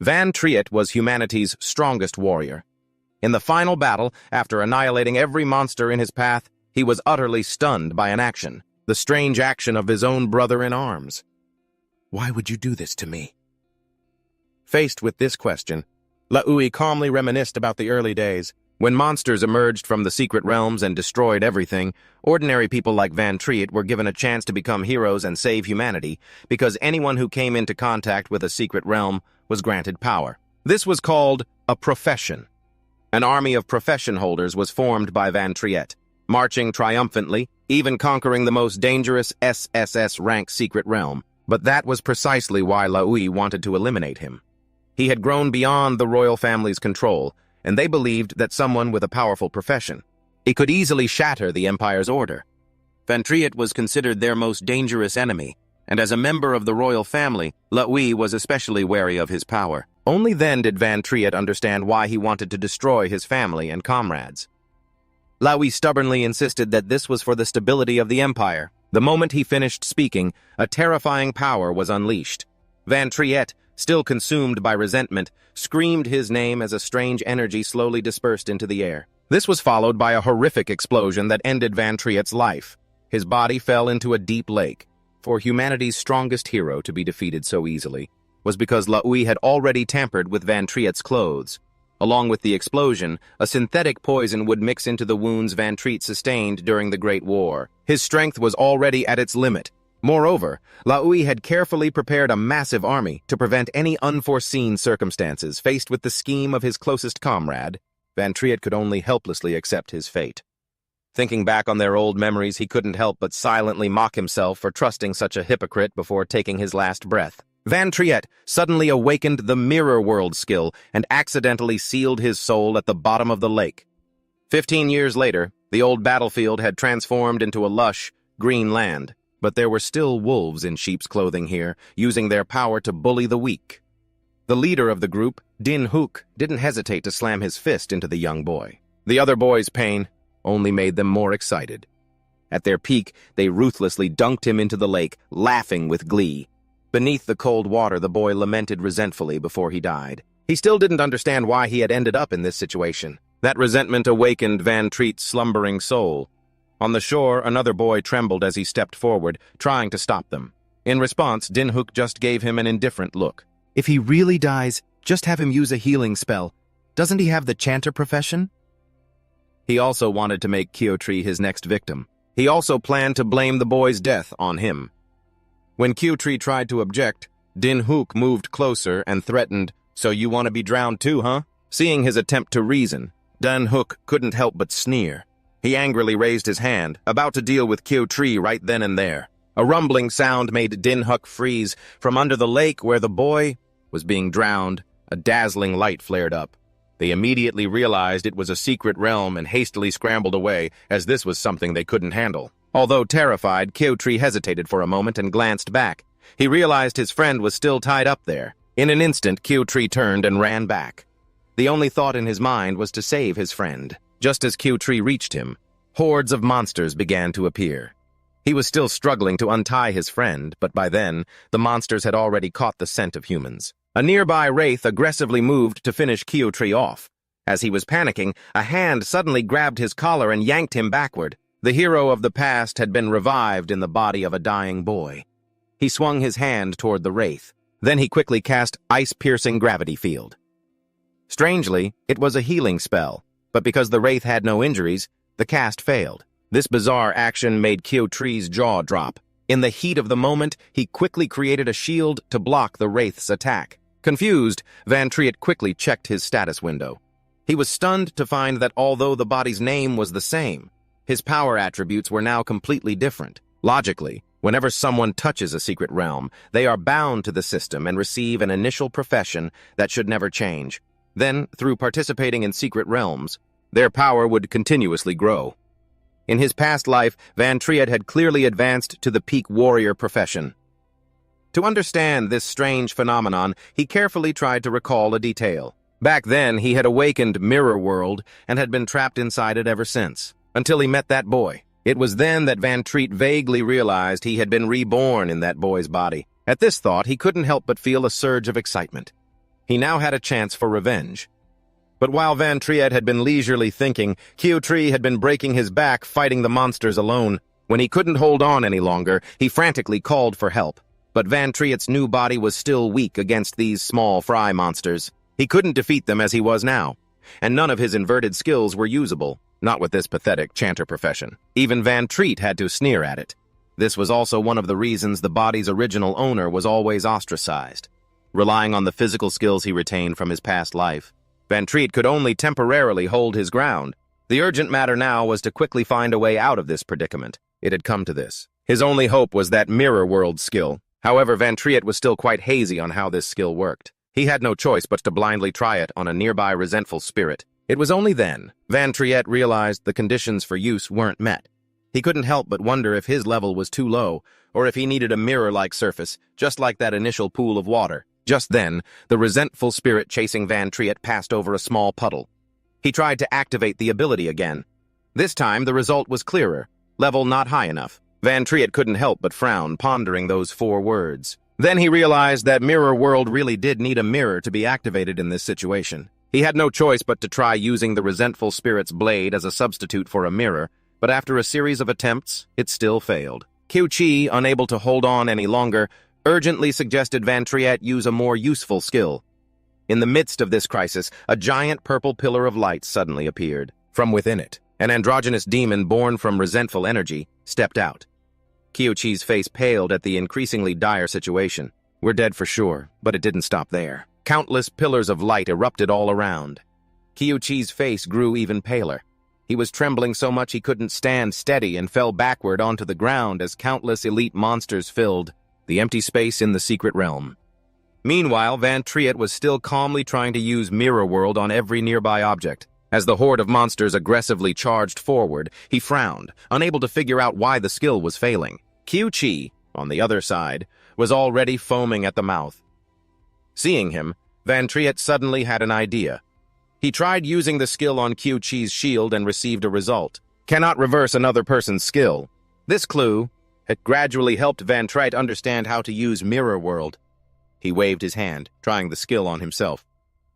Van Triet was humanity's strongest warrior. In the final battle, after annihilating every monster in his path, he was utterly stunned by an action, the strange action of his own brother in arms. Why would you do this to me? Faced with this question, Laui calmly reminisced about the early days. When monsters emerged from the secret realms and destroyed everything, ordinary people like Van Triet were given a chance to become heroes and save humanity, because anyone who came into contact with a secret realm was granted power. This was called a profession. An army of profession holders was formed by Van Triet, marching triumphantly, even conquering the most dangerous SSS-rank secret realm. But that was precisely why Laui wanted to eliminate him. He had grown beyond the royal family's control, and they believed that someone with a powerful profession, he could easily shatter the Empire's order. Van Triet was considered their most dangerous enemy, and as a member of the royal family, Laui was especially wary of his power. Only then did Van Triet understand why he wanted to destroy his family and comrades. Laui stubbornly insisted that this was for the stability of the Empire. The moment he finished speaking, a terrifying power was unleashed. Van Triet, still consumed by resentment, screamed his name as a strange energy slowly dispersed into the air. This was followed by a horrific explosion that ended Van Triet's life. His body fell into a deep lake. For humanity's strongest hero to be defeated so easily was because Laui had already tampered with Van Triet's clothes. Along with the explosion, a synthetic poison would mix into the wounds Van Triet sustained during the Great War. His strength was already at its limit. Moreover, Laui had carefully prepared a massive army to prevent any unforeseen circumstances. Faced with the scheme of his closest comrade, Van Triet could only helplessly accept his fate. Thinking back on their old memories, he couldn't help but silently mock himself for trusting such a hypocrite before taking his last breath. Van Triet suddenly awakened the mirror world skill and accidentally sealed his soul at the bottom of the lake. 15 years later, the old battlefield had transformed into a lush, green land. But there were still wolves in sheep's clothing here, using their power to bully the weak. The leader of the group, Dingun, didn't hesitate to slam his fist into the young boy. The other boys' pain only made them more excited. At their peak, they ruthlessly dunked him into the lake, laughing with glee. Beneath the cold water, the boy lamented resentfully before he died. He still didn't understand why he had ended up in this situation. That resentment awakened Van Triet's slumbering soul. On the shore, another boy trembled as he stepped forward, trying to stop them. In response, Dingun just gave him an indifferent look. If he really dies, just have him use a healing spell. Doesn't he have the chanter profession? He also wanted to make Kyotri his next victim. He also planned to blame the boy's death on him. When Kyotri tried to object, Dingun moved closer and threatened, "So you want to be drowned too, huh?" Seeing his attempt to reason, Dingun couldn't help but sneer. He angrily raised his hand, about to deal with Kyotri right then and there. A rumbling sound made Dingun freeze. From under the lake where the boy was being drowned, a dazzling light flared up. They immediately realized it was a secret realm and hastily scrambled away, as this was something they couldn't handle. Although terrified, Kyotri hesitated for a moment and glanced back. He realized his friend was still tied up there. In an instant, Kyotri turned and ran back. The only thought in his mind was to save his friend. Just as Kyotri reached him, hordes of monsters began to appear. He was still struggling to untie his friend, but by then, the monsters had already caught the scent of humans. A nearby wraith aggressively moved to finish Kyotri off. As he was panicking, a hand suddenly grabbed his collar and yanked him backward. The hero of the past had been revived in the body of a dying boy. He swung his hand toward the wraith. Then he quickly cast ice-piercing gravity field. Strangely, it was a healing spell, but because the wraith had no injuries, the cast failed. This bizarre action made Kyotri's jaw drop. In the heat of the moment, he quickly created a shield to block the wraith's attack. Confused, Van Triet quickly checked his status window. He was stunned to find that although the body's name was the same, his power attributes were now completely different. Logically, whenever someone touches a secret realm, they are bound to the system and receive an initial profession that should never change. Then, through participating in secret realms, their power would continuously grow. In his past life, Van Triet had clearly advanced to the peak warrior profession. To understand this strange phenomenon, he carefully tried to recall a detail. Back then, he had awakened Mirror World and had been trapped inside it ever since, until he met that boy. It was then that Van Triet vaguely realized he had been reborn in that boy's body. At this thought, he couldn't help but feel a surge of excitement. He now had a chance for revenge. But while Van Triet had been leisurely thinking, Q3 had been breaking his back fighting the monsters alone. When he couldn't hold on any longer, he frantically called for help. But Van Triet's new body was still weak against these small fry monsters. He couldn't defeat them as he was now, and none of his inverted skills were usable, not with this pathetic chanter profession. Even Van Triet had to sneer at it. This was also one of the reasons the body's original owner was always ostracized. Relying on the physical skills he retained from his past life, Van Triet could only temporarily hold his ground. The urgent matter now was to quickly find a way out of this predicament. It had come to this. His only hope was that mirror world skill. However, Van Triet was still quite hazy on how this skill worked. He had no choice but to blindly try it on a nearby resentful spirit. It was only then Van Triet realized the conditions for use weren't met. He couldn't help but wonder if his level was too low, or if he needed a mirror-like surface, just like that initial pool of water. Just then, the resentful spirit chasing Van Triet passed over a small puddle. He tried to activate the ability again. This time, the result was clearer. Level not high enough. Van Triet couldn't help but frown, pondering those 4 words. Then he realized that Mirror World really did need a mirror to be activated in this situation. He had no choice but to try using the resentful spirit's blade as a substitute for a mirror, but after a series of attempts, it still failed. Q-Chi, unable to hold on any longer, urgently suggested Van Triet use a more useful skill. In the midst of this crisis, a giant purple pillar of light suddenly appeared. From within it, an androgynous demon born from resentful energy stepped out. Q-Chi's face paled at the increasingly dire situation. We're dead for sure, but it didn't stop there. Countless pillars of light erupted all around. Q-Chi's face grew even paler. He was trembling so much he couldn't stand steady and fell backward onto the ground as countless elite monsters filled the empty space in the secret realm. Meanwhile, Van Triet was still calmly trying to use Mirror World on every nearby object. As the horde of monsters aggressively charged forward, he frowned, unable to figure out why the skill was failing. Q-Chi, on the other side, was already foaming at the mouth. Seeing him, Van Triet suddenly had an idea. He tried using the skill on Q-Chi's shield and received a result. Cannot reverse another person's skill. This clue had gradually helped Van Triet understand how to use Mirror World. He waved his hand, trying the skill on himself.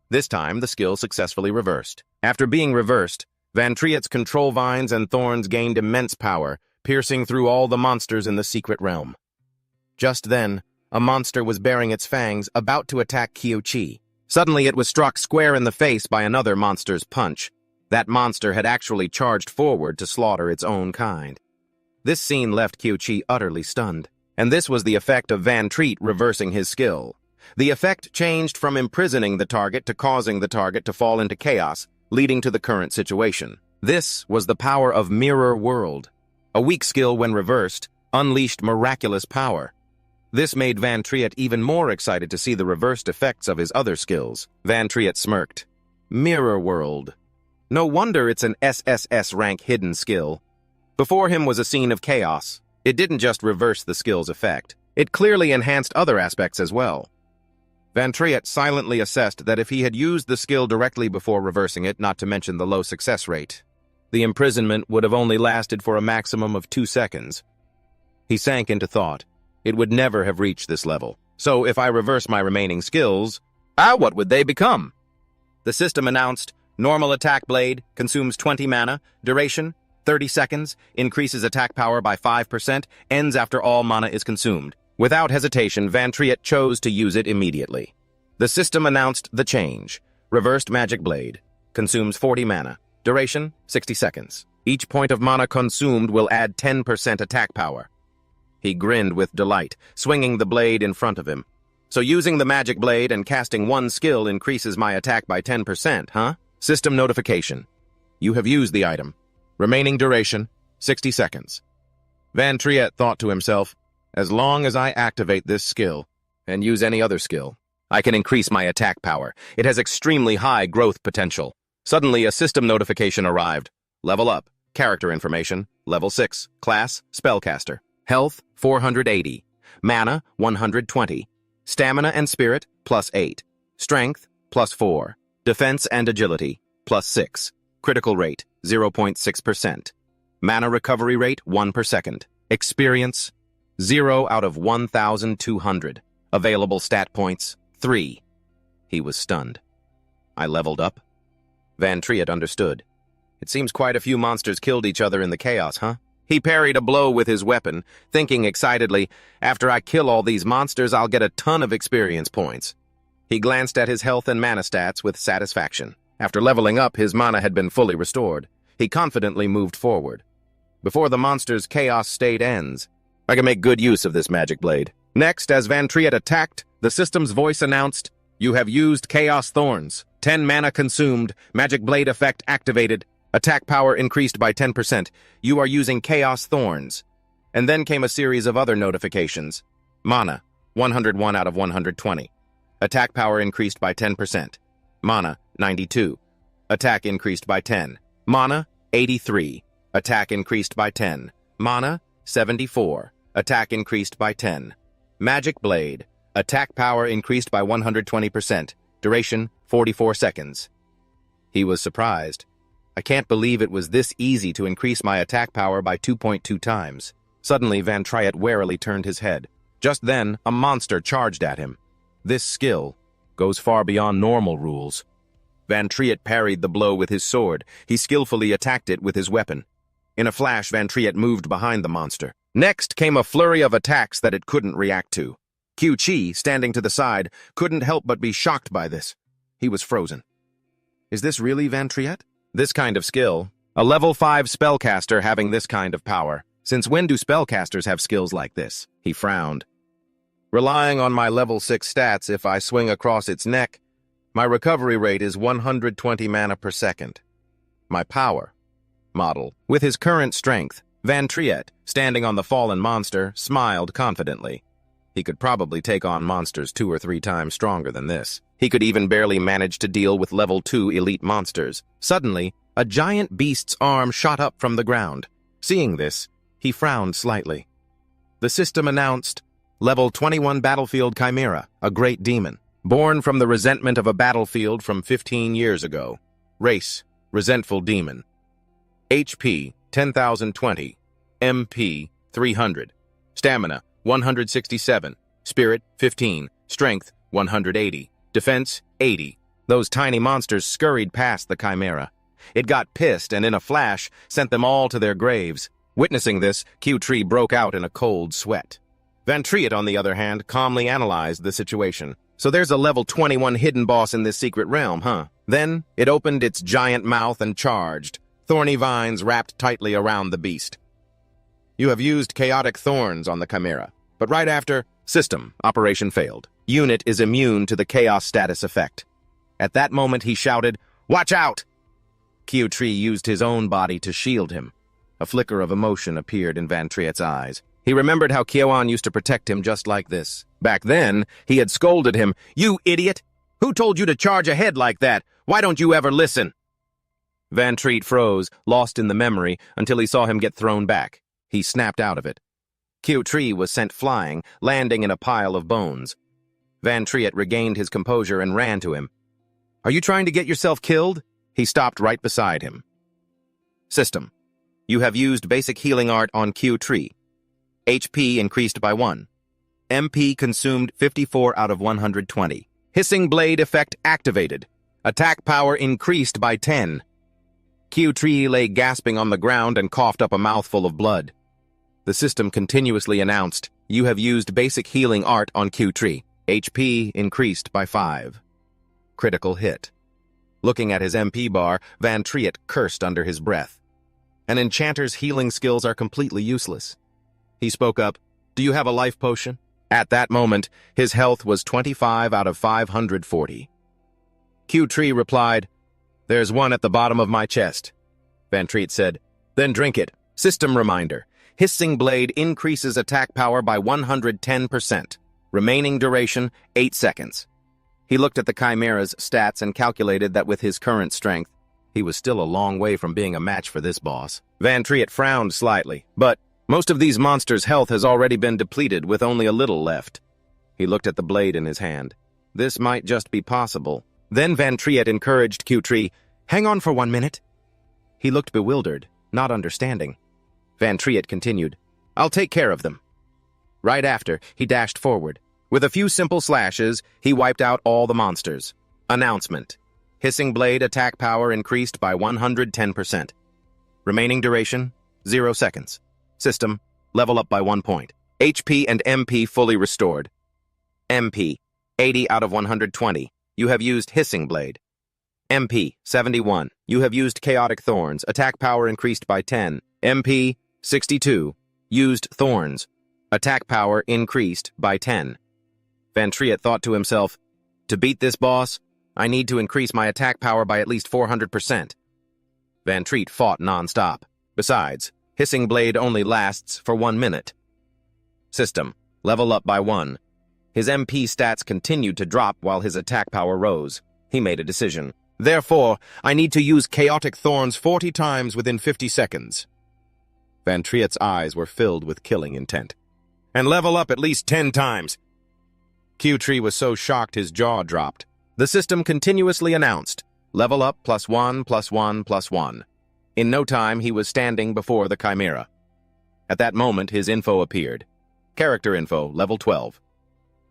This time, the skill successfully reversed. After being reversed, Van Triet's control vines and thorns gained immense power, piercing through all the monsters in the secret realm. Just then, a monster was baring its fangs, about to attack Q-Chi. Suddenly, it was struck square in the face by another monster's punch. That monster had actually charged forward to slaughter its own kind. This scene left Q-Chi utterly stunned, and this was the effect of Van Triet reversing his skill. The effect changed from imprisoning the target to causing the target to fall into chaos, leading to the current situation. This was the power of Mirror World. A weak skill, when reversed, unleashed miraculous power. This made Van Triet even more excited to see the reversed effects of his other skills. Van Triet smirked. Mirror World. No wonder it's an SSS rank hidden skill. Before him was a scene of chaos. It didn't just reverse the skill's effect. It clearly enhanced other aspects as well. Van Triet silently assessed that if he had used the skill directly before reversing it, not to mention the low success rate, the imprisonment would have only lasted for a maximum of 2 seconds. He sank into thought. It would never have reached this level. So if I reverse my remaining skills, what would they become? The system announced, normal attack blade, consumes 20 mana, duration, 30 seconds, increases attack power by 5%, ends after all mana is consumed. Without hesitation, Van Triet chose to use it immediately. The system announced the change. Reversed Magic Blade. Consumes 40 mana. Duration, 60 seconds. Each point of mana consumed will add 10% attack power. He grinned with delight, swinging the blade in front of him. So using the Magic Blade and casting one skill increases my attack by 10%, huh? System notification. You have used the item. Remaining duration, 60 seconds. Van Triet thought to himself, as long as I activate this skill, and use any other skill, I can increase my attack power. It has extremely high growth potential. Suddenly, a system notification arrived. Level up. Character information. Level 6. Class, Spellcaster. Health, 480. Mana, 120. Stamina and Spirit, +8. Strength, +4. Defense and Agility, +6. Critical rate, 0.6%. Mana recovery rate, 1 per second. Experience, 0 out of 1,200. Available stat points, 3. He was stunned. I leveled up? Van Triet understood. It seems quite a few monsters killed each other in the chaos, huh? He parried a blow with his weapon, thinking excitedly, after I kill all these monsters, I'll get a ton of experience points. He glanced at his health and mana stats with satisfaction. After leveling up, his mana had been fully restored. He confidently moved forward. Before the monster's chaos state ends, I can make good use of this magic blade. Next, as Van Triet attacked, the system's voice announced, "You have used Chaos Thorns. 10 mana consumed. Magic blade effect activated. Attack power increased by 10%. You are using Chaos Thorns." And then came a series of other notifications. Mana, 101 out of 120. Attack power increased by 10%. Mana, 92. Attack increased by 10. Mana, 83. Attack increased by 10. Mana, 74. Attack increased by 10. Magic Blade. Attack power increased by 120%. Duration, 44 seconds. He was surprised. I can't believe it was this easy to increase my attack power by 2.2 times. Suddenly, Van Triet warily turned his head. Just then, a monster charged at him. This skill goes far beyond normal rules. Van Triet parried the blow with his sword. He skillfully attacked it with his weapon. In a flash, Van Triet moved behind the monster. Next came a flurry of attacks that it couldn't react to. Q-Chi, standing to the side, couldn't help but be shocked by this. He was frozen. Is this really Van Triet? This kind of skill? A level 5 spellcaster having this kind of power. Since when do spellcasters have skills like this? He frowned. Relying on my level 6 stats, if I swing across its neck, my recovery rate is 120 mana per second. My power model. With his current strength, Van Triet, standing on the fallen monster, smiled confidently. He could probably take on monsters 2 or 3 times stronger than this. He could even barely manage to deal with level 2 elite monsters. Suddenly, a giant beast's arm shot up from the ground. Seeing this, he frowned slightly. The system announced, Level 21 Battlefield Chimera, a great demon. Born from the resentment of a battlefield from 15 years ago. Race, resentful demon. HP, 10,020. MP, 300. Stamina, 167. Spirit, 15. Strength, 180. Defense, 80. Those tiny monsters scurried past the Chimera. It got pissed and in a flash sent them all to their graves. Witnessing this, Q-Tree broke out in a cold sweat. Van Triet, on the other hand, calmly analyzed the situation. So there's a level 21 hidden boss in this secret realm, huh? Then, it opened its giant mouth and charged. Thorny vines wrapped tightly around the beast. You have used chaotic thorns on the Chimera, but right after, system, operation failed. Unit is immune to the chaos status effect. At that moment, he shouted, "Watch out!" Q-Tree used his own body to shield him. A flicker of emotion appeared in Van Triet's eyes. He remembered how Kyoan used to protect him just like this. Back then, he had scolded him, "You idiot! Who told you to charge ahead like that? Why don't you ever listen?" Van Triet froze, lost in the memory, until he saw him get thrown back. He snapped out of it. Q-Tree was sent flying, landing in a pile of bones. Van Triet regained his composure and ran to him. "Are you trying to get yourself killed?" He stopped right beside him. System. You have used basic healing art on Q-Tree. HP increased by 1. MP consumed 54 out of 120. Hissing Blade effect activated. Attack power increased by 10. Q-Tree lay gasping on the ground and coughed up a mouthful of blood. The system continuously announced, you have used basic healing art on Q-Tree. HP increased by 5. Critical hit. Looking at his MP bar, Van Triet cursed under his breath. An enchanter's healing skills are completely useless. He spoke up, "Do you have a life potion?" At that moment, his health was 25 out of 540. Q-Tree replied, "There's one at the bottom of my chest." Van Triet said, "Then drink it." System reminder. Hissing Blade increases attack power by 110%. Remaining duration, 8 seconds. He looked at the Chimera's stats and calculated that with his current strength, he was still a long way from being a match for this boss. Van Triet frowned slightly, but most of these monsters' health has already been depleted with only a little left. He looked at the blade in his hand. This might just be possible. Then Van Triet encouraged Q-Tree, "Hang on for 1 minute." He looked bewildered, not understanding. Van Triet continued, "I'll take care of them." Right after, he dashed forward. With a few simple slashes, he wiped out all the monsters. Announcement. Hissing Blade attack power increased by 110%. Remaining duration, 0 seconds. System, level up by 1 point. HP and MP fully restored. MP, 80 out of 120. You have used Hissing Blade. MP, 71. You have used Chaotic Thorns. Attack power increased by 10. MP, 62. Used Thorns. Attack power increased by 10. Van Triet thought to himself, to beat this boss, I need to increase my attack power by at least 400%. Van Triet fought non-stop. Besides, Hissing Blade only lasts for 1 minute. System, level up by 1. His MP stats continued to drop while his attack power rose. He made a decision. Therefore, I need to use Chaotic Thorns 40 times within 50 seconds. Van Triet's eyes were filled with killing intent. And level up at least 10 times. Q-Tree was so shocked his jaw dropped. The system continuously announced, level up +1, +1, +1. In no time, he was standing before the Chimera. At that moment, his info appeared. Character info, level 12.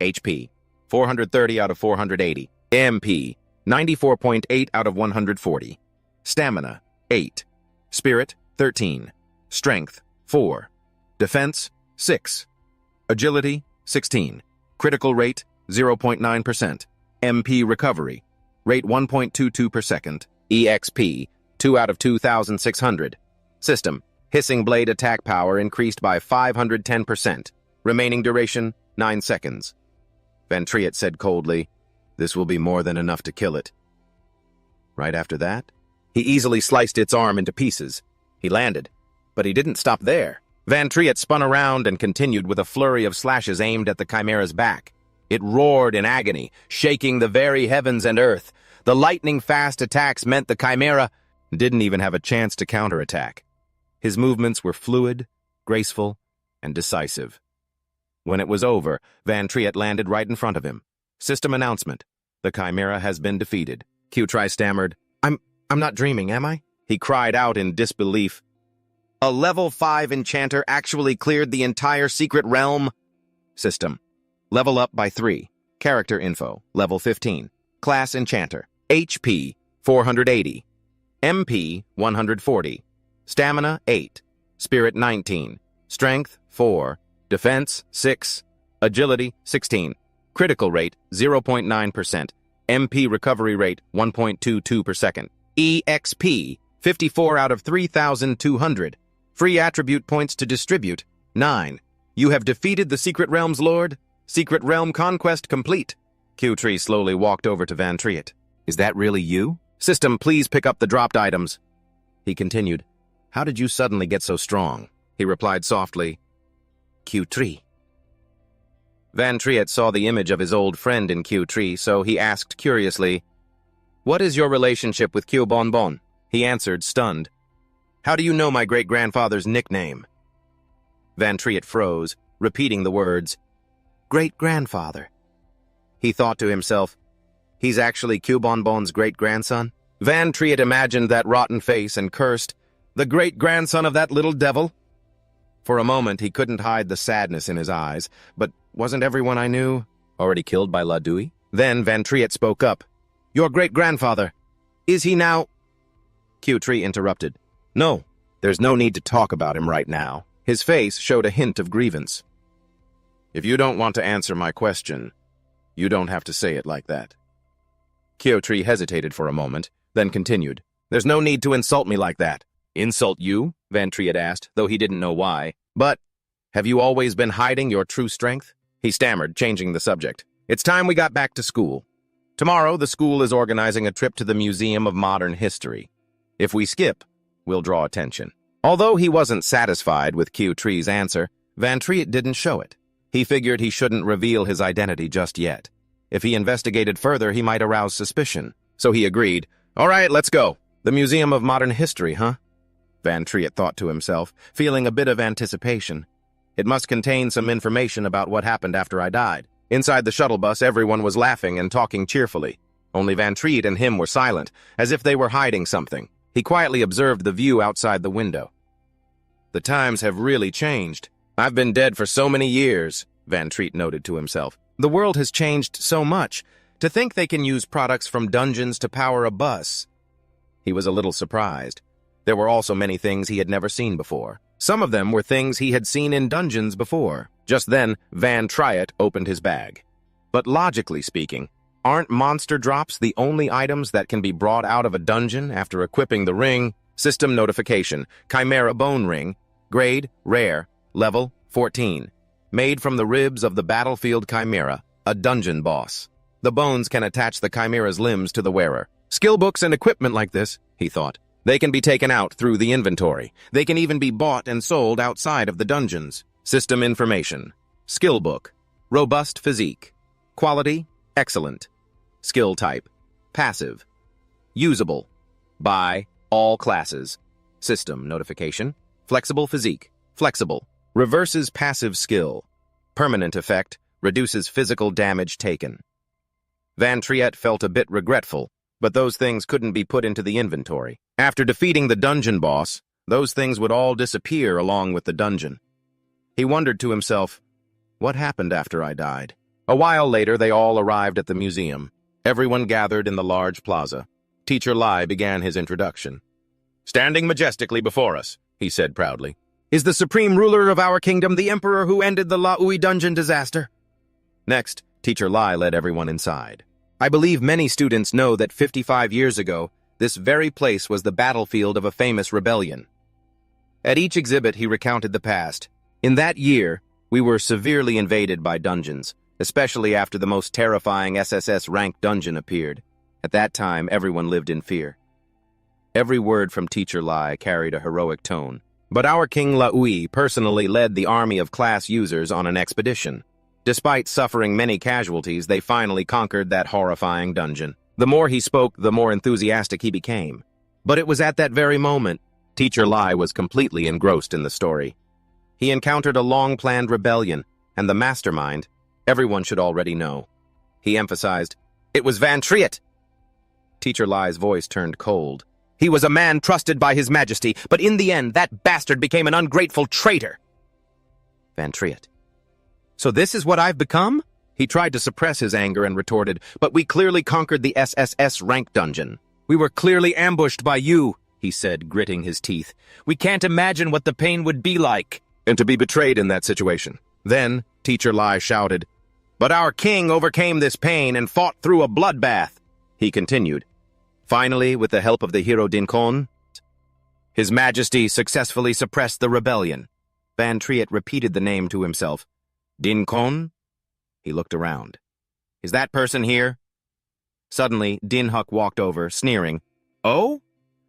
HP, 430 out of 480. MP, 94.8 out of 140. Stamina, 8. Spirit, 13. Strength, 4. Defense, 6. Agility, 16. Critical rate, 0.9%. MP recovery, rate 1.22 per second. EXP, 2 out of 2,600. System, Hissing Blade attack power increased by 510%. Remaining duration, 9 seconds. Van Triet said coldly, this will be more than enough to kill it. Right after that, he easily sliced its arm into pieces. He landed, but he didn't stop there. Van Triet spun around and continued with a flurry of slashes aimed at the Chimera's back. It roared in agony, shaking the very heavens and earth. The lightning-fast attacks meant the Chimera didn't even have a chance to counterattack. His movements were fluid, graceful, and decisive. When it was over, Van Triet landed right in front of him. System announcement. The Chimera has been defeated. Q-Tri stammered, I'm not dreaming, am I? He cried out in disbelief. A level 5 enchanter actually cleared the entire secret realm? System. Level up by 3. Character info, level 15. Class enchanter. HP, 480. MP, 140. Stamina, 8. Spirit, 19. Strength, 4. Defense, 6. Agility, 16. Critical rate, 0.9%. MP recovery rate, 1.22 per second. EXP, 54 out of 3,200. Free attribute points to distribute, 9. You have defeated the Secret Realm's Lord. Secret Realm conquest complete. Q-Tree slowly walked over to Van Triet. Is that really you? System, please pick up the dropped items. He continued. How did you suddenly get so strong? He replied softly. Q-Tree. Van Triet saw the image of his old friend in Q-Tree, so he asked curiously, what is your relationship with Q Bonbon? He answered, stunned. How do you know my great-grandfather's nickname? Van Triet froze, repeating the words, great-grandfather. He thought to himself, he's actually Q Bonbon's great-grandson? Van Triet imagined that rotten face and cursed, the great-grandson of that little devil? For a moment, he couldn't hide the sadness in his eyes, but wasn't everyone I knew already killed by La Dewey? Then Van Triet spoke up. Your great-grandfather, is he now? Q-Tree interrupted. No, there's no need to talk about him right now. His face showed a hint of grievance. If you don't want to answer my question, you don't have to say it like that. Q-Tree hesitated for a moment, then continued. There's no need to insult me like that. Insult you? Van Triet asked, though he didn't know why. But, have you always been hiding your true strength? He stammered, changing the subject. It's time we got back to school. Tomorrow, the school is organizing a trip to the Museum of Modern History. If we skip, we'll draw attention. Although he wasn't satisfied with Q-Tree's answer, Van Triet didn't show it. He figured he shouldn't reveal his identity just yet. If he investigated further, he might arouse suspicion. So he agreed, all right, let's go. The Museum of Modern History, huh? Van Triet thought to himself, feeling a bit of anticipation. It must contain some information about what happened after I died. Inside the shuttle bus, everyone was laughing and talking cheerfully. Only Van Triet and him were silent, as if they were hiding something. He quietly observed the view outside the window. The times have really changed. I've been dead for so many years, Van Triet noted to himself. The world has changed so much. To think they can use products from dungeons to power a bus. He was a little surprised. There were also many things he had never seen before. Some of them were things he had seen in dungeons before. Just then, Van Triet opened his bag. But logically speaking, aren't monster drops the only items that can be brought out of a dungeon after equipping the ring? System notification, Chimera Bone Ring, grade, rare, level, 14. Made from the ribs of the battlefield Chimera, a dungeon boss. The bones can attach the Chimera's limbs to the wearer. Skill books and equipment like this, he thought. They can be taken out through the inventory. They can even be bought and sold outside of the dungeons. System information. Skill book. Robust physique. Quality, excellent. Skill type. Passive. Usable. By all classes. System notification. Flexible physique. Flexible. Reverses passive skill. Permanent effect. Reduces physical damage taken. Van Triet felt a bit regretful, but those things couldn't be put into the inventory. After defeating the dungeon boss, those things would all disappear along with the dungeon. He wondered to himself, what happened after I died? A while later, they all arrived at the museum. Everyone gathered in the large plaza. Teacher Lai began his introduction. Standing majestically before us, he said proudly, is the supreme ruler of our kingdom, the emperor who ended the Laui dungeon disaster. Next, Teacher Lai led everyone inside. I believe many students know that 55 years ago, this very place was the battlefield of a famous rebellion. At each exhibit, he recounted the past. In that year, we were severely invaded by dungeons, especially after the most terrifying SSS-ranked dungeon appeared. At that time, everyone lived in fear. Every word from Teacher Lai carried a heroic tone. But our King Laui personally led the army of class users on an expedition. Despite suffering many casualties, they finally conquered that horrifying dungeon. The more he spoke, the more enthusiastic he became. But it was at that very moment, Teacher Lai was completely engrossed in the story. He encountered a long-planned rebellion, and the mastermind, everyone should already know. He emphasized, it was Van Triet. Teacher Lai's voice turned cold. He was a man trusted by His Majesty, but in the end, that bastard became an ungrateful traitor. Van Triet. So this is what I've become? He tried to suppress his anger and retorted, but we clearly conquered the SSS rank dungeon. We were clearly ambushed by you, he said, gritting his teeth. We can't imagine what the pain would be like. And to be betrayed in that situation. Then, Teacher Lai shouted, but our king overcame this pain and fought through a bloodbath. He continued, finally, with the help of the hero Dingun, His Majesty successfully suppressed the rebellion. Van Triet repeated the name to himself. Dingun? He looked around. Is that person here? Suddenly, Din Huck walked over, sneering. Oh?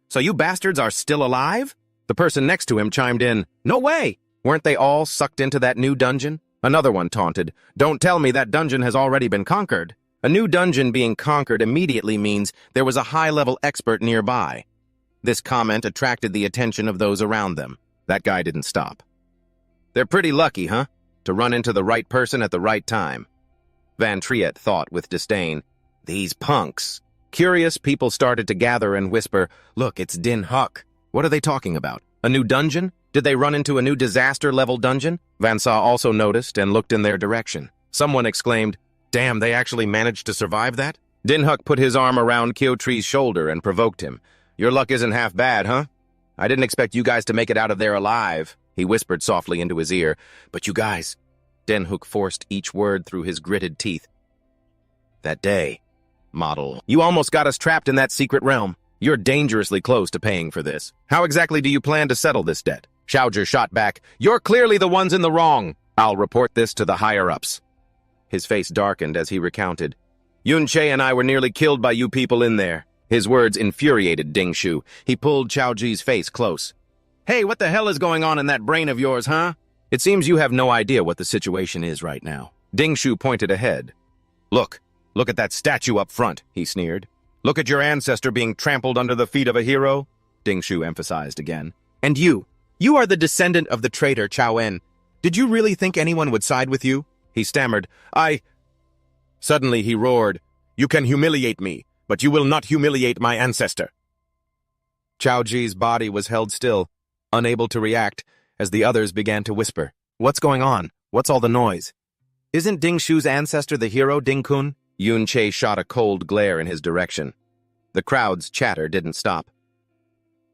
So you bastards are still alive? The person next to him chimed in. No way! Weren't they all sucked into that new dungeon? Another one taunted. Don't tell me that dungeon has already been conquered. A new dungeon being conquered immediately means there was a high-level expert nearby. This comment attracted the attention of those around them. That guy didn't stop. They're pretty lucky, huh? To run into the right person at the right time. Van Triet thought with disdain. These punks. Curious people started to gather and whisper, look, it's Din Huck. What are they talking about? A new dungeon? Did they run into a new disaster-level dungeon? Van Sa also noticed and looked in their direction. Someone exclaimed, damn, they actually managed to survive that? Din Huck put his arm around Kyo Tree's shoulder and provoked him. Your luck isn't half bad, huh? I didn't expect you guys to make it out of there alive. He whispered softly into his ear. But you guys... Den Hook forced each word through his gritted teeth. That day, model, you almost got us trapped in that secret realm. You're dangerously close to paying for this. How exactly do you plan to settle this debt? Xiaozhi shot back. You're clearly the ones in the wrong. I'll report this to the higher-ups. His face darkened as he recounted. Yun Che and I were nearly killed by you people in there. His words infuriated Ding Shu. He pulled Xiaozhi's face close. Hey, what the hell is going on in that brain of yours, huh? It seems you have no idea what the situation is right now. Ding Shu pointed ahead. Look at that statue up front, he sneered. Look at your ancestor being trampled under the feet of a hero, Ding Shu emphasized again. And you are the descendant of the traitor Chow En. Did you really think anyone would side with you? He stammered. Suddenly he roared, You can humiliate me, but you will not humiliate my ancestor. Chao Ji's body was held still, unable to react, as the others began to whisper. What's going on? What's all the noise? Isn't Dingshu's ancestor the hero, Dingun? Yun-che shot a cold glare in his direction. The crowd's chatter didn't stop.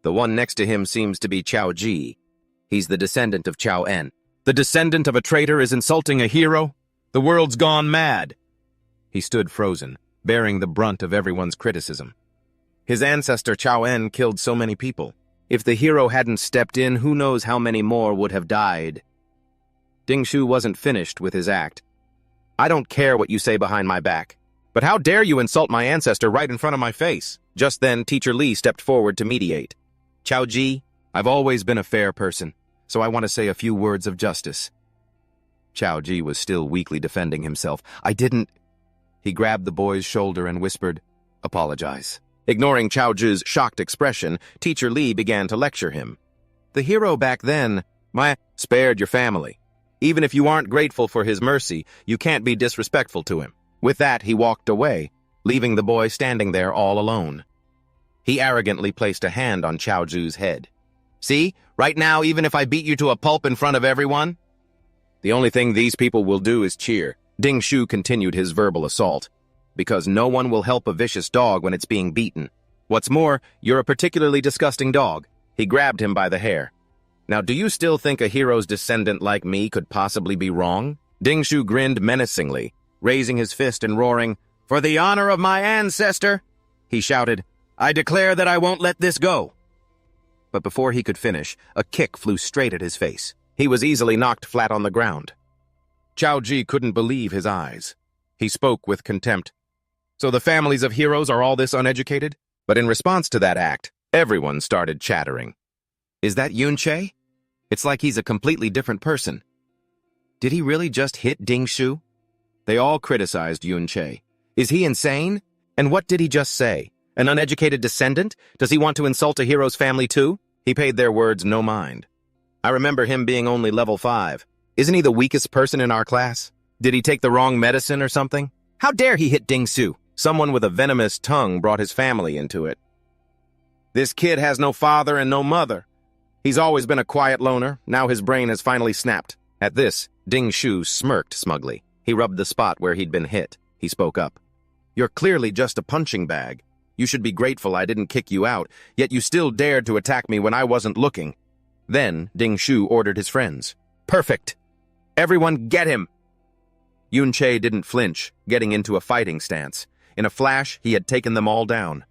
The one next to him seems to be Chow Ji. He's the descendant of Chow En. The descendant of a traitor is insulting a hero? The world's gone mad. He stood frozen, bearing the brunt of everyone's criticism. His ancestor Chow En killed so many people. If the hero hadn't stepped in, who knows how many more would have died. Dingshu wasn't finished with his act. I don't care what you say behind my back, but how dare you insult my ancestor right in front of my face? Just then, Teacher Lee stepped forward to mediate. Chow Ji, I've always been a fair person, so I want to say a few words of justice. Chow Ji was still weakly defending himself. I didn't... He grabbed the boy's shoulder and whispered, apologize. Ignoring Chow Ji's shocked expression, Teacher Lee began to lecture him. The hero back then, spared your family. Even if you aren't grateful for his mercy, you can't be disrespectful to him. With that, he walked away, leaving the boy standing there all alone. He arrogantly placed a hand on Chow Ji's head. See, right now, even if I beat you to a pulp in front of everyone, the only thing these people will do is cheer. Dingshu continued his verbal assault. Because no one will help a vicious dog when it's being beaten. What's more, you're a particularly disgusting dog. He grabbed him by the hair. Now, do you still think a hero's descendant like me could possibly be wrong? Dingshu grinned menacingly, raising his fist and roaring, For the honor of my ancestor! He shouted, I declare that I won't let this go. But before he could finish, a kick flew straight at his face. He was easily knocked flat on the ground. Chow Ji couldn't believe his eyes. He spoke with contempt. So the families of heroes are all this uneducated? But in response to that act, everyone started chattering. Is that Yun-che? It's like he's a completely different person. Did he really just hit Dingshu? They all criticized Yun-che. Is he insane? And what did he just say? An uneducated descendant? Does he want to insult a hero's family too? He paid their words no mind. I remember him being only level 5. Isn't he the weakest person in our class? Did he take the wrong medicine or something? How dare he hit Dingshu? Someone with a venomous tongue brought his family into it. This kid has no father and no mother. He's always been a quiet loner. Now his brain has finally snapped. At this, Dingshu smirked smugly. He rubbed the spot where he'd been hit. He spoke up. You're clearly just a punching bag. You should be grateful I didn't kick you out, yet you still dared to attack me when I wasn't looking. Then Dingshu ordered his friends. Perfect. Everyone get him. Yun-che didn't flinch, getting into a fighting stance. In a flash, he had taken them all down.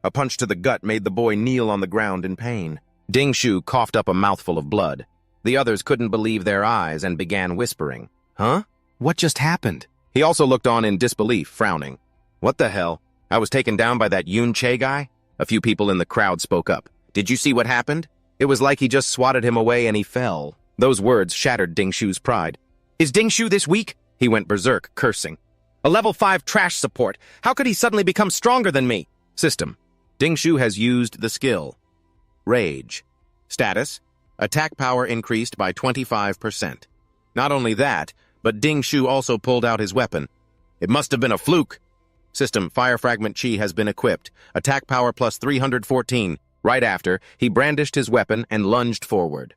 A punch to the gut made the boy kneel on the ground in pain. Dingshu coughed up a mouthful of blood. The others couldn't believe their eyes and began whispering. Huh? What just happened? He also looked on in disbelief, frowning. What the hell? I was taken down by that Yun-che guy? A few people in the crowd spoke up. Did you see what happened? It was like he just swatted him away and he fell. Those words shattered Dingshu's pride. Is Dingshu this weak? He went berserk, cursing. A level 5 trash support. How could he suddenly become stronger than me? System. Dingshu has used the skill. Rage. Status. Attack power increased by 25%. Not only that, but Dingshu also pulled out his weapon. It must have been a fluke. System. Fire Fragment Chi has been equipped. Attack power plus 314. Right after, he brandished his weapon and lunged forward.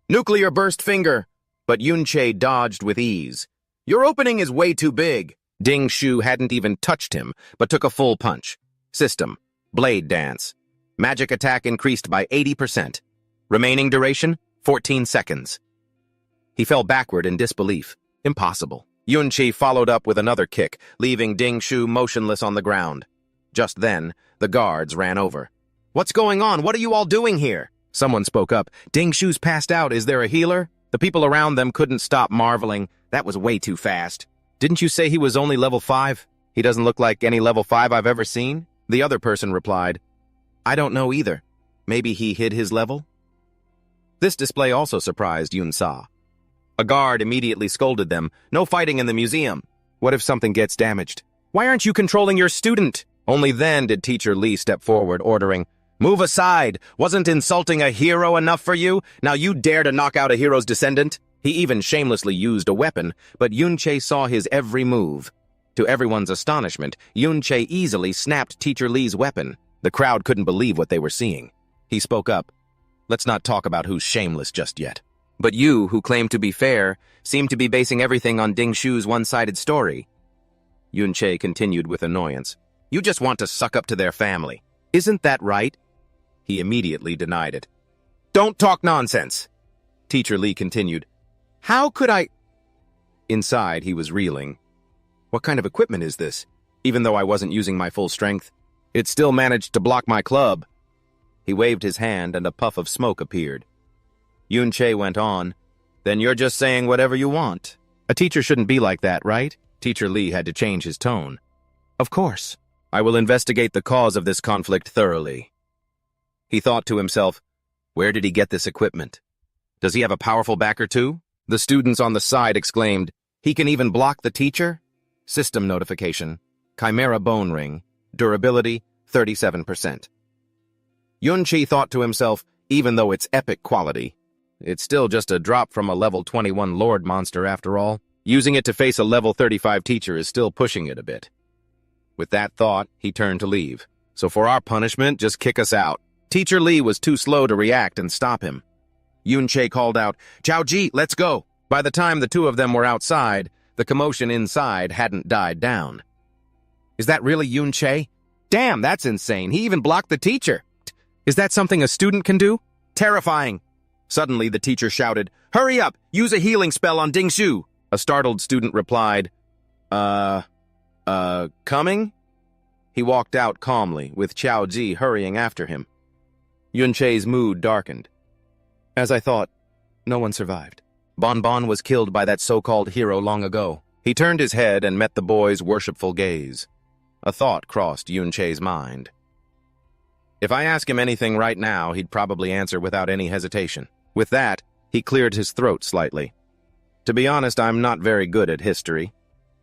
Nuclear Burst Finger! But Yun-che dodged with ease. Your opening is way too big. Dingshu hadn't even touched him, but took a full punch. System. Blade Dance. Magic attack increased by 80%. Remaining duration, 14 seconds. He fell backward in disbelief. Impossible. Yun-che followed up with another kick, leaving Dingshu motionless on the ground. Just then, the guards ran over. What's going on? What are you all doing here? Someone spoke up. Dingshu's passed out. Is there a healer? The people around them couldn't stop marveling. That was way too fast. Didn't you say he was only level 5? He doesn't look like any level 5 I've ever seen. The other person replied, I don't know either. Maybe he hid his level? This display also surprised Yun-sa. A guard immediately scolded them. No fighting in the museum. What if something gets damaged? Why aren't you controlling your student? Only then did Teacher Lee step forward, ordering, Move aside! Wasn't insulting a hero enough for you? Now you dare to knock out a hero's descendant? He even shamelessly used a weapon, but Yun-che saw his every move. To everyone's astonishment, Yun-che easily snapped Teacher Lee's weapon. The crowd couldn't believe what they were seeing. He spoke up. Let's not talk about who's shameless just yet. But you, who claim to be fair, seem to be basing everything on Ding Shu's one-sided story. Yun-che continued with annoyance. You just want to suck up to their family. Isn't that right? He immediately denied it. Don't talk nonsense! Teacher Lee continued. How could I... Inside, he was reeling. What kind of equipment is this? Even though I wasn't using my full strength, it still managed to block my club. He waved his hand and a puff of smoke appeared. Yun-che went on. Then you're just saying whatever you want. A teacher shouldn't be like that, right? Teacher Lee had to change his tone. Of course. I will investigate the cause of this conflict thoroughly. He thought to himself, where did he get this equipment? Does he have a powerful backer too? The students on the side exclaimed, he can even block the teacher? System notification. Chimera bone ring. Durability, 37%. Yun-che thought to himself, even though it's epic quality, it's still just a drop from a level 21 Lord monster after all. Using it to face a level 35 teacher is still pushing it a bit. With that thought, he turned to leave. So for our punishment, just kick us out. Teacher Lee was too slow to react and stop him. Yun-che called out, Chow-ji, let's go. By the time the two of them were outside, the commotion inside hadn't died down. Is that really Yun-che? Damn, that's insane. He even blocked the teacher. Is that something a student can do? Terrifying. Suddenly, the teacher shouted, hurry up! Use a healing spell on Ding Shu! A startled student replied, coming? He walked out calmly, with Chow Ji hurrying after him. Yun-che's mood darkened. As I thought, no one survived. Bon Bon was killed by that so-called hero long ago. He turned his head and met the boy's worshipful gaze. A thought crossed Yun-che's mind. If I ask him anything right now, he'd probably answer without any hesitation. With that, he cleared his throat slightly. To be honest, I'm not very good at history.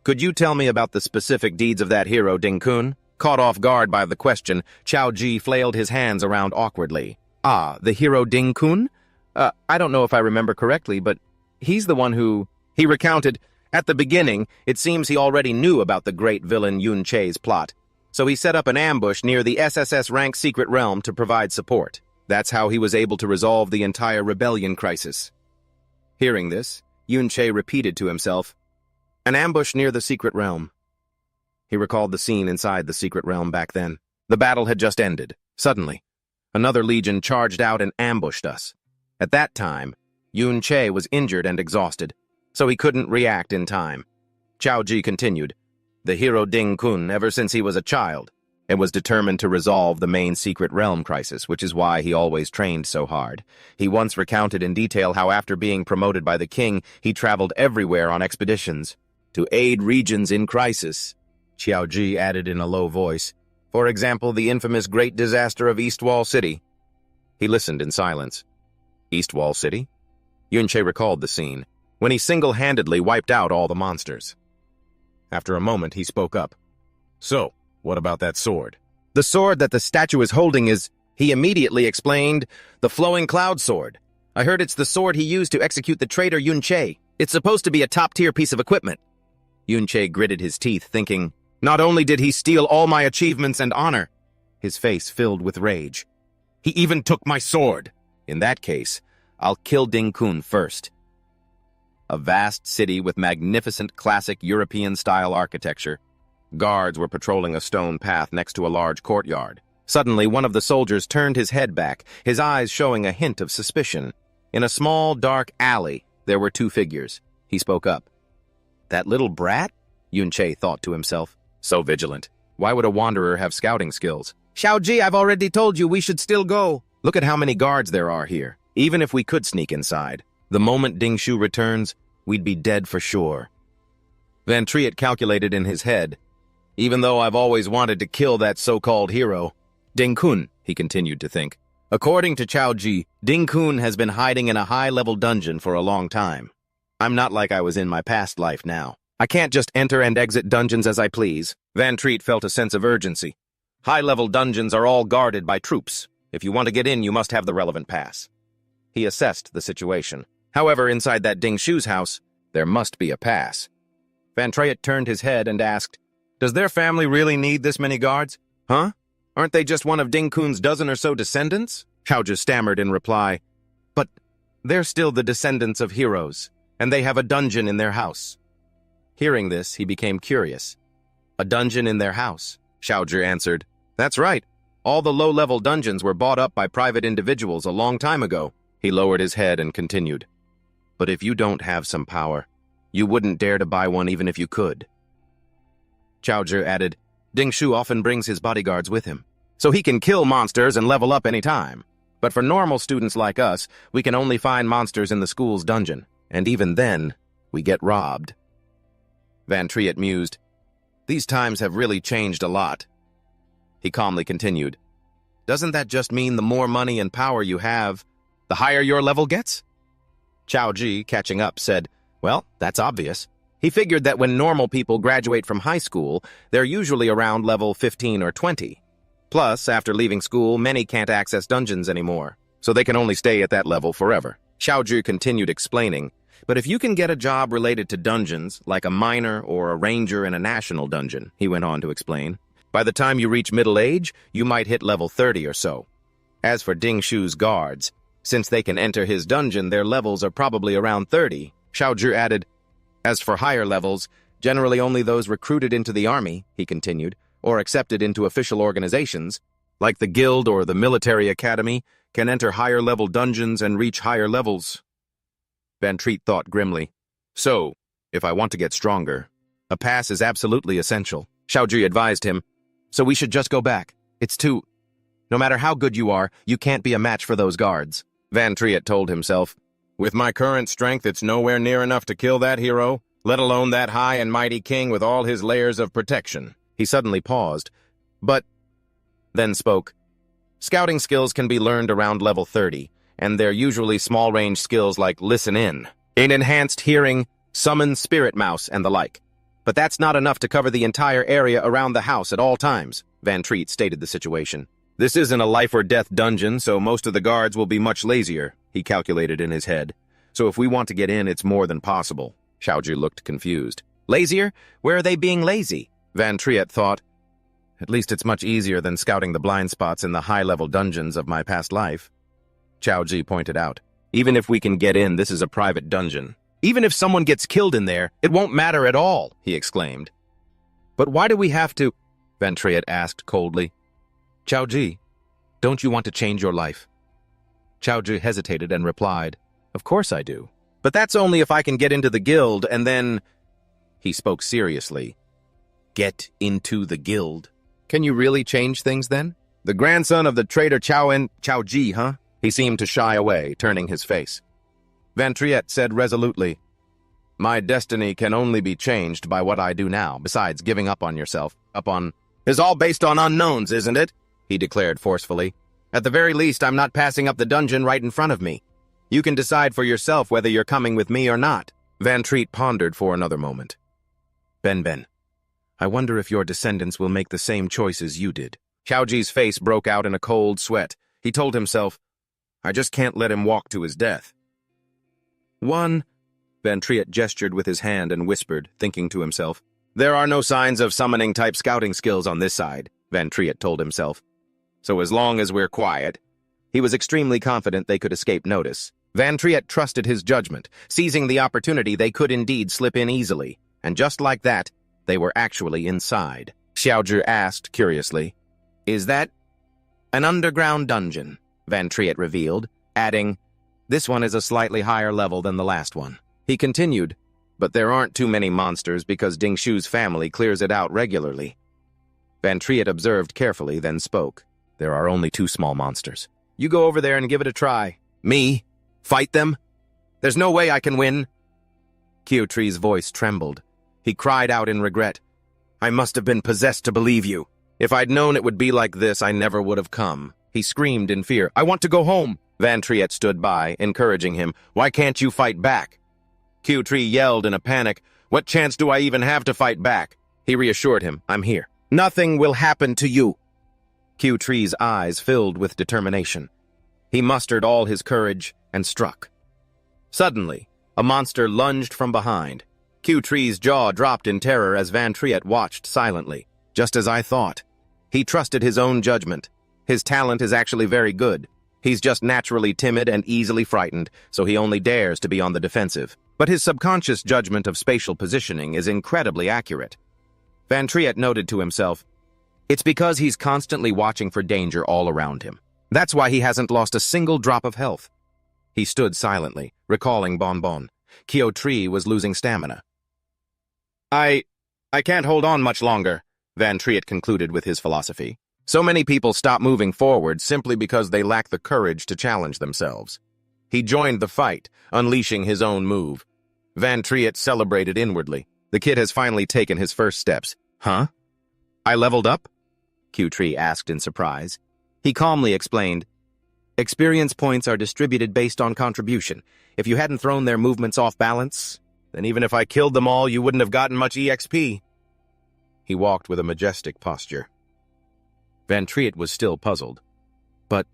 Could you tell me about the specific deeds of that hero, Dingun? Caught off guard by the question, Chow Ji flailed his hands around awkwardly. Ah, the hero Dingun? I don't know if I remember correctly, but he's the one who... He recounted, at the beginning, it seems he already knew about the great villain Yun-che's plot, so he set up an ambush near the SSS rank secret realm to provide support. That's how he was able to resolve the entire rebellion crisis. Hearing this, Yun-che repeated to himself, an ambush near the secret realm. He recalled the scene inside the secret realm back then. The battle had just ended. Suddenly, another legion charged out and ambushed us. At that time, Yun-che was injured and exhausted, so he couldn't react in time. Chow Ji continued, the hero Dingun, ever since he was a child, and was determined to resolve the main secret realm crisis, which is why he always trained so hard. He once recounted in detail how after being promoted by the king, he traveled everywhere on expeditions to aid regions in crisis. Xiao Ji added in a low voice, for example, the infamous Great Disaster of Eastwall City. He listened in silence. Eastwall City? Yun-che recalled the scene, when he single-handedly wiped out all the monsters. After a moment, he spoke up. So, what about that sword? The sword that the statue is holding is, he immediately explained, the Flowing Cloud Sword. I heard it's the sword he used to execute the traitor Yun-che. It's supposed to be a top-tier piece of equipment. Yun-che gritted his teeth, thinking, not only did he steal all my achievements and honor, his face filled with rage. He even took my sword. In that case, I'll kill Dingun first. A vast city with magnificent classic European-style architecture. Guards were patrolling a stone path next to a large courtyard. Suddenly, one of the soldiers turned his head back, his eyes showing a hint of suspicion. In a small, dark alley, there were two figures. He spoke up. That little brat? Yun-che thought to himself. So vigilant. Why would a wanderer have scouting skills? Xiao-ji, I've already told you we should still go. Look at how many guards there are here. Even if we could sneak inside, the moment Ding Shu returns, we'd be dead for sure. Van Triet calculated in his head. Even though I've always wanted to kill that so-called hero, Dingun, he continued to think. According to Chow Ji, Dingun has been hiding in a high-level dungeon for a long time. I'm not like I was in my past life now. I can't just enter and exit dungeons as I please. Van Triet felt a sense of urgency. High-level dungeons are all guarded by troops. If you want to get in, you must have the relevant pass. He assessed the situation. However, inside that Ding Shu's house, there must be a pass. Van Triet turned his head and asked, does their family really need this many guards? Huh? Aren't they just one of Dingun's dozen or so descendants? Chow just stammered in reply. But They're still the descendants of heroes, and they have a dungeon in their house. Hearing this, he became curious. A dungeon in their house, Xiaozhi answered. That's right. All the low-level dungeons were bought up by private individuals a long time ago. He lowered his head and continued. But if you don't have some power, you wouldn't dare to buy one even if you could. Xiaozhi added, Dingshu often brings his bodyguards with him, so he can kill monsters and level up any time. But for normal students like us, we can only find monsters in the school's dungeon, and even then, we get robbed. Van Triet mused. These times have really changed a lot. He calmly continued. Doesn't that just mean the more money and power you have, the higher your level gets? Xiaozhi, catching up, said, Well, that's obvious. He figured that when normal people graduate from high school, they're usually around level 15 or 20. Plus, after leaving school, many can't access dungeons anymore, so they can only stay at that level forever. Xiaozhi continued explaining, But if you can get a job related to dungeons, like a miner or a ranger in a national dungeon, he went on to explain, by the time you reach middle age, you might hit level 30 or so. As for Dingshu's guards, since they can enter his dungeon, their levels are probably around 30. Xiaozhi added, As for higher levels, generally only those recruited into the army, he continued, or accepted into official organizations, like the guild or the military academy, can enter higher-level dungeons and reach higher levels. Van Triet thought grimly. So, if I want to get stronger, a pass is absolutely essential. Xiaozhi advised him, So we should just go back. It's too... No matter how good you are, you can't be a match for those guards. Van Triet told himself, With my current strength, it's nowhere near enough to kill that hero, let alone that high and mighty king with all his layers of protection. He suddenly paused, but then spoke. Scouting skills can be learned around level 30, and they're usually small-range skills like listen in, enhanced hearing, summon spirit mouse, and the like. But that's not enough to cover the entire area around the house at all times, Van Triet stated the situation. This isn't a life-or-death dungeon, so most of the guards will be much lazier, he calculated in his head. So if we want to get in, it's more than possible. Xiaozhi looked confused. Lazier? Where are they being lazy? Van Triet thought. At least it's much easier than scouting the blind spots in the high-level dungeons of my past life. Xiaozhi pointed out. Even if we can get in, this is a private dungeon. Even if someone gets killed in there, it won't matter at all, he exclaimed. But why do we have to? Van Triet asked coldly. Xiaozhi, don't you want to change your life? Xiaozhi hesitated and replied, Of course I do. But that's only if I can get into the guild and then... He spoke seriously. Get into the guild? Can you really change things then? The grandson of the traitor Xiaozhi, huh? He seemed to shy away, turning his face. Van Triet said resolutely, My destiny can only be changed by what I do now, besides giving up on yourself. Is all based on unknowns, isn't it? He declared forcefully. At the very least, I'm not passing up the dungeon right in front of me. You can decide for yourself whether you're coming with me or not. Van Triet pondered for another moment. Ben, I wonder if your descendants will make the same choices you did. Xiaozhi's face broke out in a cold sweat. He told himself, I just can't let him walk to his death. Van Triet gestured with his hand and whispered, thinking to himself. There are no signs of summoning-type scouting skills on this side, Van Triet told himself. So as long as we're quiet. He was extremely confident they could escape notice. Van Triet trusted his judgment. Seizing the opportunity, they could indeed slip in easily. And just like that, they were actually inside. Xiaozhi asked curiously, Is that an underground dungeon? Van Triet revealed, adding, This one is a slightly higher level than the last one. He continued, But there aren't too many monsters because Dingshu's family clears it out regularly. Van Triet observed carefully, then spoke. There are only 2 small monsters. You go over there and give it a try. Me? Fight them? There's no way I can win. Qiutri's voice trembled. He cried out in regret. I must have been possessed to believe you. If I'd known it would be like this, I never would have come. He screamed in fear. I want to go home. Van Triet stood by, encouraging him. Why can't you fight back? Qiutri yelled in a panic. What chance do I even have to fight back? He reassured him. I'm here. Nothing will happen to you. Qiutri's eyes filled with determination. He mustered all his courage and struck. Suddenly, a monster lunged from behind. Qiutri's jaw dropped in terror as Van Triet watched silently. Just as I thought. He trusted his own judgment. His talent is actually very good. He's just naturally timid and easily frightened, so he only dares to be on the defensive. But his subconscious judgment of spatial positioning is incredibly accurate. Van Triet noted to himself, it's because he's constantly watching for danger all around him. That's why he hasn't lost a single drop of health. He stood silently, recalling Bon Bon. Kyo Tree was losing stamina. I can't hold on much longer, Van Triet concluded with his philosophy. So many people stop moving forward simply because they lack the courage to challenge themselves. He joined the fight, unleashing his own move. Van Triet celebrated inwardly. The kid has finally taken his first steps. Huh? I leveled up? Q-Tree asked in surprise. He calmly explained, experience points are distributed based on contribution. If you hadn't thrown their movements off balance, then even if I killed them all, you wouldn't have gotten much EXP. He walked with a majestic posture. Van Triet was still puzzled, but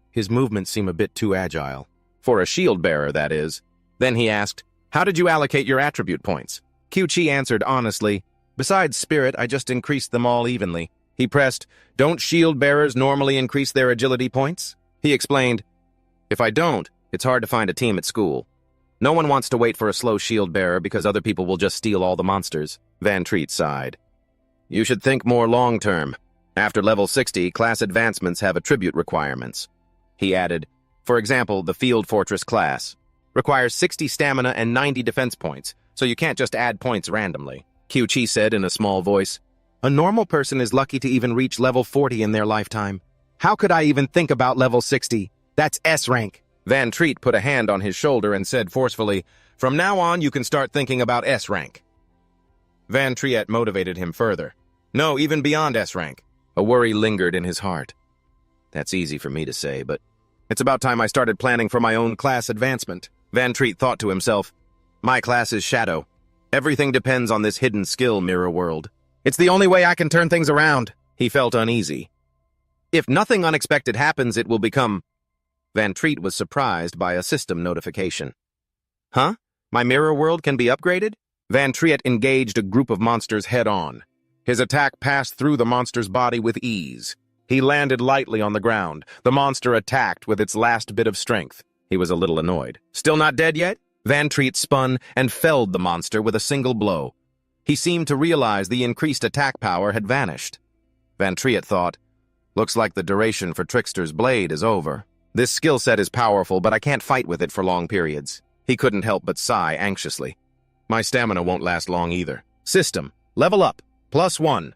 his movements seem a bit too agile. For a shield bearer, that is. Then he asked, how did you allocate your attribute points? Q-Chi answered honestly, besides spirit, I just increased them all evenly. He pressed, don't shield bearers normally increase their agility points? He explained, if I don't, it's hard to find a team at school. No one wants to wait for a slow shield bearer because other people will just steal all the monsters. Van Triet sighed. You should think more long-term. After level 60, class advancements have attribute requirements. He added, for example, the Field Fortress class requires 60 stamina and 90 defense points, so you can't just add points randomly. Q-Chi said in a small voice, a normal person is lucky to even reach level 40 in their lifetime. How could I even think about level 60? That's S rank. Van Triet put a hand on his shoulder and said forcefully, from now on you can start thinking about S rank. Van Triet motivated him further. No, even beyond S rank. A worry lingered in his heart. That's easy for me to say, but it's about time I started planning for my own class advancement. Van Triet thought to himself, my class is Shadow. Everything depends on this hidden skill, Mirror World. It's the only way I can turn things around. He felt uneasy. If nothing unexpected happens, it will become... Van Triet was surprised by a system notification. Huh? My Mirror World can be upgraded? Van Triet engaged a group of monsters head-on. His attack passed through the monster's body with ease. He landed lightly on the ground. The monster attacked with its last bit of strength. He was a little annoyed. Still not dead yet? Van Triet spun and felled the monster with a single blow. He seemed to realize the increased attack power had vanished. Van Triet thought, looks like the duration for Trickster's Blade is over. This skill set is powerful, but I can't fight with it for long periods. He couldn't help but sigh anxiously. My stamina won't last long either. System, level up. +1.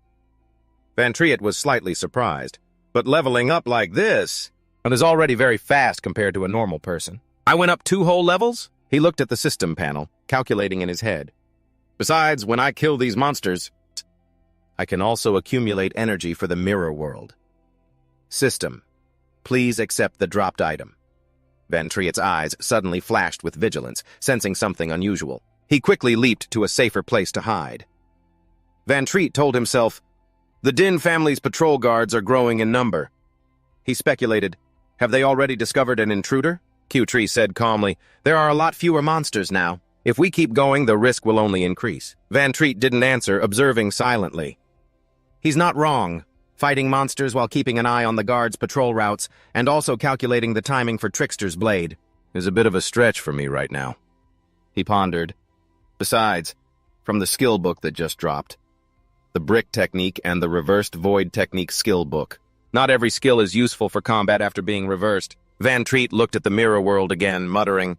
Van Triet was slightly surprised, but leveling up like this, it is already very fast compared to a normal person. I went up 2 whole levels? He looked at the system panel, calculating in his head. Besides, when I kill these monsters, I can also accumulate energy for the Mirror World. System, please accept the dropped item. Van Triet's eyes suddenly flashed with vigilance, sensing something unusual. He quickly leaped to a safer place to hide. Van Triet told himself, the Din family's patrol guards are growing in number. He speculated, have they already discovered an intruder? Q-Tree said calmly, there are a lot fewer monsters now. If we keep going, the risk will only increase. Van Triet didn't answer, observing silently. He's not wrong. Fighting monsters while keeping an eye on the guards' patrol routes and also calculating the timing for Trickster's Blade is a bit of a stretch for me right now. He pondered. Besides, from the skill book that just dropped, the Brick Technique and the Reversed Void Technique skill book. Not every skill is useful for combat after being reversed. Van Triet looked at the Mirror World again, muttering,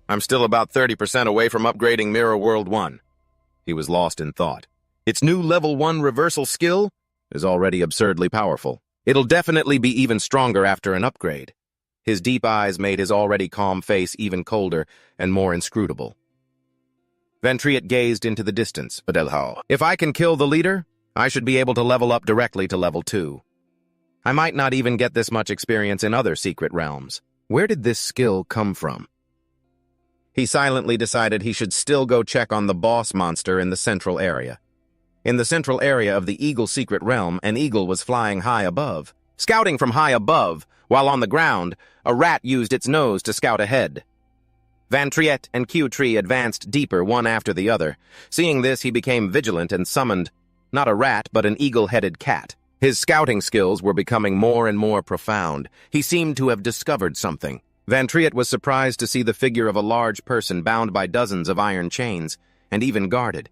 I'm still about 30% away from upgrading Mirror World 1. He was lost in thought. Its new level 1 reversal skill is already absurdly powerful. It'll definitely be even stronger after an upgrade. His deep eyes made his already calm face even colder and more inscrutable. Van Triet gazed into the distance. If I can kill the leader, I should be able to level up directly to level 2. I might not even get this much experience in other secret realms. Where did this skill come from? He silently decided he should still go check on the boss monster in the central area. In the central area of the Eagle secret realm, an eagle was flying high above. Scouting from high above, while on the ground, a rat used its nose to scout ahead. Van Triet and Q-Tree advanced deeper one after the other. Seeing this, he became vigilant and summoned, not a rat, but an eagle-headed cat. His scouting skills were becoming more and more profound. He seemed to have discovered something. Van Triet was surprised to see the figure of a large person bound by dozens of iron chains, and even guarded.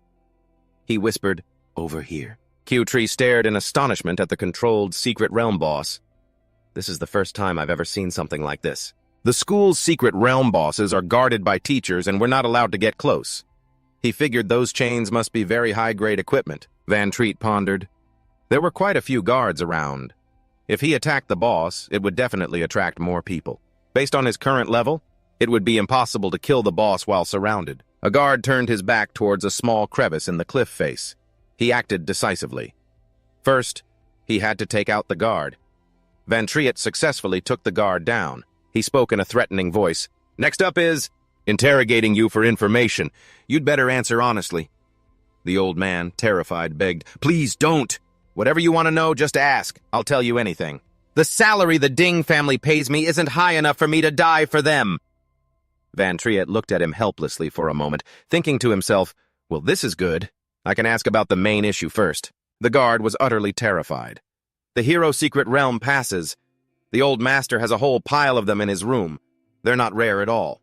He whispered, "Over here." Q-Tree stared in astonishment at the controlled secret realm boss. This is the first time I've ever seen something like this. The school's secret realm bosses are guarded by teachers and we're not allowed to get close. He figured those chains must be very high-grade equipment, Van Triet pondered. There were quite a few guards around. If he attacked the boss, it would definitely attract more people. Based on his current level, it would be impossible to kill the boss while surrounded. A guard turned his back towards a small crevice in the cliff face. He acted decisively. First, he had to take out the guard. Van Triet successfully took the guard down. He spoke in a threatening voice. "Next up is interrogating you for information. You'd better answer honestly." The old man, terrified, begged, "Please don't. Whatever you want to know, just ask. I'll tell you anything. The salary the Ding family pays me isn't high enough for me to die for them." Van Triet looked at him helplessly for a moment, thinking to himself, "Well, this is good. I can ask about the main issue first." The guard was utterly terrified. "The hero secret realm passes. The old master has a whole pile of them in his room. They're not rare at all."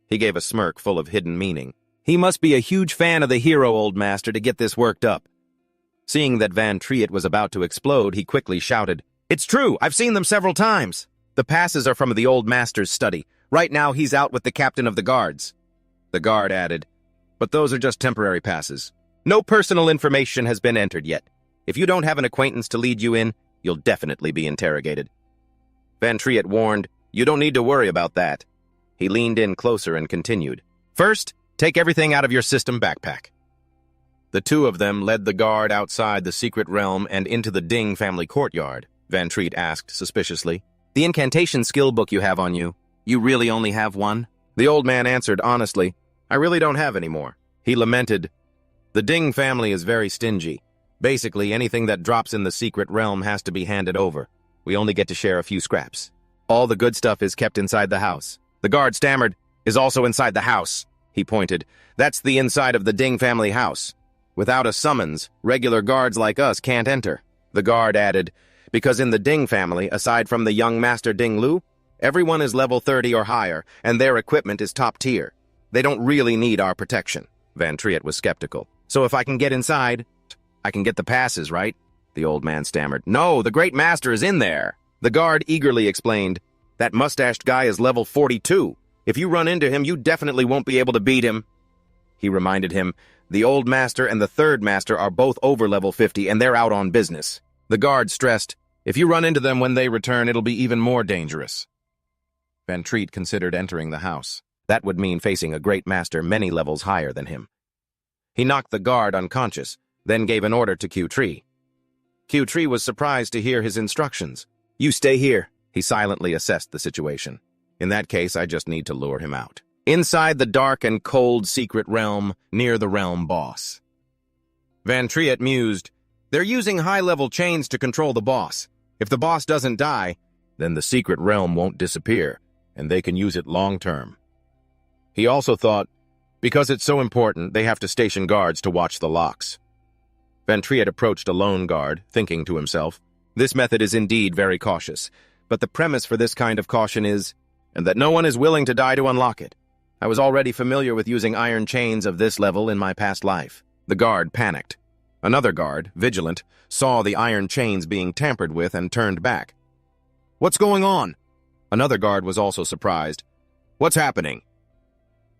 He gave a smirk full of hidden meaning. He must be a huge fan of the hero old master to get this worked up. Seeing that Van Triet was about to explode, he quickly shouted, "It's true! I've seen them several times! The passes are from the old master's study. Right now he's out with the captain of the guards." The guard added, "But those are just temporary passes. No personal information has been entered yet. If you don't have an acquaintance to lead you in, you'll definitely be interrogated." Van Triet warned, "You don't need to worry about that." He leaned in closer and continued, "First, take everything out of your system backpack." The two of them led the guard outside the secret realm and into the Ding family courtyard. Van Triet asked suspiciously, "The incantation skill book you have on you, you really only have one?" The old man answered honestly, "I really don't have any more." He lamented, "The Ding family is very stingy. Basically, anything that drops in the secret realm has to be handed over. We only get to share a few scraps. All the good stuff is kept inside the house." The guard stammered, "Is also inside the house." He pointed, "That's the inside of the Ding family house. Without a summons, regular guards like us can't enter." The guard added, "Because in the Ding family, aside from the young master Ding Lu, everyone is level 30 or higher, and their equipment is top tier. They don't really need our protection." Van Triet was skeptical. "So if I can get inside, I can get the passes, right?" The old man stammered. "No, the great master is in there." The guard eagerly explained, "That mustached guy is level 42. If you run into him, you definitely won't be able to beat him." He reminded him, "The old master and the third master are both over level 50, and they're out on business." The guard stressed, "If you run into them when they return, it'll be even more dangerous." Van Triet considered entering the house. That would mean facing a great master many levels higher than him. He knocked the guard unconscious, then gave an order to Q-Tree. Q-Tree was surprised to hear his instructions. "You stay here." He silently assessed the situation. "In that case, I just need to lure him out." Inside the dark and cold secret realm, near the realm boss. Van Triet mused, "They're using high-level chains to control the boss. If the boss doesn't die, then the secret realm won't disappear, and they can use it long-term." He also thought, because it's so important, they have to station guards to watch the locks. Van Triet approached a lone guard, thinking to himself, "This method is indeed very cautious, but the premise for this kind of caution is, and that no one is willing to die to unlock it. I was already familiar with using iron chains of this level in my past life." The guard panicked. Another guard, vigilant, saw the iron chains being tampered with and turned back. "What's going on?" Another guard was also surprised. "What's happening?"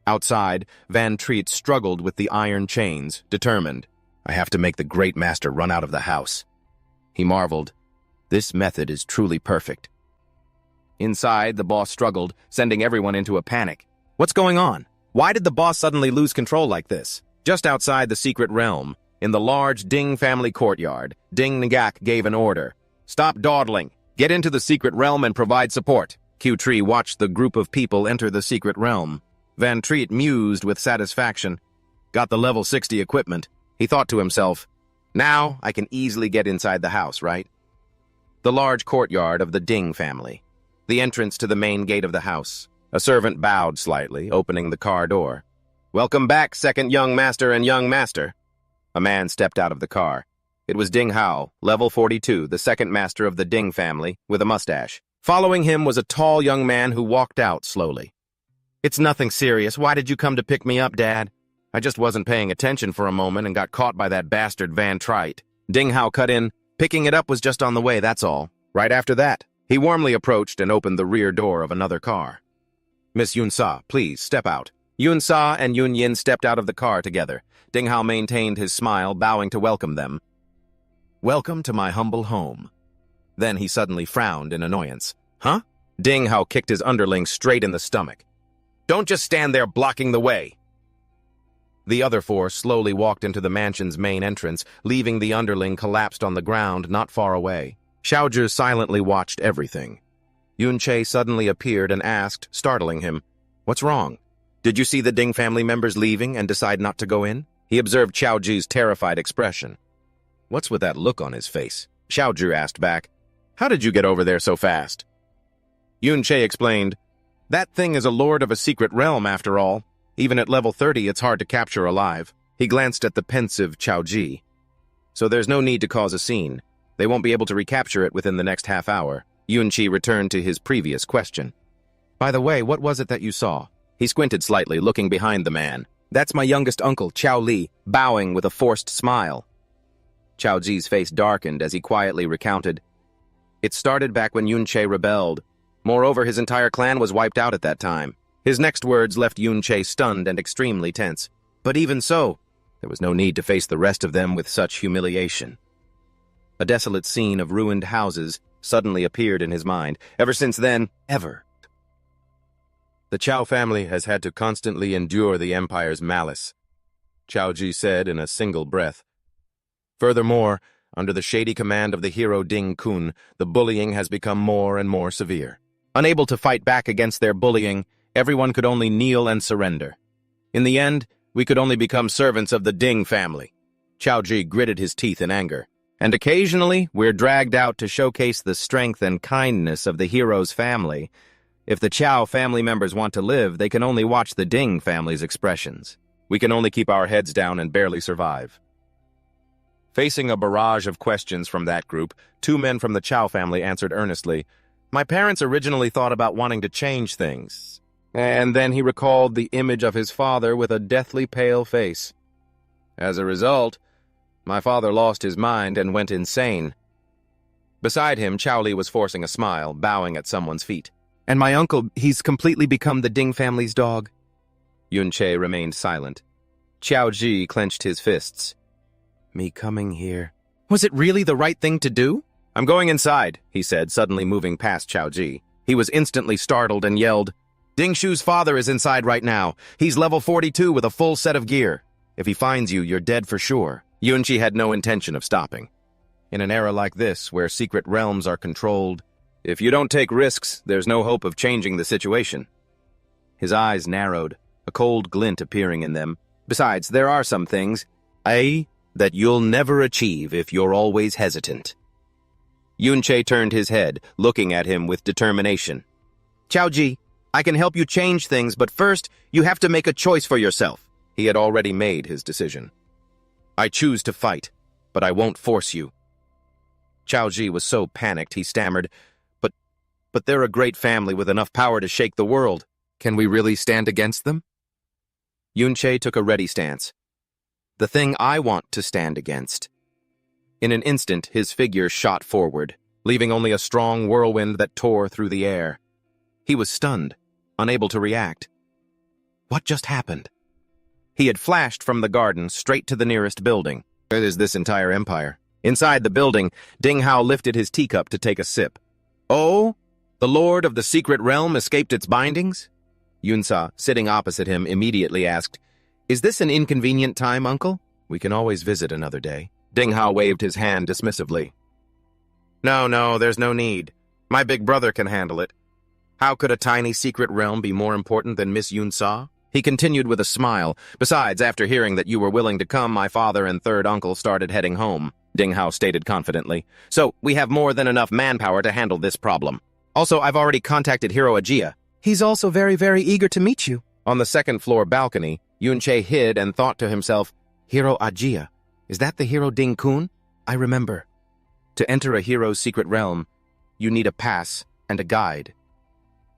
Outside, Van Triet struggled with the iron chains, determined. "I have to make the great master run out of the house." He marveled. This method is truly perfect. Inside, the boss struggled, sending everyone into a panic. What's going on? Why did the boss suddenly lose control like this? Just outside the secret realm, in the large Ding family courtyard, Dinqua gave an order. "Stop dawdling. Get into the secret realm and provide support." Q-Tree watched the group of people enter the secret realm. Van Triet mused with satisfaction. Got the level 60 equipment. He thought to himself, "Now I can easily get inside the house, right?" The large courtyard of the Ding family. The entrance to the main gate of the house. A servant bowed slightly, opening the car door. "Welcome back, second young master and young master." A man stepped out of the car. It was Ding Hao, level 42, the second master of the Ding family, with a mustache. Following him was a tall young man who walked out slowly. "It's nothing serious. Why did you come to pick me up, Dad?" "I just wasn't paying attention for a moment and got caught by that bastard Van Trite." Ding Hao cut in. "Picking it up was just on the way, that's all." Right after that, he warmly approached and opened the rear door of another car. "Miss Yun Sa, please, step out." Yun Sa and Yun Yin stepped out of the car together. Ding Hao maintained his smile, bowing to welcome them. "Welcome to my humble home." Then he suddenly frowned in annoyance. "Huh?" Ding Hao kicked his underling straight in the stomach. "Don't just stand there blocking the way." The other four slowly walked into the mansion's main entrance, leaving the underling collapsed on the ground not far away. Xiaozhi silently watched everything. Yun Che suddenly appeared and asked, startling him, "What's wrong? Did you see the Ding family members leaving and decide not to go in?" He observed Xiaozhi's terrified expression. "What's with that look on his face?" Xiaozhi asked back. "How did you get over there so fast?" Yun Che explained, "That thing is a lord of a secret realm, after all. Even at level 30, it's hard to capture alive." He glanced at the pensive Xiaozhi. "So there's no need to cause a scene. They won't be able to recapture it within the next half hour." Yun Che returned to his previous question. "By the way, what was it that you saw?" He squinted slightly, looking behind the man. "That's my youngest uncle, Chow Li," bowing with a forced smile. Chow Ji's face darkened as he quietly recounted. "It started back when Yun Che rebelled. Moreover, his entire clan was wiped out at that time." His next words left Yun Che stunned and extremely tense. But even so, there was no need to face the rest of them with such humiliation. A desolate scene of ruined houses suddenly appeared in his mind. Ever since then, the Chow family has had to constantly endure the Empire's malice, Chow Ji said in a single breath. Furthermore, under the shady command of the hero Dingun, the bullying has become more and more severe. Unable to fight back against their bullying, everyone could only kneel and surrender. In the end, we could only become servants of the Ding family. Chow Ji gritted his teeth in anger. And occasionally, we're dragged out to showcase the strength and kindness of the hero's family. If the Chow family members want to live, they can only watch the Ding family's expressions. We can only keep our heads down and barely survive. Facing a barrage of questions from that group, two men from the Chow family answered earnestly, "My parents originally thought about wanting to change things." And then he recalled the image of his father with a deathly pale face. "As a result, my father lost his mind and went insane." Beside him, Chow Li was forcing a smile, bowing at someone's feet. "And my uncle, he's completely become the Ding family's dog." Yun Che remained silent. Chow Ji clenched his fists. "Me coming here. Was it really the right thing to do?" "I'm going inside," he said, suddenly moving past Chow Ji. He was instantly startled and yelled, "Ding Shu's father is inside right now. He's level 42 with a full set of gear. If he finds you, you're dead for sure." Yun Che had no intention of stopping. In an era like this, where secret realms are controlled, if you don't take risks, there's no hope of changing the situation. His eyes narrowed, a cold glint appearing in them. "Besides, there are some things, that you'll never achieve if you're always hesitant." Yun Che turned his head, looking at him with determination. "Chow Ji, I can help you change things, but first, you have to make a choice for yourself." He had already made his decision. "I choose to fight, but I won't force you." Chow Ji was so panicked he stammered, But they're a great family with enough power to shake the world. Can we really stand against them?" Yun Che took a ready stance. "The thing I want to stand against." In an instant, his figure shot forward, leaving only a strong whirlwind that tore through the air. He was stunned, unable to react. What just happened? He had flashed from the garden straight to the nearest building. It is this entire empire. Inside the building, Ding Hao lifted his teacup to take a sip. "Oh, the lord of the secret realm escaped its bindings?" Yun Sa, sitting opposite him, immediately asked, "Is this an inconvenient time, uncle? We can always visit another day." Ding Hao waved his hand dismissively. No, there's no need. My big brother can handle it. How could a tiny secret realm be more important than Miss Yun Sa?" He continued with a smile. "Besides, after hearing that you were willing to come, my father and third uncle started heading home," Ding Hao stated confidently. "So, we have more than enough manpower to handle this problem. Also, I've already contacted Hero Ajia. He's also very, very eager to meet you." On the second-floor balcony, Yun Che hid and thought to himself, "Hero Ajia, is that the hero Dingun?" I remember. To enter a hero's secret realm, you need a pass and a guide.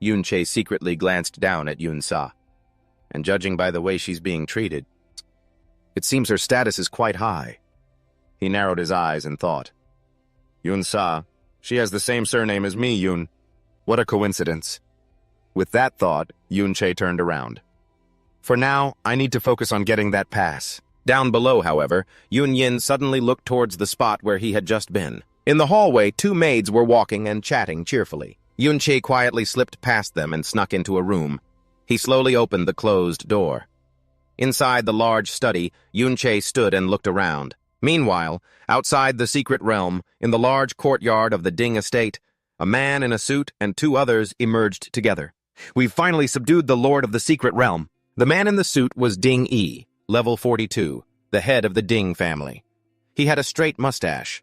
Yun-che secretly glanced down at Yun-sa, and judging by the way she's being treated, it seems her status is quite high. He narrowed his eyes and thought, Yun-sa, she has the same surname as me, Yun. What a coincidence. With that thought, Yun-che turned around. For now, I need to focus on getting that pass. Down below, however, Yun-yin suddenly looked towards the spot where he had just been. In the hallway, two maids were walking and chatting cheerfully. Yun-che quietly slipped past them and snuck into a room. He slowly opened the closed door. Inside the large study, Yun-che stood and looked around. Meanwhile, outside the secret realm, in the large courtyard of the Ding estate, a man in a suit and two others emerged together. We've finally subdued the Lord of the Secret Realm. The man in the suit was Ding-yi, level 42, the head of the Ding family. He had a straight mustache.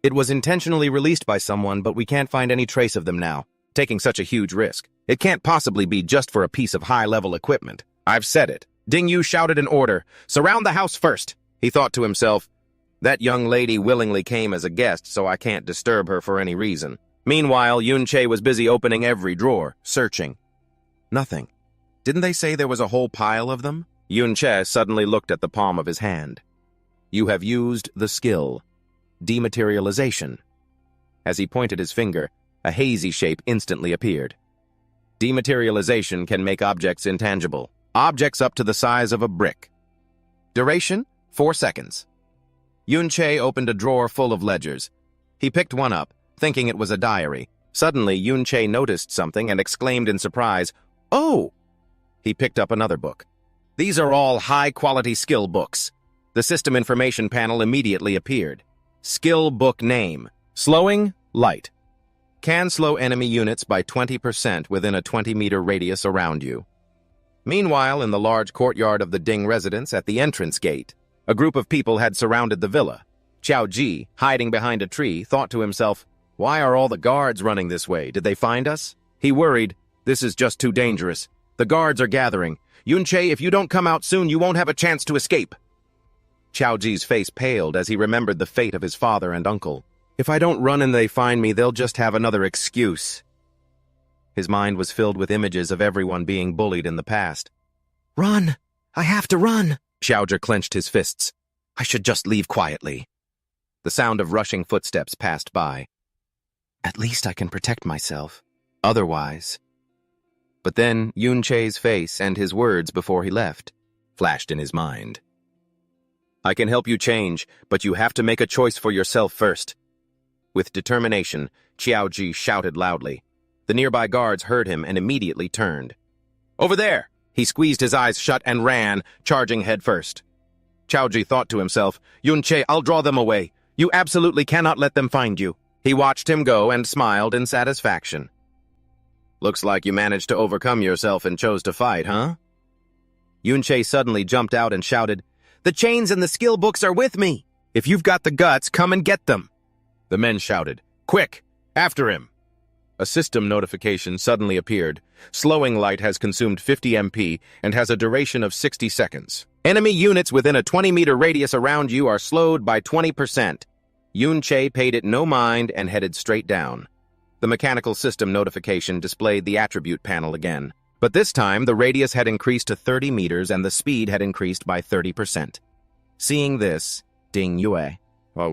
It was intentionally released by someone, but we can't find any trace of them now, taking such a huge risk. It can't possibly be just for a piece of high-level equipment. I've said it. Ding-yu shouted an order. Surround the house first. He thought to himself, that young lady willingly came as a guest, so I can't disturb her for any reason. Meanwhile, Yun-che was busy opening every drawer, searching. Nothing. Didn't they say there was a whole pile of them? Yun-che suddenly looked at the palm of his hand. You have used the skill. Dematerialization. As he pointed his finger, a hazy shape instantly appeared. Dematerialization can make objects intangible. Objects up to the size of a brick. Duration, 4 seconds. Yun-che opened a drawer full of ledgers. He picked one up, thinking it was a diary. Suddenly, Yun-che noticed something and exclaimed in surprise, Oh! He picked up another book. These are all high-quality skill books. The system information panel immediately appeared. Skill book name. Slowing, light. Can slow enemy units by 20% within a 20-meter radius around you. Meanwhile, in the large courtyard of the Ding residence at the entrance gate, a group of people had surrounded the villa. Chow Ji, hiding behind a tree, thought to himself, Why are all the guards running this way? Did they find us? He worried, This is just too dangerous. The guards are gathering. Yun-che, if you don't come out soon, you won't have a chance to escape. Chow Ji's face paled as he remembered the fate of his father and uncle. If I don't run and they find me, they'll just have another excuse. His mind was filled with images of everyone being bullied in the past. Run! I have to run! Xiaozhi clenched his fists. I should just leave quietly. The sound of rushing footsteps passed by. At least I can protect myself. Otherwise... But then Yun-che's face and his words before he left flashed in his mind. I can help you change, but you have to make a choice for yourself first. With determination, Chow Ji shouted loudly. The nearby guards heard him and immediately turned. Over there! He squeezed his eyes shut and ran, charging headfirst. Chow Ji thought to himself, Yun-che, I'll draw them away. You absolutely cannot let them find you. He watched him go and smiled in satisfaction. Looks like you managed to overcome yourself and chose to fight, huh? Yun-che suddenly jumped out and shouted, The chains and the skill books are with me! If you've got the guts, come and get them! The men shouted, Quick! After him! A system notification suddenly appeared. Slowing light has consumed 50 MP and has a duration of 60 seconds. Enemy units within a 20-meter radius around you are slowed by 20%. Yun-che paid it no mind and headed straight down. The mechanical system notification displayed the attribute panel again. But this time, the radius had increased to 30 meters and the speed had increased by 30%. Seeing this, Ding-yue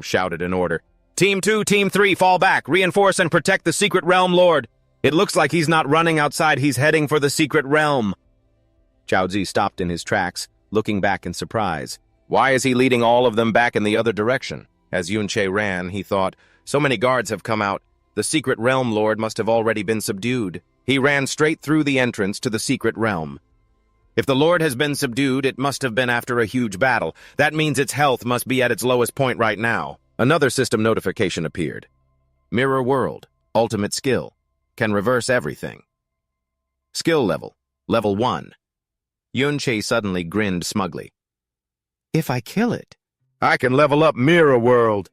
shouted an order. Team 2, Team 3, fall back, reinforce and protect the Secret Realm Lord. It looks like he's not running outside, he's heading for the Secret Realm. Chow Ji stopped in his tracks, looking back in surprise. Why is he leading all of them back in the other direction? As Yun-che ran, he thought, so many guards have come out. The Secret Realm Lord must have already been subdued. He ran straight through the entrance to the Secret Realm. If the Lord has been subdued, it must have been after a huge battle. That means its health must be at its lowest point right now. Another system notification appeared. Mirror World, Ultimate Skill, can reverse everything. Skill level, level 1. Yun-che suddenly grinned smugly. If I kill it, I can level up Mirror World.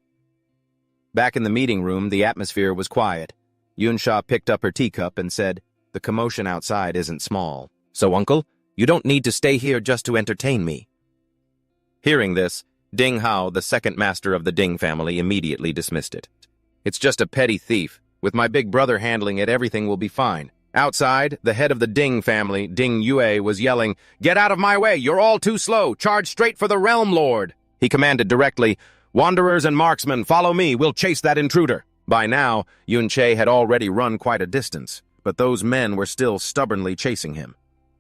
Back in the meeting room, the atmosphere was quiet. Yun-sha picked up her teacup and said, The commotion outside isn't small. So, Uncle, you don't need to stay here just to entertain me. Hearing this, Ding Hao, the second master of the Ding family, immediately dismissed it. It's just a petty thief. With my big brother handling it, everything will be fine. Outside, the head of the Ding family, Ding Yue, was yelling, "Get out of my way! You're all too slow! Charge straight for the Realm Lord!" He commanded directly, "Wanderers and marksmen, follow me! We'll chase that intruder!" By now, Yun Che had already run quite a distance, but those men were still stubbornly chasing him.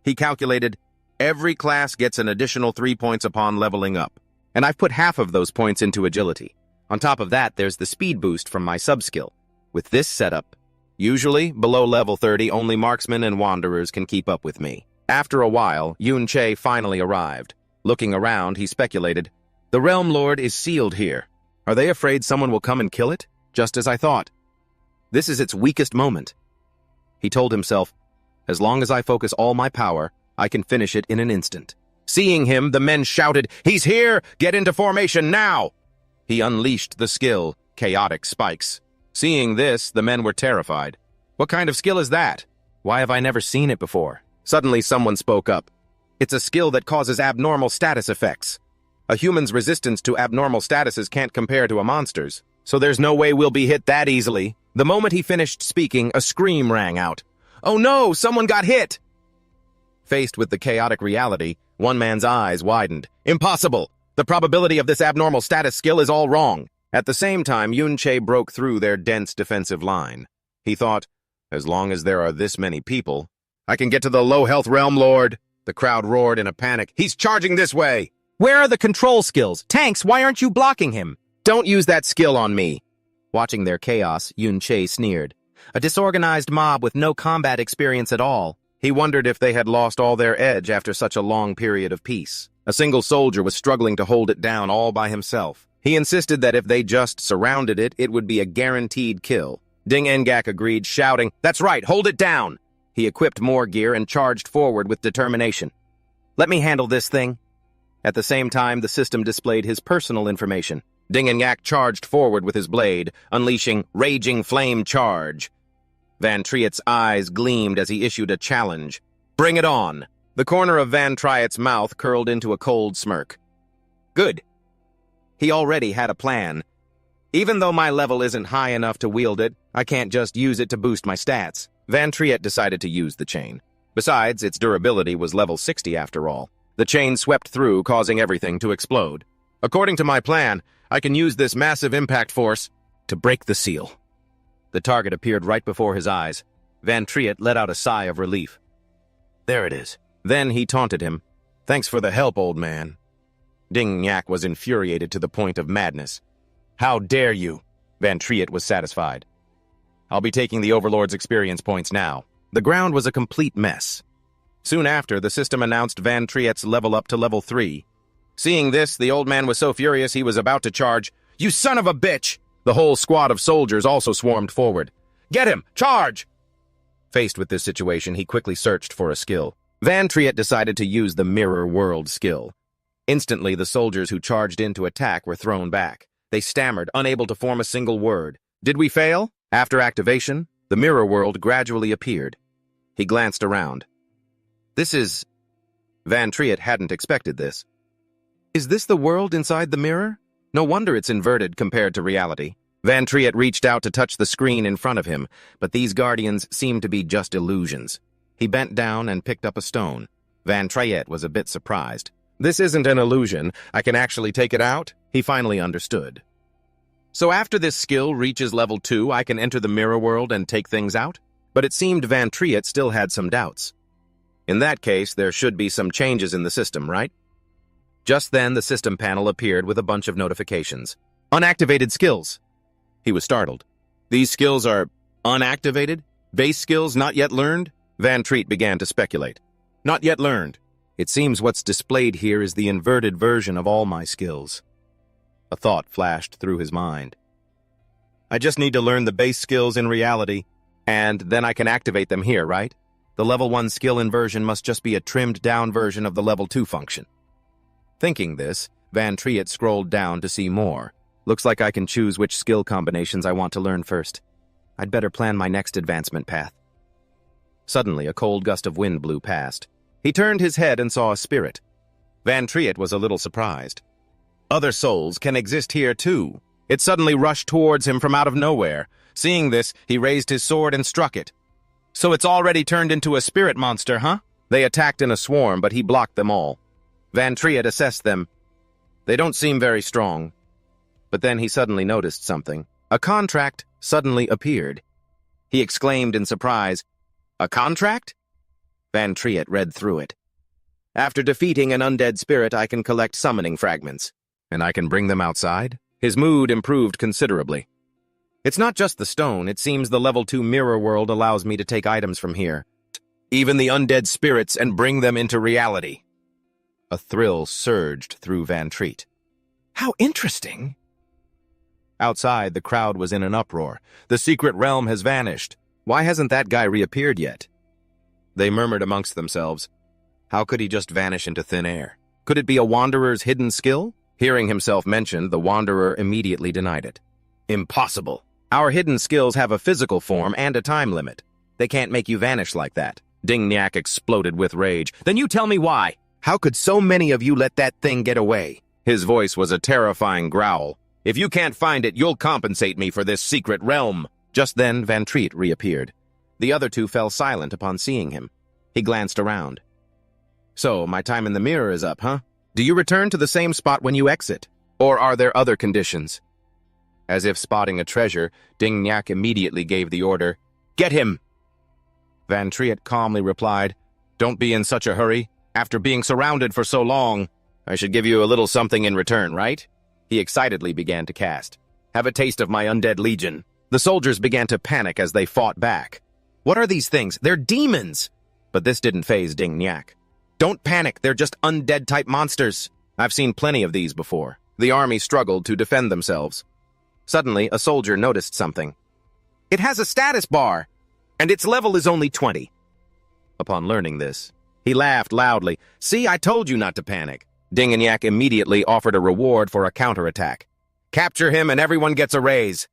He calculated, every class gets an additional 3 points upon leveling up, and I've put half of those points into agility. On top of that, there's the speed boost from my sub-skill. With this setup, usually below level 30, only marksmen and wanderers can keep up with me. After a while, Yun Che finally arrived. Looking around, he speculated, "The Realm Lord is sealed here. Are they afraid someone will come and kill it? Just as I thought. This is its weakest moment." He told himself, "As long as I focus all my power, I can finish it in an instant." Seeing him, the men shouted, "He's here! Get into formation now!" He unleashed the skill, Chaotic Spikes. Seeing this, the men were terrified. "What kind of skill is that? Why have I never seen it before?" Suddenly, someone spoke up. "It's a skill that causes abnormal status effects. A human's resistance to abnormal statuses can't compare to a monster's, so there's no way we'll be hit that easily." The moment he finished speaking, a scream rang out. "Oh no, someone got hit!" Faced with the chaotic reality, one man's eyes widened. "Impossible! The probability of this abnormal status skill is all wrong." At the same time, Yun Che broke through their dense defensive line. He thought, as long as there are this many people, I can get to the low-health Realm Lord. The crowd roared in a panic. "He's charging this way!" "Where are the control skills? Tanks, why aren't you blocking him?" "Don't use that skill on me." Watching their chaos, Yun Che sneered. A disorganized mob with no combat experience at all. He wondered if they had lost all their edge after such a long period of peace. A single soldier was struggling to hold it down all by himself. He insisted that if they just surrounded it, it would be a guaranteed kill. Ding Engak agreed, shouting, "That's right, hold it down!" He equipped more gear and charged forward with determination. "Let me handle this thing." At the same time, the system displayed his personal information. Ding Engak charged forward with his blade, unleashing Raging Flame Charge. Van Triet's eyes gleamed as he issued a challenge. "Bring it on!" The corner of Van Triet's mouth curled into a cold smirk. "Good." He already had a plan. "Even though my level isn't high enough to wield it, I can't just use it to boost my stats." Van Triet decided to use the chain. Besides, its durability was level 60 after all. The chain swept through, causing everything to explode. "According to my plan, I can use this massive impact force to break the seal." The target appeared right before his eyes. Van Triet let out a sigh of relief. "There it is." Then he taunted him. "Thanks for the help, old man." Ding Yak was infuriated to the point of madness. "How dare you?" Van Triet was satisfied. "I'll be taking the Overlord's experience points now." The ground was a complete mess. Soon after, the system announced Van Triet's level up to level 3. Seeing this, the old man was so furious he was about to charge. "You son of a bitch!" The whole squad of soldiers also swarmed forward. "Get him! Charge!" Faced with this situation, he quickly searched for a skill. Van Triet decided to use the Mirror World skill. Instantly, the soldiers who charged in to attack were thrown back. They stammered, unable to form a single word. "Did we fail?" After activation, the Mirror World gradually appeared. He glanced around. "This is..." Van Triet hadn't expected this. "Is this the world inside the mirror? No wonder it's inverted compared to reality." Van Triet reached out to touch the screen in front of him, but these guardians seemed to be just illusions. He bent down and picked up a stone. Van Triet was a bit surprised. "This isn't an illusion. I can actually take it out?" He finally understood. "So after this skill reaches level 2, I can enter the mirror world and take things out?" But it seemed Van Triet still had some doubts. In that case, there should be some changes in the system, right? Just then, the system panel appeared with a bunch of notifications. "Unactivated skills." He was startled. "These skills are unactivated? Base skills not yet learned?" Van Triet began to speculate. "Not yet learned. It seems what's displayed here is the inverted version of all my skills." A thought flashed through his mind. "I just need to learn the base skills in reality, and then I can activate them here, right? The level 1 skill inversion must just be a trimmed-down version of the level 2 function." Thinking this, Van Triet scrolled down to see more. "Looks like I can choose which skill combinations I want to learn first. I'd better plan my next advancement path." Suddenly, a cold gust of wind blew past. He turned his head and saw a spirit. Van Triet was a little surprised. Other souls can exist here too. It suddenly rushed towards him from out of nowhere. Seeing this, he raised his sword and struck it. So it's already turned into a spirit monster, huh? They attacked in a swarm, but he blocked them all. Van Triet assessed them. They don't seem very strong. But then he suddenly noticed something. A contract suddenly appeared. He exclaimed in surprise, "A contract?" Van Triet read through it. "After defeating an undead spirit, I can collect summoning fragments. And I can bring them outside?" His mood improved considerably. "It's not just the stone. It seems the level 2 mirror world allows me to take items from here. Even the undead spirits, and bring them into reality." A thrill surged through Van Triet. "How interesting!" Outside, the crowd was in an uproar. "The secret realm has vanished. Why hasn't that guy reappeared yet?" They murmured amongst themselves. How could he just vanish into thin air? Could it be a wanderer's hidden skill? Hearing himself mentioned, the wanderer immediately denied it. "Impossible. Our hidden skills have a physical form and a time limit. They can't make you vanish like that." Dingnyak exploded with rage. "Then you tell me why. How could so many of you let that thing get away?" His voice was a terrifying growl. "If you can't find it, you'll compensate me for this secret realm." Just then, Van Triet reappeared. The other two fell silent upon seeing him. He glanced around. "So, my time in the mirror is up, huh? Do you return to the same spot when you exit? Or are there other conditions?" As if spotting a treasure, Dingnyak immediately gave the order, "Get him!" Van Triet calmly replied, "Don't be in such a hurry. After being surrounded for so long, I should give you a little something in return, right?" He excitedly began to cast. "Have a taste of my undead legion." The soldiers began to panic as they fought back. "What are these things? They're demons!" But this didn't faze Dingnyak. "Don't panic, they're just undead-type monsters. I've seen plenty of these before." The army struggled to defend themselves. Suddenly, a soldier noticed something. "It has a status bar, and its level is only 20. Upon learning this, he laughed loudly. "See, I told you not to panic." Dingnyak immediately offered a reward for a counterattack. "Capture him and everyone gets a raise."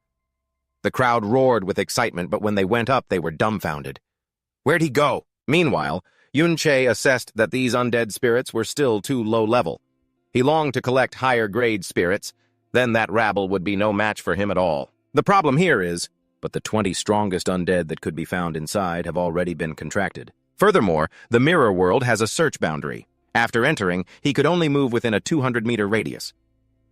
The crowd roared with excitement, but when they went up, they were dumbfounded. Where'd he go? Meanwhile, Yun-Che assessed that these undead spirits were still too low level. He longed to collect higher-grade spirits, then that rabble would be no match for him at all. The problem here is, but the 20 strongest undead that could be found inside have already been contracted. Furthermore, the mirror world has a search boundary. After entering, he could only move within a 200-meter radius.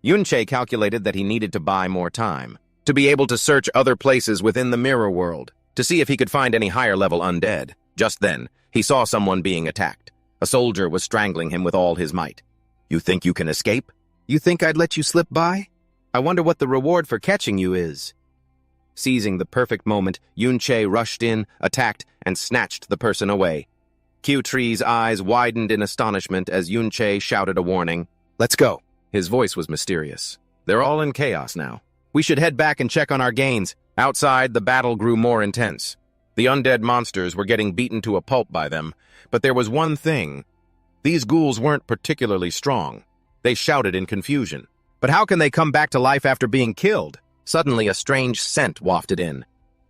Yun-Che calculated that he needed to buy more time, to be able to search other places within the mirror world, to see if he could find any higher-level undead. Just then, he saw someone being attacked. A soldier was strangling him with all his might. "You think you can escape? You think I'd let you slip by? I wonder what the reward for catching you is." Seizing the perfect moment, Yun-Che rushed in, attacked, and snatched the person away. Q-Tree's eyes widened in astonishment as Yun-Che shouted a warning. "Let's go." His voice was mysterious. "They're all in chaos now. We should head back and check on our gains." Outside, the battle grew more intense. The undead monsters were getting beaten to a pulp by them, but there was one thing. These ghouls weren't particularly strong. They shouted in confusion. But how can they come back to life after being killed? Suddenly, a strange scent wafted in.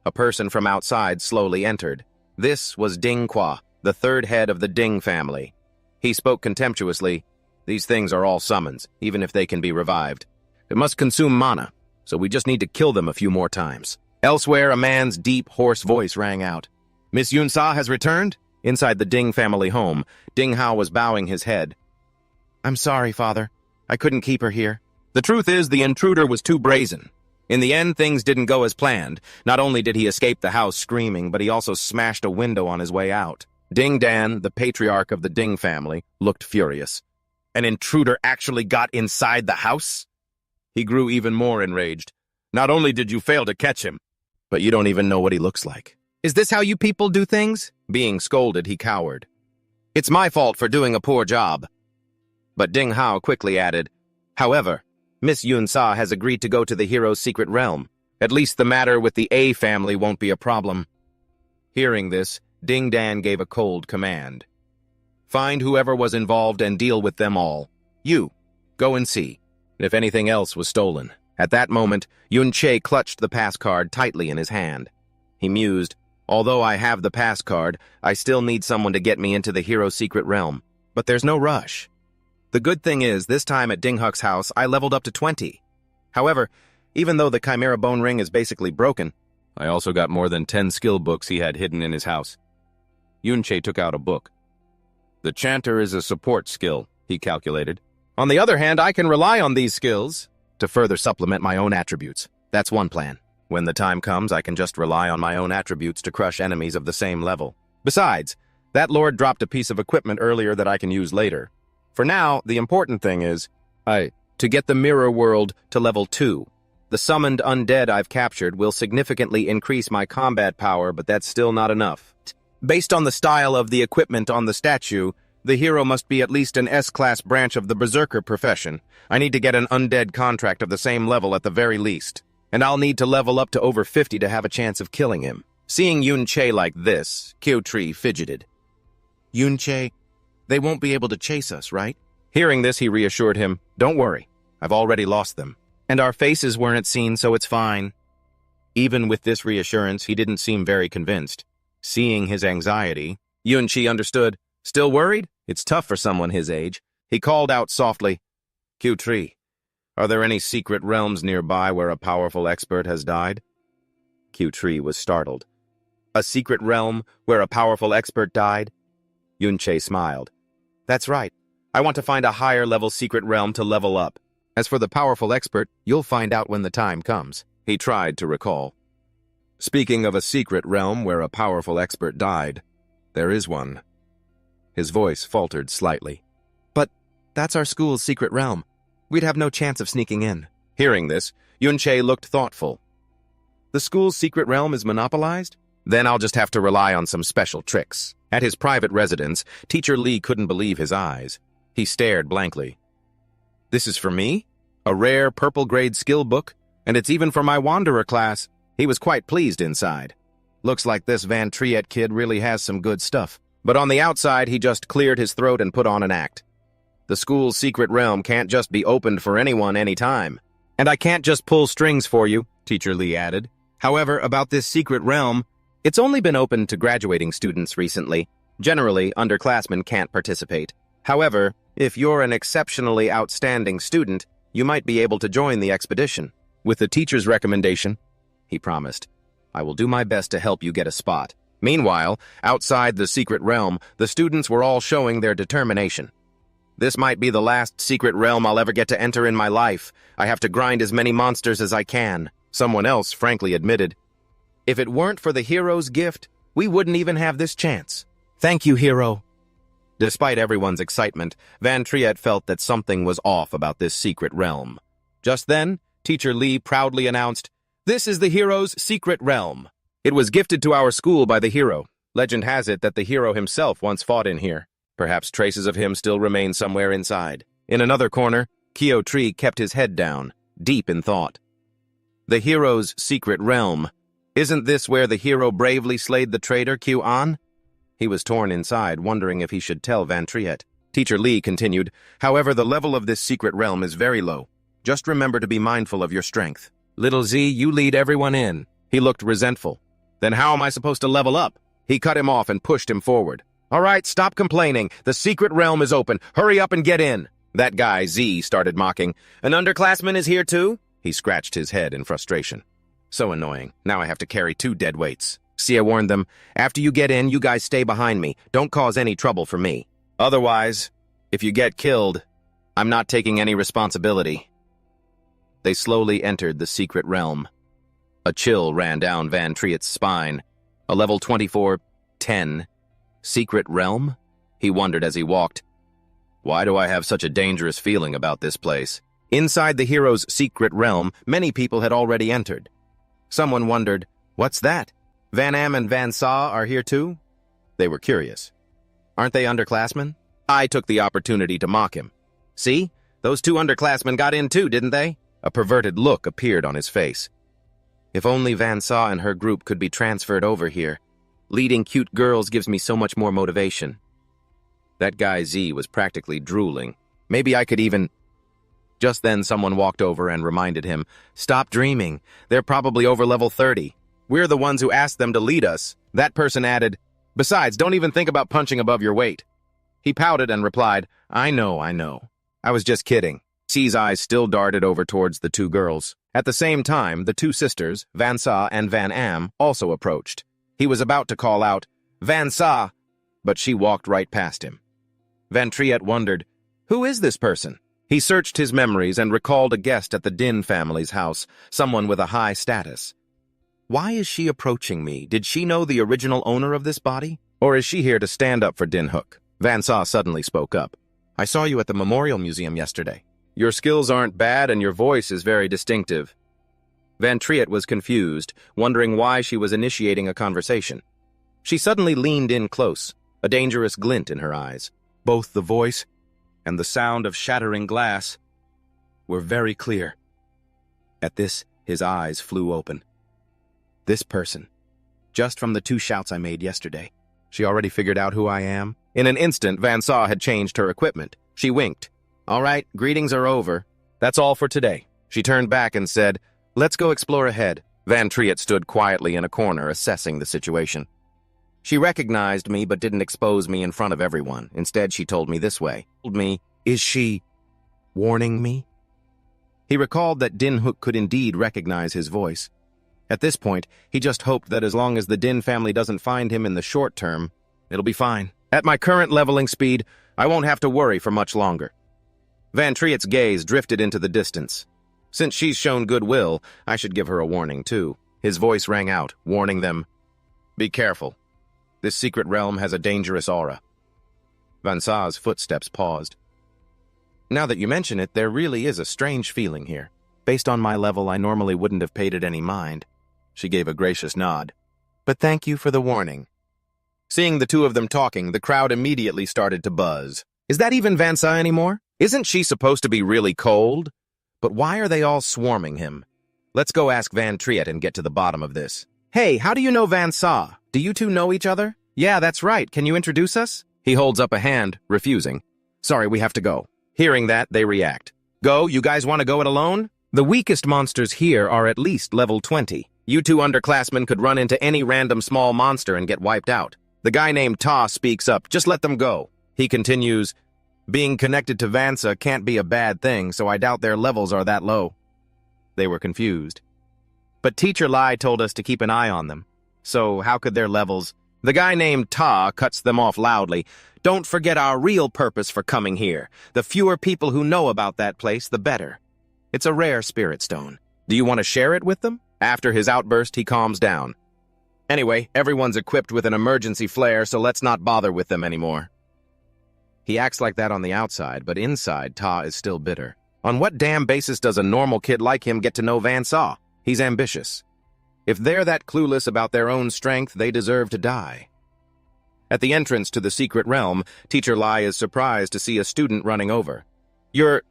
A person from outside slowly entered. This was Dingqua, the third head of the Ding family. He spoke contemptuously. "These things are all summons, even if they can be revived. It must consume mana, so we just need to kill them a few more times." Elsewhere, a man's deep, hoarse voice rang out. "Miss Yun-Sa has returned?" Inside the Ding family home, Ding Hao was bowing his head. "I'm sorry, Father. I couldn't keep her here." The truth is, the intruder was too brazen. In the end, things didn't go as planned. Not only did he escape the house screaming, but he also smashed a window on his way out. Ding Dan, the patriarch of the Ding family, looked furious. "An intruder actually got inside the house?" He grew even more enraged. "Not only did you fail to catch him, but you don't even know what he looks like. Is this how you people do things?" Being scolded, he cowered. "It's my fault for doing a poor job." But Ding Hao quickly added, "However, Miss Yun-Sa has agreed to go to the hero's secret realm. At least the matter with the A family won't be a problem." Hearing this, Ding Dan gave a cold command. "Find whoever was involved and deal with them all. You, go and see if anything else was stolen." At that moment, Yun-Che clutched the pass card tightly in his hand. He mused, "Although I have the pass card, I still need someone to get me into the hero's secret realm. But there's no rush." The good thing is, this time at Dinghuck's house, I leveled up to 20. However, even though the Chimera Bone Ring is basically broken, I also got more than 10 skill books he had hidden in his house. Yunche took out a book. The Chanter is a support skill, he calculated. On the other hand, I can rely on these skills to further supplement my own attributes. That's one plan. When the time comes, I can just rely on my own attributes to crush enemies of the same level. Besides, that lord dropped a piece of equipment earlier that I can use later. For now, the important thing is, to get the mirror world to level 2. The summoned undead I've captured will significantly increase my combat power, but that's still not enough. Based on the style of the equipment on the statue, the hero must be at least an S-class branch of the berserker profession. I need to get an undead contract of the same level at the very least. And I'll need to level up to over 50 to have a chance of killing him. Seeing Yunche like this, Kyotree fidgeted. Yunche, they won't be able to chase us, right? Hearing this, he reassured him, don't worry, I've already lost them. And our faces weren't seen, so it's fine. Even with this reassurance, he didn't seem very convinced. Seeing his anxiety, Yunche understood. Still worried? It's tough for someone his age. He called out softly, Kyotree, are there any secret realms nearby where a powerful expert has died? Kyotree was startled. A secret realm where a powerful expert died? Yunche smiled. That's right. I want to find a higher-level secret realm to level up. As for the powerful expert, you'll find out when the time comes. He tried to recall. Speaking of a secret realm where a powerful expert died, there is one. His voice faltered slightly. But that's our school's secret realm. We'd have no chance of sneaking in. Hearing this, Yunche looked thoughtful. The school's secret realm is monopolized? Then I'll just have to rely on some special tricks. At his private residence, Teacher Lee couldn't believe his eyes. He stared blankly. This is for me? A rare purple-grade skill book? And it's even for my Wanderer class. He was quite pleased inside. Looks like this Van Triet kid really has some good stuff. But on the outside, he just cleared his throat and put on an act. The school's secret realm can't just be opened for anyone anytime. And I can't just pull strings for you, Teacher Lee added. However, about this secret realm, it's only been opened to graduating students recently. Generally, underclassmen can't participate. However, if you're an exceptionally outstanding student, you might be able to join the expedition. With the teacher's recommendation, he promised, I will do my best to help you get a spot. Meanwhile, outside the secret realm, the students were all showing their determination. This might be the last secret realm I'll ever get to enter in my life. I have to grind as many monsters as I can. Someone else frankly admitted, if it weren't for the hero's gift, we wouldn't even have this chance. Thank you, hero. Despite everyone's excitement, Van Triet felt that something was off about this secret realm. Just then, Teacher Lee proudly announced, this is the hero's secret realm. It was gifted to our school by the hero. Legend has it that the hero himself once fought in here. Perhaps traces of him still remain somewhere inside. In another corner, Kyotree kept his head down, deep in thought. The hero's secret realm. Isn't this where the hero bravely slayed the traitor Q-An? He was torn inside, wondering if he should tell Van Triet. Teacher Lee continued, however, the level of this secret realm is very low. Just remember to be mindful of your strength. Little Z, you lead everyone in. He looked resentful. Then how am I supposed to level up? He cut him off and pushed him forward. All right, stop complaining. The secret realm is open. Hurry up and get in. That guy, Z, started mocking. An underclassman is here too? He scratched his head in frustration. So annoying. Now I have to carry 2 dead weights. See, I warned them. After you get in, you guys stay behind me. Don't cause any trouble for me. Otherwise, if you get killed, I'm not taking any responsibility. They slowly entered the secret realm. A chill ran down Van Triet's spine. A level 24, 10. Secret realm? He wondered as he walked. Why do I have such a dangerous feeling about this place? Inside the hero's secret realm, many people had already entered. Someone wondered, what's that? Van Am and Van Sa are here too? They were curious. Aren't they underclassmen? I took the opportunity to mock him. See? Those 2 underclassmen got in too, didn't they? A perverted look appeared on his face. If only Van Sa and her group could be transferred over here. Leading cute girls gives me so much more motivation. That guy Z was practically drooling. Maybe I could even... Just then someone walked over and reminded him, stop dreaming. They're probably over level 30. We're the ones who asked them to lead us. That person added, besides, don't even think about punching above your weight. He pouted and replied, I know. I was just kidding. C's eyes still darted over towards the two girls. At the same time, the two sisters, Van Sa and Van Am, also approached. He was about to call out, "Van Sa," but she walked right past him. Van Triet wondered, who is this person? He searched his memories and recalled a guest at the Din family's house, someone with a high status. Why is she approaching me? Did she know the original owner of this body? Or is she here to stand up for Dinhook? Van Sa suddenly spoke up. I saw you at the Memorial Museum yesterday. Your skills aren't bad and your voice is very distinctive. Van Triet was confused, wondering why she was initiating a conversation. She suddenly leaned in close, a dangerous glint in her eyes. Both the voice and the sound of shattering glass were very clear. At this, his eyes flew open. This person. Just from the two shouts I made yesterday. She already figured out who I am. In an instant, Van Sa had changed her equipment. She winked. All right, greetings are over. That's all for today. She turned back and said, let's go explore ahead. Van Triet stood quietly in a corner, assessing the situation. She recognized me but didn't expose me in front of everyone. Instead, she told me this way. Told me, is she warning me? He recalled that Dinhook could indeed recognize his voice. At this point, he just hoped that as long as the Din family doesn't find him in the short term, it'll be fine. At my current leveling speed, I won't have to worry for much longer. Van Triet's gaze drifted into the distance. Since she's shown goodwill, I should give her a warning too. His voice rang out, warning them, be careful. This secret realm has a dangerous aura. Van Sa's footsteps paused. Now that you mention it, there really is a strange feeling here. Based on my level, I normally wouldn't have paid it any mind. She gave a gracious nod. But thank you for the warning. Seeing the two of them talking, the crowd immediately started to buzz. Is that even Van Sa anymore? Isn't she supposed to be really cold? But why are they all swarming him? Let's go ask Van Triet and get to the bottom of this. Hey, how do you know Van Sa? Do you two know each other? Yeah, that's right. Can you introduce us? He holds up a hand, refusing. Sorry, we have to go. Hearing that, they react. Go? You guys want to go it alone? The weakest monsters here are at least level 20. You two underclassmen could run into any random small monster and get wiped out. The guy named Ta speaks up. Just let them go. He continues, being connected to Van Sa can't be a bad thing, so I doubt their levels are that low. They were confused. But Teacher Lai told us to keep an eye on them. So how could their levels... The guy named Ta cuts them off loudly. Don't forget our real purpose for coming here. The fewer people who know about that place, the better. It's a rare spirit stone. Do you want to share it with them? After his outburst, he calms down. Anyway, everyone's equipped with an emergency flare, so let's not bother with them anymore. He acts like that on the outside, but inside, Ta is still bitter. On what damn basis does a normal kid like him get to know Van Sa? He's ambitious. If they're that clueless about their own strength, they deserve to die. At the entrance to the secret realm, Teacher Lai is surprised to see a student running over. You're...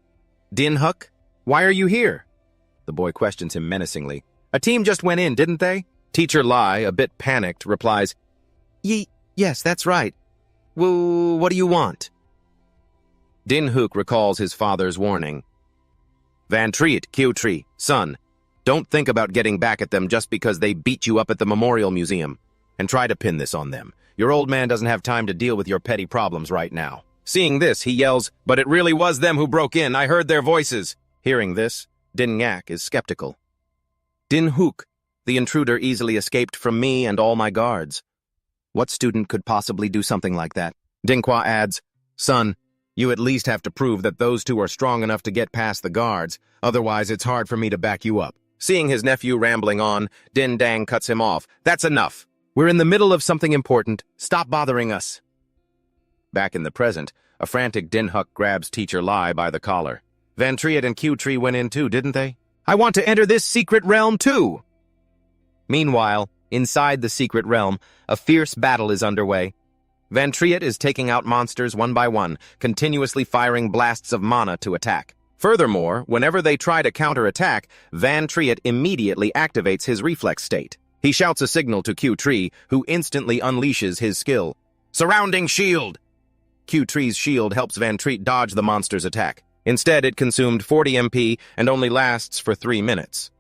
Dinhook? Why are you here? The boy questions him menacingly. A team just went in, didn't they? Teacher Lai, a bit panicked, replies, Yes, that's right. Well, what do you want? Dinhook recalls his father's warning. Van Triet, Q-Tree, son, don't think about getting back at them just because they beat you up at the Memorial Museum, and try to pin this on them. Your old man doesn't have time to deal with your petty problems right now. Seeing this, he yells, but it really was them who broke in. I heard their voices. Hearing this, Dinyak is skeptical. Dinhook, the intruder easily escaped from me and all my guards. What student could possibly do something like that? Dingqua adds, son, you at least have to prove that those two are strong enough to get past the guards. Otherwise, it's hard for me to back you up. Seeing his nephew rambling on, Din Dang cuts him off. That's enough. We're in the middle of something important. Stop bothering us. Back in the present, a frantic Dinhook grabs Teacher Lai by the collar. Van Triet and Q-Tree went in too, didn't they? I want to enter this secret realm too! Meanwhile, inside the secret realm, a fierce battle is underway. Van Triet is taking out monsters one by one, continuously firing blasts of mana to attack. Furthermore, whenever they try to counterattack, Van Triet immediately activates his reflex state. He shouts a signal to Q-Tree, who instantly unleashes his skill. Surrounding shield! Q-Tree's shield helps Van Triet dodge the monster's attack. Instead, it consumed 40 MP and only lasts for 3 minutes.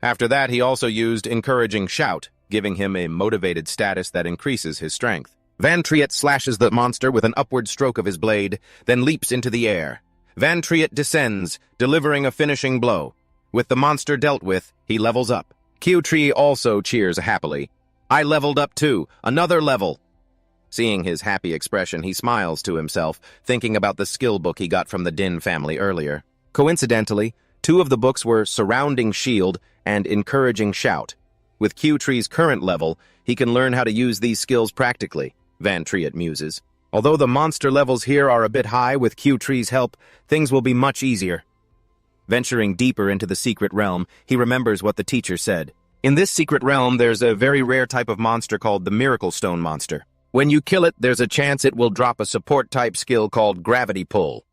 After that, he also used Encouraging Shout, giving him a motivated status that increases his strength. Van Triet slashes the monster with an upward stroke of his blade, then leaps into the air. Van Triet descends, delivering a finishing blow. With the monster dealt with, he levels up. Q-Tree also cheers happily. I leveled up too, another level. Seeing his happy expression, he smiles to himself, thinking about the skill book he got from the Din family earlier. Coincidentally, two of the books were Surrounding Shield and Encouraging Shout. With Q-Tree's current level, he can learn how to use these skills practically, Van Triet muses. Although the monster levels here are a bit high, with Q-Tree's help, things will be much easier. Venturing deeper into the secret realm, he remembers what the teacher said. In this secret realm, there's a very rare type of monster called the Miracle Stone Monster. When you kill it, there's a chance it will drop a support-type skill called Gravity Pull.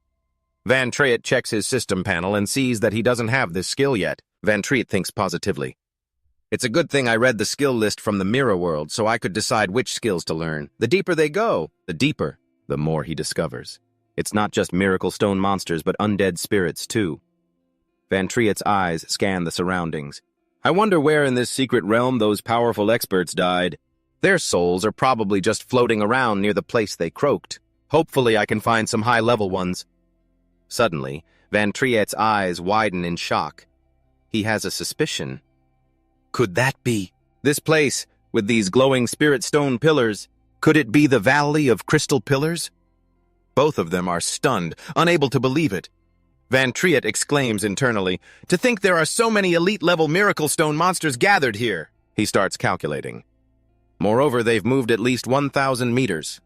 Van Triet checks his system panel and sees that he doesn't have this skill yet. Van Triet thinks positively. It's a good thing I read the skill list from the Mirror World so I could decide which skills to learn. The deeper they go, the more he discovers. It's not just Miracle Stone monsters, but undead spirits, too. Van Triet's eyes scan the surroundings. I wonder where in this secret realm those powerful experts died. Their souls are probably just floating around near the place they croaked. Hopefully I can find some high-level ones. Suddenly, Van Triet's eyes widen in shock. He has a suspicion. Could that be this place, with these glowing spirit stone pillars? Could it be the Valley of Crystal Pillars? Both of them are stunned, unable to believe it. Van Triet exclaims internally, to think there are so many elite-level Miracle Stone monsters gathered here. He starts calculating. Moreover, they've moved at least 1,000 meters.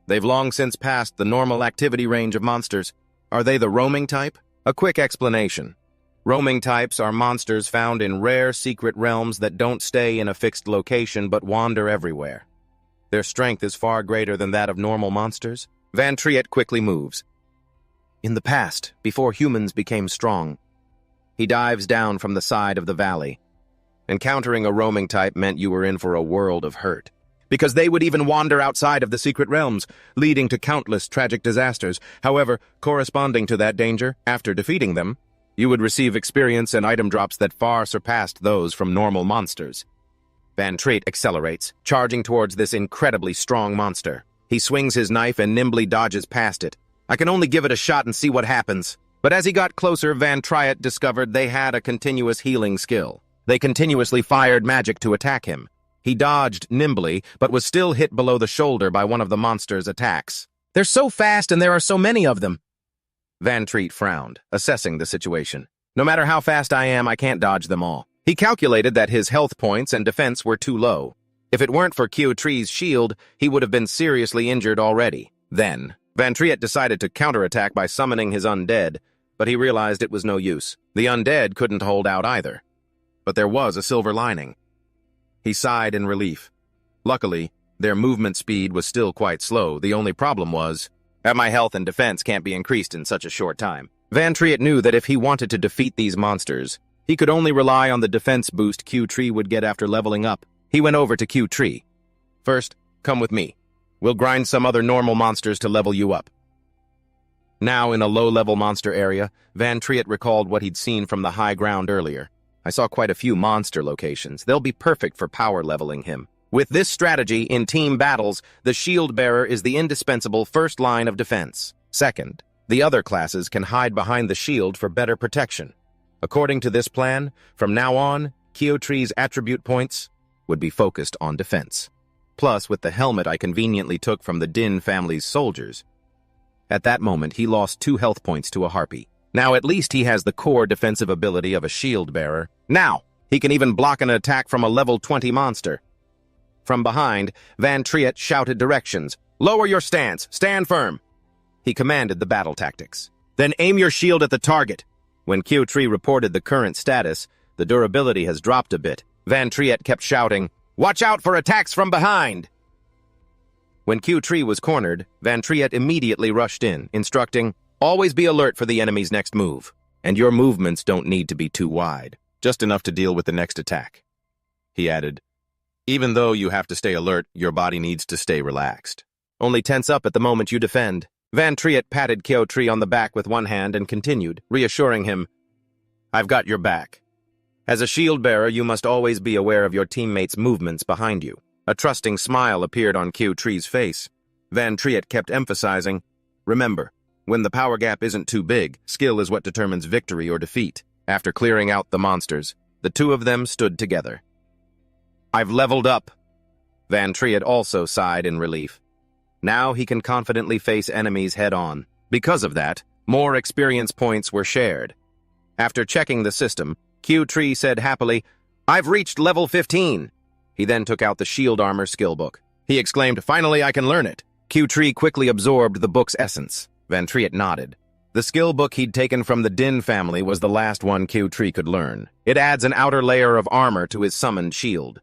They've long since passed the normal activity range of monsters. Are they the roaming type? A quick explanation. Roaming types are monsters found in rare secret realms that don't stay in a fixed location but wander everywhere. Their strength is far greater than that of normal monsters. Van Triet quickly moves. In the past, before humans became strong, he dives down from the side of the valley. Encountering a roaming type meant you were in for a world of hurt, because they would even wander outside of the secret realms, leading to countless tragic disasters. However, corresponding to that danger, after defeating them, you would receive experience and item drops that far surpassed those from normal monsters. Van Triet accelerates, charging towards this incredibly strong monster. He swings his knife and nimbly dodges past it. I can only give it a shot and see what happens. But as he got closer, Van Triet discovered they had a continuous healing skill. They continuously fired magic to attack him. He dodged nimbly, but was still hit below the shoulder by one of the monster's attacks. They're so fast and there are so many of them. Van Triet frowned, assessing the situation. No matter how fast I am, I can't dodge them all. He calculated that his health points and defense were too low. If it weren't for Q-Tree's shield, he would have been seriously injured already. Then, Van Triet decided to counterattack by summoning his undead, but he realized it was no use. The undead couldn't hold out either. But there was a silver lining. He sighed in relief. Luckily, their movement speed was still quite slow. The only problem was that my health and defense can't be increased in such a short time. Van Triet knew that if he wanted to defeat these monsters, he could only rely on the defense boost Q-Tree would get after leveling up. He went over to Q-Tree. First, come with me. We'll grind some other normal monsters to level you up. Now in a low-level monster area, Van Triet recalled what he'd seen from the high ground earlier. I saw quite a few monster locations. They'll be perfect for power leveling him. With this strategy, in team battles, the shield bearer is the indispensable first line of defense. Second, the other classes can hide behind the shield for better protection. According to this plan, from now on, Q-Tree's attribute points would be focused on defense. Plus, with the helmet I conveniently took from the Din family's soldiers. At that moment, he lost 2 health points to a harpy. Now at least he has the core defensive ability of a shield bearer. Now, he can even block an attack from a level 20 monster. From behind, Van Triet shouted directions. Lower your stance, stand firm. He commanded the battle tactics. Then aim your shield at the target. When Q-Tree reported the current status, the durability has dropped a bit. Van Triet kept shouting, watch out for attacks from behind! When Q-Tree was cornered, Van Triet immediately rushed in, instructing, always be alert for the enemy's next move, and your movements don't need to be too wide, just enough to deal with the next attack. He added, even though you have to stay alert, your body needs to stay relaxed. Only tense up at the moment you defend. Van Triet patted Q-Tree on the back with one hand and continued, reassuring him, I've got your back. As a shield bearer, you must always be aware of your teammates' movements behind you. A trusting smile appeared on Q-Tree's face. Van Triet kept emphasizing, remember, When the power gap isn't too big, skill is what determines victory or defeat. After clearing out the monsters, the two of them stood together. I've leveled up. Van Triet also sighed in relief. Now he can confidently face enemies head-on. Because of that, more experience points were shared. After checking the system, Q-Tree said happily, "I've reached level 15. He then took out the shield armor skill book. He exclaimed, "Finally, I can learn it." Q-Tree quickly absorbed the book's essence. Van Triet nodded. The skill book he'd taken from the Din family was the last one Q-Tree could learn. It adds an outer layer of armor to his summoned shield.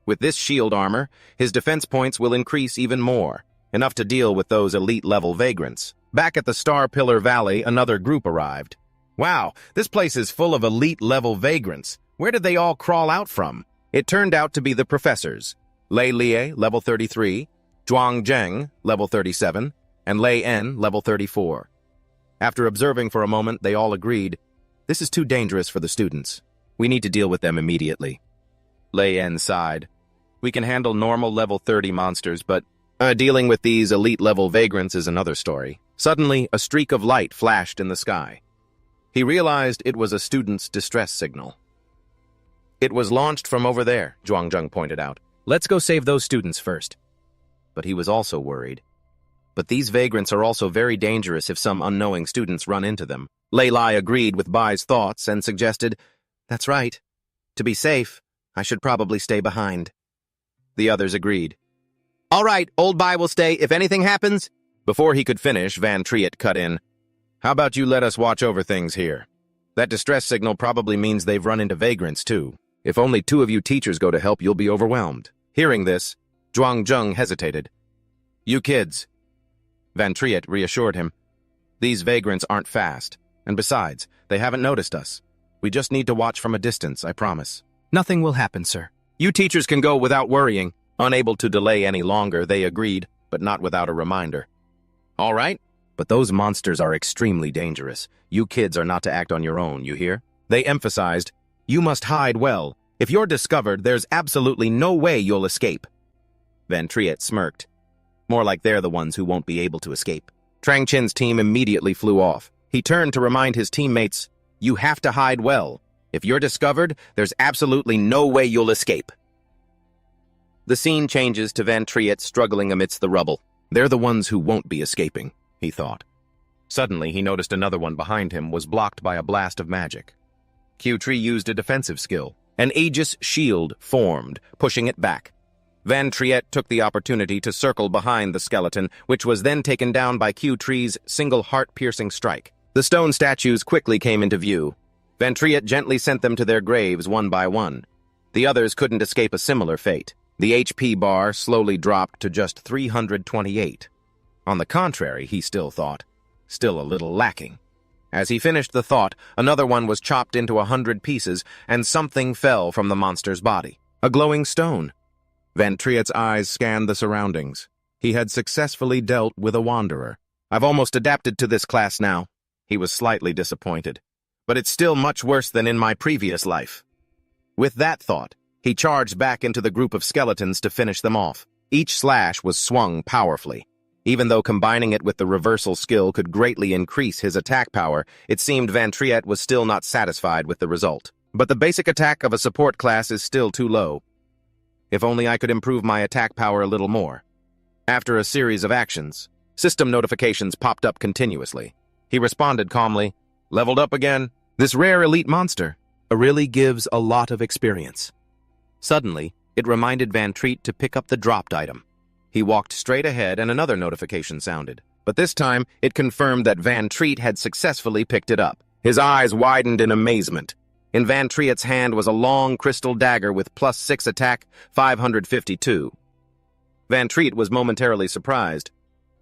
With this shield armor, his defense points will increase even more, enough to deal with those elite-level vagrants. Back at the Star Pillar Valley, another group arrived. Wow, this place is full of elite-level vagrants. Where did they all crawl out from? It turned out to be the professors. Lei Lie, level 33, Zhuang Zheng, level 37, and Lei En, level 34. After observing for a moment, they all agreed, "This is too dangerous for the students. We need to deal with them immediately." Lei En sighed. "We can handle normal level 30 monsters, but dealing with these elite-level vagrants is another story." Suddenly, a streak of light flashed in the sky. He realized it was a student's distress signal. "It was launched from over there," Zhuang Zheng pointed out. "Let's go save those students first." But he was also worried. But these vagrants are also very dangerous if some unknowing students run into them. Lei Lai agreed with Bai's thoughts and suggested, "That's right. To be safe, I should probably stay behind." The others agreed. "All right, old Bai will stay if anything happens." Before he could finish, Van Triet cut in. "How about you let us watch over things here? That distress signal probably means they've run into vagrants, too. If only two of you teachers go to help, you'll be overwhelmed." Hearing this, Zhuang Zheng hesitated. "You kids," Van Triet reassured him. "These vagrants aren't fast, and besides, they haven't noticed us. We just need to watch from a distance, I promise." "Nothing will happen, sir. You teachers can go without worrying." Unable to delay any longer, they agreed, but not without a reminder. "All right, but those monsters are extremely dangerous. You kids are not to act on your own, you hear?" They emphasized, "You must hide well. If you're discovered, there's absolutely no way you'll escape." Van Triet smirked. More like they're the ones who won't be able to escape. Trang Chin's team immediately flew off. He turned to remind his teammates, "You have to hide well. If you're discovered, there's absolutely no way you'll escape." The scene changes to Van Triet struggling amidst the rubble. They're the ones who won't be escaping, he thought. Suddenly, he noticed another one behind him was blocked by a blast of magic. Q-Tree used a defensive skill. An Aegis shield formed, pushing it back. Van Triet took the opportunity to circle behind the skeleton, which was then taken down by Q-Tree's single heart-piercing strike. The stone statues quickly came into view. Van Triet gently sent them to their graves one by one. The others couldn't escape a similar fate. The HP bar slowly dropped to just 328. On the contrary, he still thought, still a little lacking. As he finished the thought, another one was chopped into 100 pieces, and something fell from the monster's body. A glowing stone. Van Triet's eyes scanned the surroundings. He had successfully dealt with a wanderer. "I've almost adapted to this class now." He was slightly disappointed. "But it's still much worse than in my previous life." With that thought, he charged back into the group of skeletons to finish them off. Each slash was swung powerfully. Even though combining it with the reversal skill could greatly increase his attack power, it seemed Van Triet was still not satisfied with the result. But the basic attack of a support class is still too low. If only I could improve my attack power a little more. After a series of actions, system notifications popped up continuously. He responded calmly, "Leveled up again. This rare elite monster really gives a lot of experience." Suddenly, it reminded Van Triet to pick up the dropped item. He walked straight ahead and another notification sounded. But this time, it confirmed that Van Triet had successfully picked it up. His eyes widened in amazement. In Van Triet's hand was a long crystal dagger with +6 attack, 552. Van Triet was momentarily surprised.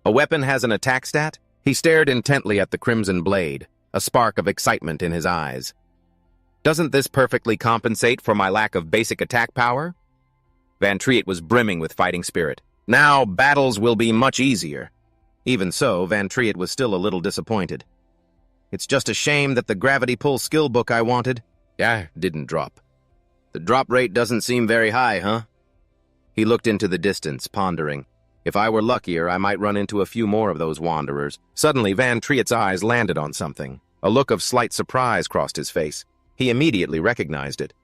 A weapon has an attack stat? He stared intently at the crimson blade, a spark of excitement in his eyes. "Doesn't this perfectly compensate for my lack of basic attack power?" Van Triet was brimming with fighting spirit. Now battles will be much easier. Even so, Van Triet was still a little disappointed. "It's just a shame that the gravity pull skill book I wanted, didn't drop. The drop rate doesn't seem very high, huh?" He looked into the distance, pondering. If I were luckier, I might run into a few more of those wanderers. Suddenly, Van Triet's eyes landed on something. A look of slight surprise crossed his face. He immediately recognized it.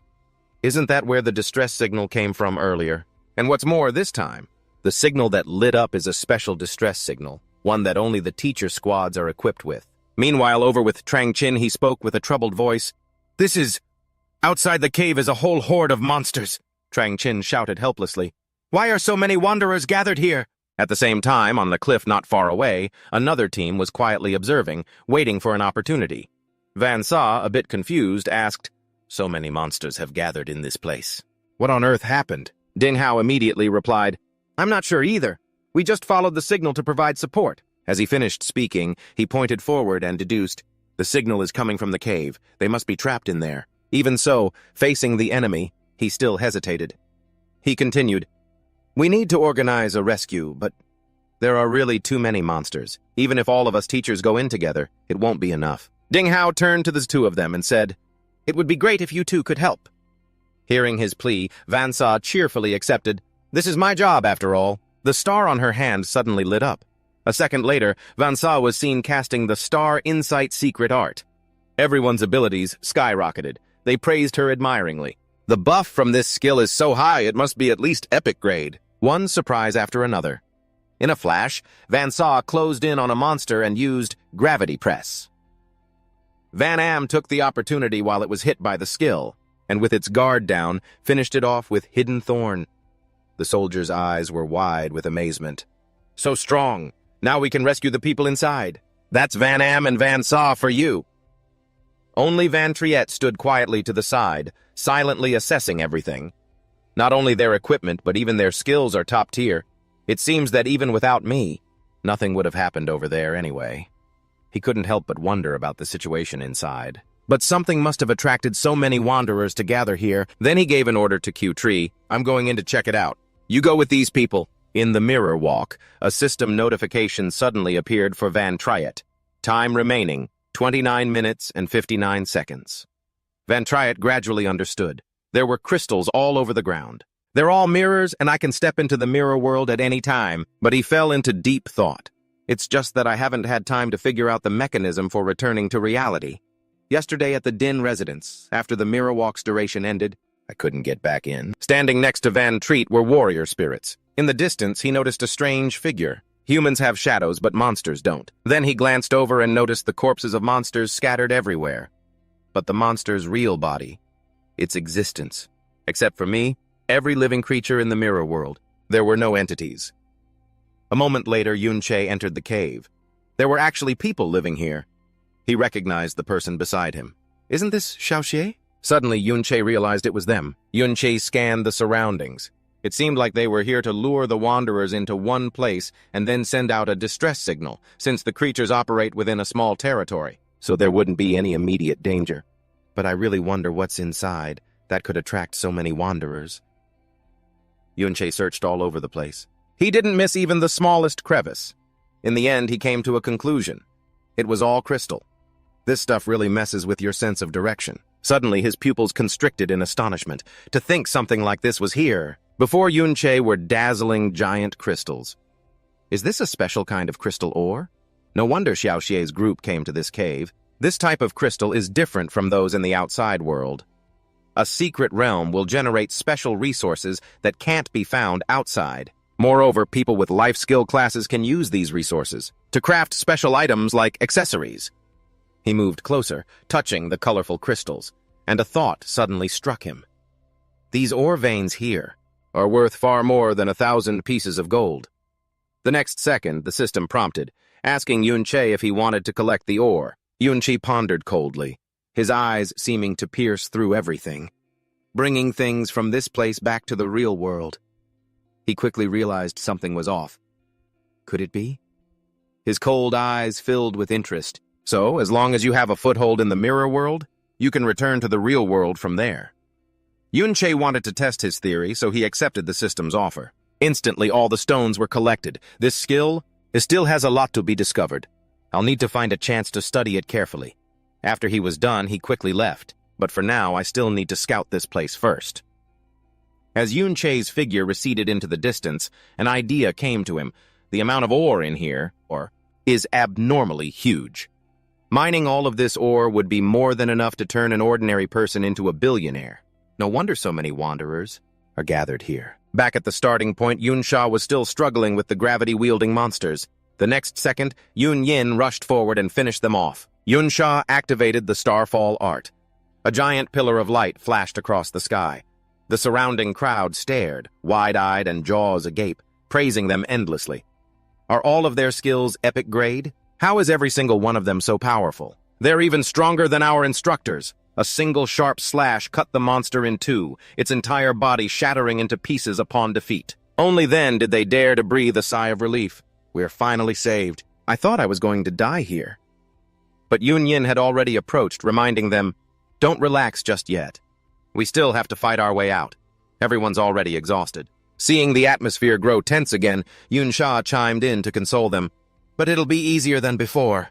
Isn't that where the distress signal came from earlier? And what's more, this time, the signal that lit up is a special distress signal, one that only the teacher squads are equipped with. Meanwhile, over with Trang Chin, he spoke with a troubled voice. "This is... Outside the cave is a whole horde of monsters," Trang Chin shouted helplessly. "Why are so many wanderers gathered here?" At the same time, on the cliff not far away, another team was quietly observing, waiting for an opportunity. Van Sa, a bit confused, asked, "So many monsters have gathered in this place. What on earth happened?" Ding Hao immediately replied, "I'm not sure either. We just followed the signal to provide support." As he finished speaking, he pointed forward and deduced, "The signal is coming from the cave. They must be trapped in there." Even so, facing the enemy, he still hesitated. He continued, "We need to organize a rescue, but there are really too many monsters. Even if all of us teachers go in together, it won't be enough." Ding Hao turned to the two of them and said, "It would be great if you two could help." Hearing his plea, Van Sa cheerfully accepted, "This is my job, after all." The star on her hand suddenly lit up. A second later, Van Sa was seen casting the Star Insight Secret Art. Everyone's abilities skyrocketed. They praised her admiringly. "The buff from this skill is so high it must be at least epic grade." One surprise after another. In a flash, Van Sa closed in on a monster and used Gravity Press. Van Am took the opportunity while it was hit by the skill, and with its guard down, finished it off with Hidden Thorn. The soldier's eyes were wide with amazement. "So strong! Now we can rescue the people inside. That's Van Am and Van Sa for you." Only Van Triet stood quietly to the side, silently assessing everything. Not only their equipment, but even their skills are top tier. It seems that even without me, nothing would have happened over there anyway. He couldn't help but wonder about the situation inside. But something must have attracted so many wanderers to gather here. Then he gave an order to Q3. "I'm going in to check it out. You go with these people." In the mirror walk, a system notification suddenly appeared for Van Triet. Time remaining, 29 minutes and 59 seconds. Van Triet gradually understood. There were crystals all over the ground. "They're all mirrors, and I can step into the mirror world at any time." But he fell into deep thought. "It's just that I haven't had time to figure out the mechanism for returning to reality. Yesterday at the Din residence, after the mirror walk's duration ended, I couldn't get back in." Standing next to Van Triet were warrior spirits. In the distance, he noticed a strange figure. Humans have shadows, but monsters don't. Then he glanced over and noticed the corpses of monsters scattered everywhere. But the monster's real body, its existence. Except for me, every living creature in the mirror world. There were no entities. A moment later, Yun Che entered the cave. There were actually people living here. He recognized the person beside him. "Isn't this Xiaoxie?" Suddenly, Yun Che realized it was them. Yun Che scanned the surroundings. It seemed like they were here to lure the wanderers into one place and then send out a distress signal, since the creatures operate within a small territory, so there wouldn't be any immediate danger. But I really wonder what's inside that could attract so many wanderers. Yun Che searched all over the place. He didn't miss even the smallest crevice. In the end, he came to a conclusion. It was all crystal. This stuff really messes with your sense of direction. Suddenly, his pupils constricted in astonishment. To think something like this was here. Before Yun Che were dazzling giant crystals. Is this a special kind of crystal ore? No wonder Xiaoxie's group came to this cave. This type of crystal is different from those in the outside world. A secret realm will generate special resources that can't be found outside. Moreover, people with life skill classes can use these resources to craft special items like accessories. He moved closer, touching the colorful crystals, and a thought suddenly struck him. These ore veins here are worth far more than 1,000 pieces of gold. The next second, the system prompted, asking Yun Che if he wanted to collect the ore. Yun Che pondered coldly, his eyes seeming to pierce through everything, bringing things from this place back to the real world. He quickly realized something was off. Could it be? His cold eyes filled with interest. So, as long as you have a foothold in the mirror world, you can return to the real world from there. Yun Che wanted to test his theory, so he accepted the system's offer. Instantly, all the stones were collected. This skill, it still has a lot to be discovered. I'll need to find a chance to study it carefully. After he was done, he quickly left. But for now, I still need to scout this place first. As Yun Che's figure receded into the distance, an idea came to him. The amount of ore in here, is abnormally huge. Mining all of this ore would be more than enough to turn an ordinary person into a billionaire. No wonder so many wanderers are gathered here. Back at the starting point, Yunsha was still struggling with the gravity-wielding monsters. The next second, Yun Yin rushed forward and finished them off. Yunsha activated the Starfall art. A giant pillar of light flashed across the sky. The surrounding crowd stared, wide-eyed and jaws agape, praising them endlessly. Are all of their skills epic grade? How is every single one of them so powerful? They're even stronger than our instructors. A single sharp slash cut the monster in two, its entire body shattering into pieces upon defeat. Only then did they dare to breathe a sigh of relief. We're finally saved. I thought I was going to die here. But Yun Yin had already approached, reminding them, don't relax just yet. We still have to fight our way out. Everyone's already exhausted. Seeing the atmosphere grow tense again, Yunsha chimed in to console them. But it'll be easier than before.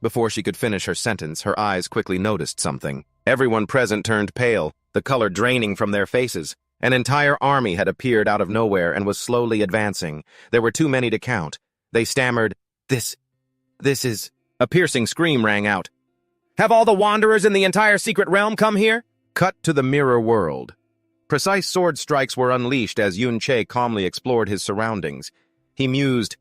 Before she could finish her sentence, her eyes quickly noticed something. Everyone present turned pale, the color draining from their faces. An entire army had appeared out of nowhere and was slowly advancing. There were too many to count. They stammered, This is... A piercing scream rang out. Have all the wanderers in the entire secret realm come here? Cut to the mirror world. Precise sword strikes were unleashed as Yun Che calmly explored his surroundings. He mused,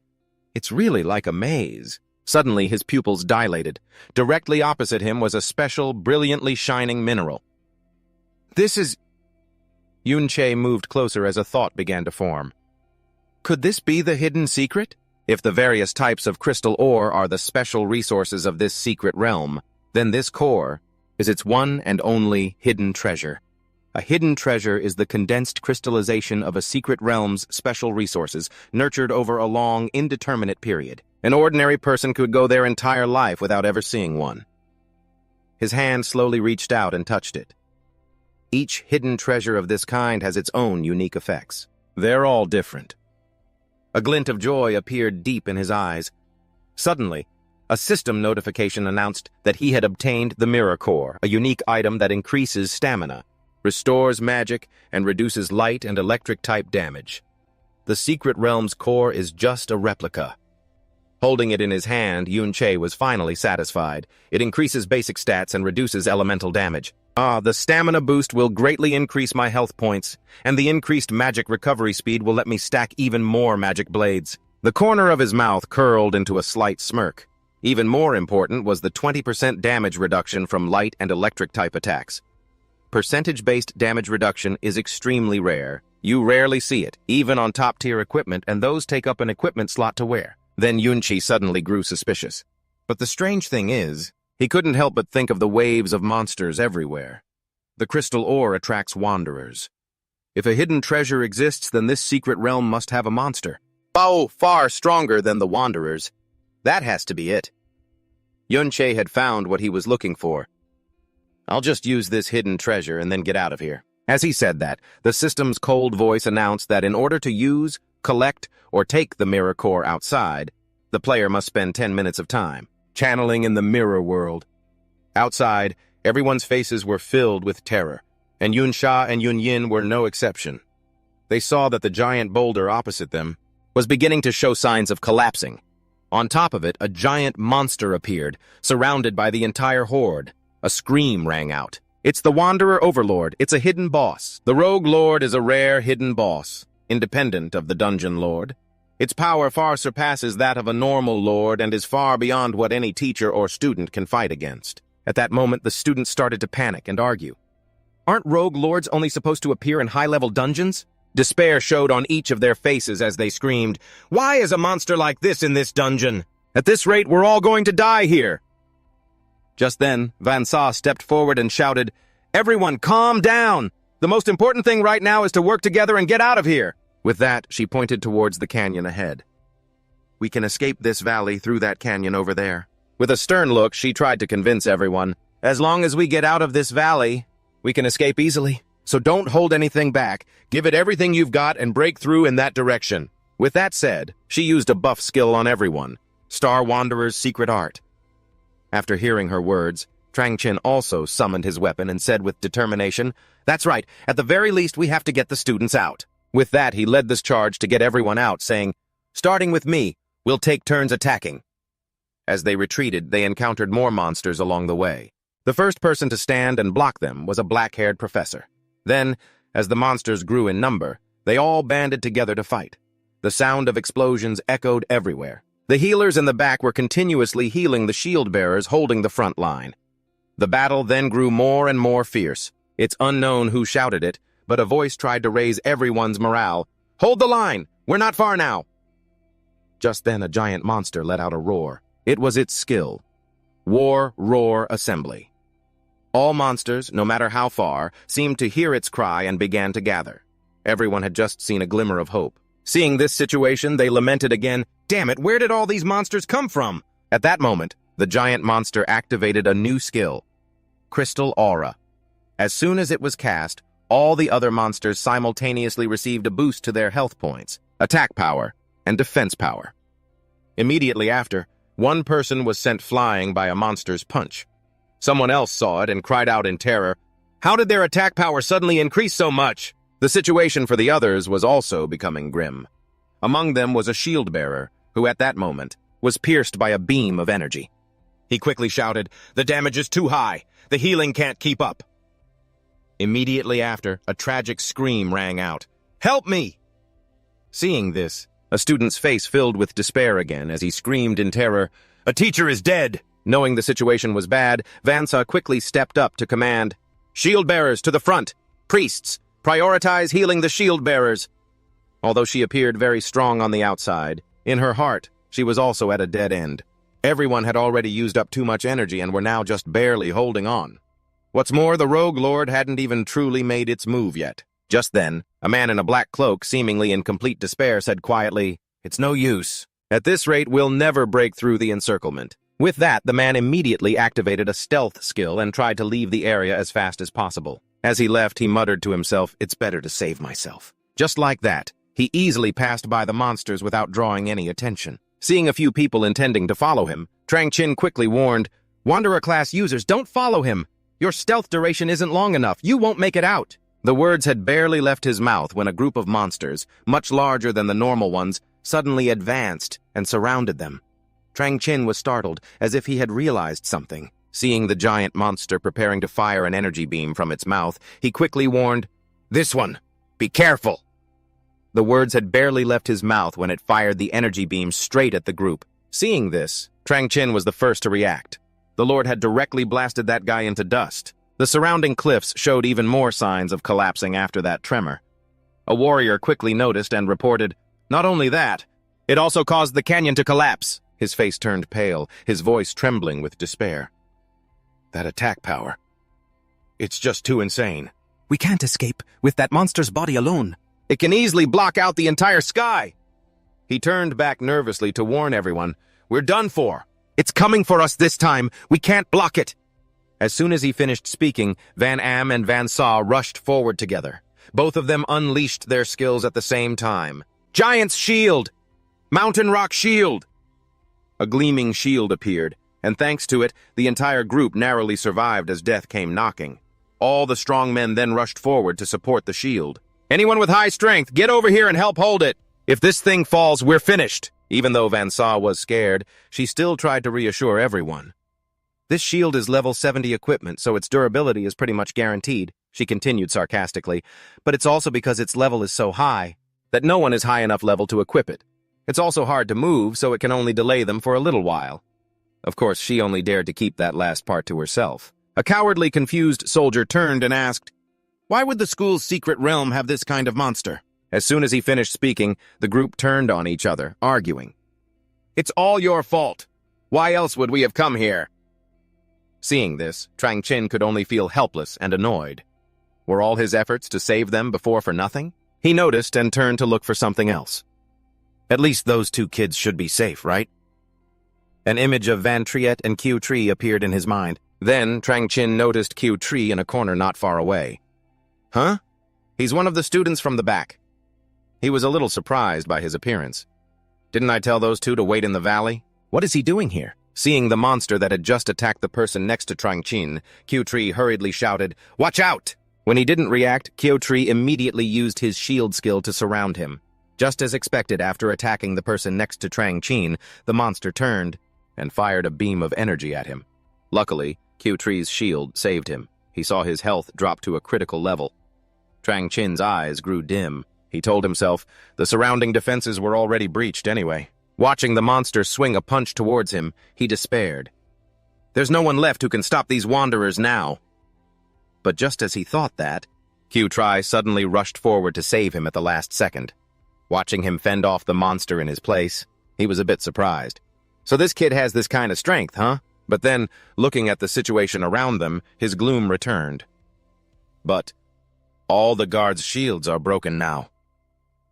It's really like a maze. Suddenly, his pupils dilated. Directly opposite him was a special, brilliantly shining mineral. This is... Yun Che moved closer as a thought began to form. Could this be the hidden secret? If the various types of crystal ore are the special resources of this secret realm, then this core is its one and only hidden treasure. A hidden treasure is the condensed crystallization of a secret realm's special resources, nurtured over a long, indeterminate period. An ordinary person could go their entire life without ever seeing one. His hand slowly reached out and touched it. Each hidden treasure of this kind has its own unique effects. They're all different. A glint of joy appeared deep in his eyes. Suddenly, a system notification announced that he had obtained the Mirror Core, a unique item that increases stamina, restores magic, and reduces light and electric-type damage. The secret realm's core is just a replica. Holding it in his hand, Yun Che was finally satisfied. It increases basic stats and reduces elemental damage. The stamina boost will greatly increase my health points, and the increased magic recovery speed will let me stack even more magic blades. The corner of his mouth curled into a slight smirk. Even more important was the 20% damage reduction from light and electric-type attacks. Percentage-based damage reduction is extremely rare. You rarely see it, even on top-tier equipment, and those take up an equipment slot to wear. Then Yunchi suddenly grew suspicious. But the strange thing is, he couldn't help but think of the waves of monsters everywhere. The crystal ore attracts wanderers. If a hidden treasure exists, then this secret realm must have a monster. Oh, far stronger than the wanderers. That has to be it. Yunche had found what he was looking for. I'll just use this hidden treasure and then get out of here. As he said that, the system's cold voice announced that in order to use, collect, or take the mirror core outside, the player must spend 10 minutes of time channeling in the mirror world. Outside, everyone's faces were filled with terror, and Yun Sha and Yun Yin were no exception. They saw that the giant boulder opposite them was beginning to show signs of collapsing. On top of it, a giant monster appeared, surrounded by the entire horde. A scream rang out. It's the Wanderer Overlord. It's a hidden boss. The Rogue Lord is a rare hidden boss, independent of the Dungeon Lord. Its power far surpasses that of a normal lord and is far beyond what any teacher or student can fight against. At that moment, the students started to panic and argue. Aren't Rogue Lords only supposed to appear in high-level dungeons? Despair showed on each of their faces as they screamed, "Why is a monster like this in this dungeon? At this rate, we're all going to die here." Just then, Van Sa stepped forward and shouted, "Everyone, calm down! The most important thing right now is to work together and get out of here." With that, she pointed towards the canyon ahead. "We can escape this valley through that canyon over there." With a stern look, she tried to convince everyone, "As long as we get out of this valley, we can escape easily. So don't hold anything back. Give it everything you've got and break through in that direction." With that said, she used a buff skill on everyone, Star Wanderer's secret art. After hearing her words, Trang Chin also summoned his weapon and said with determination, "That's right, at the very least we have to get the students out." With that, he led this charge to get everyone out, saying, "Starting with me, we'll take turns attacking." As they retreated, they encountered more monsters along the way. The first person to stand and block them was a black-haired professor. Then, as the monsters grew in number, they all banded together to fight. The sound of explosions echoed everywhere. The healers in the back were continuously healing the shield-bearers holding the front line. The battle then grew more and more fierce. It's unknown who shouted it, but a voice tried to raise everyone's morale. "Hold the line! We're not far now!" Just then, a giant monster let out a roar. It was its skill. War, roar, assembly. All monsters, no matter how far, seemed to hear its cry and began to gather. Everyone had just seen a glimmer of hope. Seeing this situation, they lamented again, "Damn it, where did all these monsters come from?" At that moment, the giant monster activated a new skill, Crystal Aura. As soon as it was cast, all the other monsters simultaneously received a boost to their health points, attack power, and defense power. Immediately after, one person was sent flying by a monster's punch. Someone else saw it and cried out in terror, "How did their attack power suddenly increase so much?" The situation for the others was also becoming grim. Among them was a shield-bearer, who at that moment was pierced by a beam of energy. He quickly shouted, "The damage is too high! The healing can't keep up!" Immediately after, a tragic scream rang out, "Help me!" Seeing this, a student's face filled with despair again as he screamed in terror, "A teacher is dead!" Knowing the situation was bad, Vansa quickly stepped up to command, "Shield-bearers to the front! Priests, prioritize healing the shield-bearers!" Although she appeared very strong on the outside, in her heart, she was also at a dead end. Everyone had already used up too much energy and were now just barely holding on. What's more, the Rogue Lord hadn't even truly made its move yet. Just then, a man in a black cloak, seemingly in complete despair, said quietly, "It's no use. At this rate, we'll never break through the encirclement." With that, the man immediately activated a stealth skill and tried to leave the area as fast as possible. As he left, he muttered to himself, "It's better to save myself." Just like that, he easily passed by the monsters without drawing any attention. Seeing a few people intending to follow him, Trang Chin quickly warned, "Wanderer-class users, don't follow him. Your stealth duration isn't long enough. You won't make it out." The words had barely left his mouth when a group of monsters, much larger than the normal ones, suddenly advanced and surrounded them. Trang Chin was startled, as if he had realized something. Seeing the giant monster preparing to fire an energy beam from its mouth, he quickly warned, "This one, be careful." The words had barely left his mouth when it fired the energy beam straight at the group. Seeing this, Trang Chin was the first to react. The Lord had directly blasted that guy into dust. The surrounding cliffs showed even more signs of collapsing after that tremor. A warrior quickly noticed and reported, "Not only that, it also caused the canyon to collapse." His face turned pale, his voice trembling with despair. "That attack power. It's just too insane. We can't escape with that monster's body alone. It can easily block out the entire sky." He turned back nervously to warn everyone, "We're done for. It's coming for us this time. We can't block it." As soon as he finished speaking, Van Am and Van Sa rushed forward together. Both of them unleashed their skills at the same time. "Giant's Shield! Mountain Rock Shield!" A gleaming shield appeared, and thanks to it, the entire group narrowly survived as death came knocking. All the strong men then rushed forward to support the shield. "Anyone with high strength, get over here and help hold it! If this thing falls, we're finished!" Even though Van Sa was scared, she still tried to reassure everyone. "This shield is level 70 equipment, so its durability is pretty much guaranteed," she continued sarcastically, "but it's also because its level is so high that no one is high enough level to equip it. It's also hard to move, so it can only delay them for a little while." Of course, she only dared to keep that last part to herself. A cowardly, confused soldier turned and asked, "Why would the school's secret realm have this kind of monster?" As soon as he finished speaking, the group turned on each other, arguing. "It's all your fault. Why else would we have come here?" Seeing this, Trang Chin could only feel helpless and annoyed. Were all his efforts to save them before for nothing? He noticed and turned to look for something else. At least those two kids should be safe, right? An image of Van Triet and Q Tree appeared in his mind. Then, Trang Chin noticed Q Tree in a corner not far away. "Huh? He's one of the students from the back." He was a little surprised by his appearance. "Didn't I tell those two to wait in the valley? What is he doing here?" Seeing the monster that had just attacked the person next to Changqin, Q3 hurriedly shouted, "Watch out!" When he didn't react, Q3 immediately used his shield skill to surround him. Just as expected, after attacking the person next to Changqin, the monster turned and fired a beam of energy at him. Luckily, Q3's shield saved him. He saw his health drop to a critical level. Changqin's eyes grew dim. He told himself the surrounding defenses were already breached anyway. Watching the monster swing a punch towards him, he despaired. There's no one left who can stop these wanderers now. But just as he thought that, Q3 suddenly rushed forward to save him at the last second. Watching him fend off the monster in his place, he was a bit surprised. So this kid has this kind of strength, huh? But then, looking at the situation around them, his gloom returned. But all the guards' shields are broken now.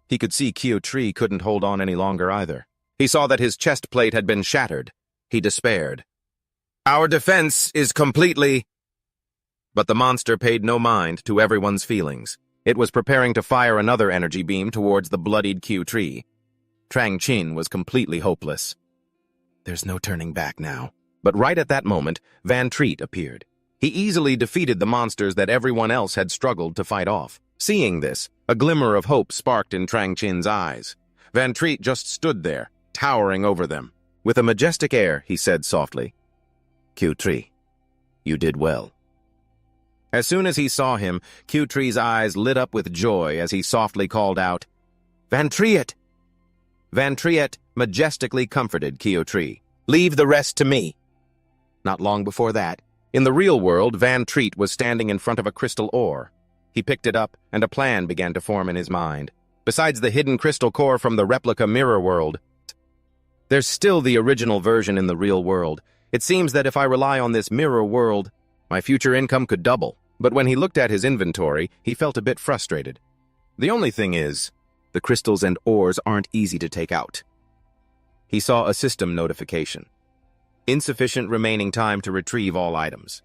He could see Q3 couldn't hold on any longer either. He saw that his chest plate had been shattered. He despaired. Our defense is completely... But the monster paid no mind to everyone's feelings. It was preparing to fire another energy beam towards the bloodied Q3. Changqin was completely hopeless. There's no turning back now. But right at that moment, Van Treat appeared. He easily defeated the monsters that everyone else had struggled to fight off. Seeing this, a glimmer of hope sparked in Changqin's eyes. Van Treat just stood there, towering over them. With a majestic air, he said softly, Q3, you did well. As soon as he saw him, Q3's eyes lit up with joy as he softly called out, Van Treat! Van Treat majestically comforted Q3. Leave the rest to me. Not long before that, in the real world, Van Treat was standing in front of a crystal ore. He picked it up, and a plan began to form in his mind. Besides the hidden crystal core from the replica mirror world, there's still the original version in the real world. It seems that if I rely on this mirror world, my future income could double. But when he looked at his inventory, he felt a bit frustrated. The only thing is, the crystals and ores aren't easy to take out. He saw a system notification. Insufficient remaining time to retrieve all items.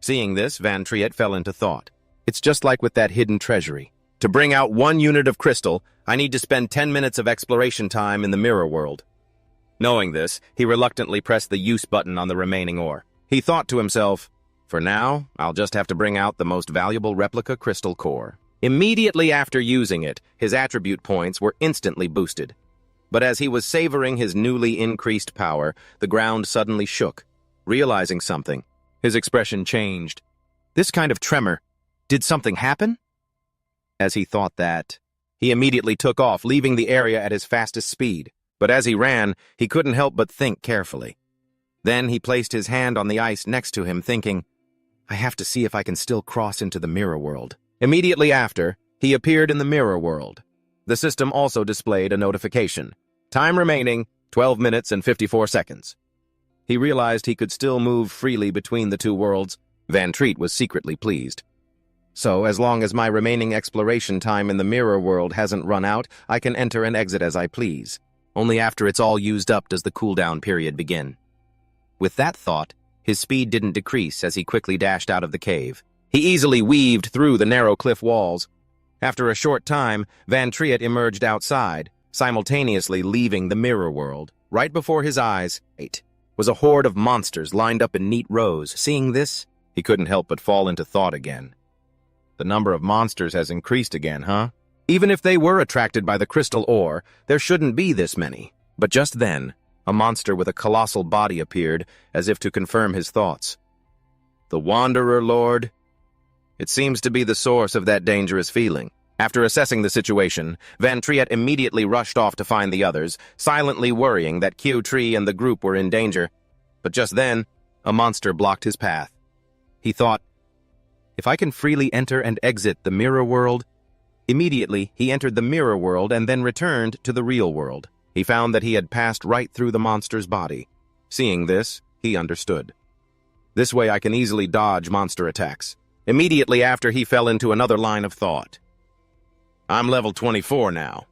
Seeing this, Van Treat fell into thought. It's just like with that hidden treasury. To bring out 1 unit of crystal, I need to spend 10 minutes of exploration time in the mirror world. Knowing this, he reluctantly pressed the use button on the remaining ore. He thought to himself, for now, I'll just have to bring out the most valuable replica crystal core. Immediately after using it, his attribute points were instantly boosted. But as he was savoring his newly increased power, the ground suddenly shook. Realizing something, his expression changed. This kind of tremor, did something happen? As he thought that, he immediately took off, leaving the area at his fastest speed. But as he ran, he couldn't help but think carefully. Then he placed his hand on the ice next to him, thinking, I have to see if I can still cross into the mirror world. Immediately after, he appeared in the mirror world. The system also displayed a notification. Time remaining, 12 minutes and 54 seconds. He realized he could still move freely between the two worlds. Van Treat was secretly pleased. So, as long as my remaining exploration time in the mirror world hasn't run out, I can enter and exit as I please. Only after it's all used up does the cooldown period begin. With that thought, his speed didn't decrease as he quickly dashed out of the cave. He easily weaved through the narrow cliff walls. After a short time, Van Treat emerged outside, simultaneously leaving the mirror world. Right before his eyes, was a horde of monsters lined up in neat rows. Seeing this, he couldn't help but fall into thought again. The number of monsters has increased again, huh? Even if they were attracted by the crystal ore, there shouldn't be this many. But just then, a monster with a colossal body appeared, as if to confirm his thoughts. The Wanderer Lord? It seems to be the source of that dangerous feeling. After assessing the situation, Van Treat immediately rushed off to find the others, silently worrying that Q3 and the group were in danger. But just then, a monster blocked his path. He thought, if I can freely enter and exit the mirror world... Immediately, he entered the mirror world and then returned to the real world. He found that he had passed right through the monster's body. Seeing this, he understood. This way I can easily dodge monster attacks. Immediately after, he fell into another line of thought. I'm level 24 now.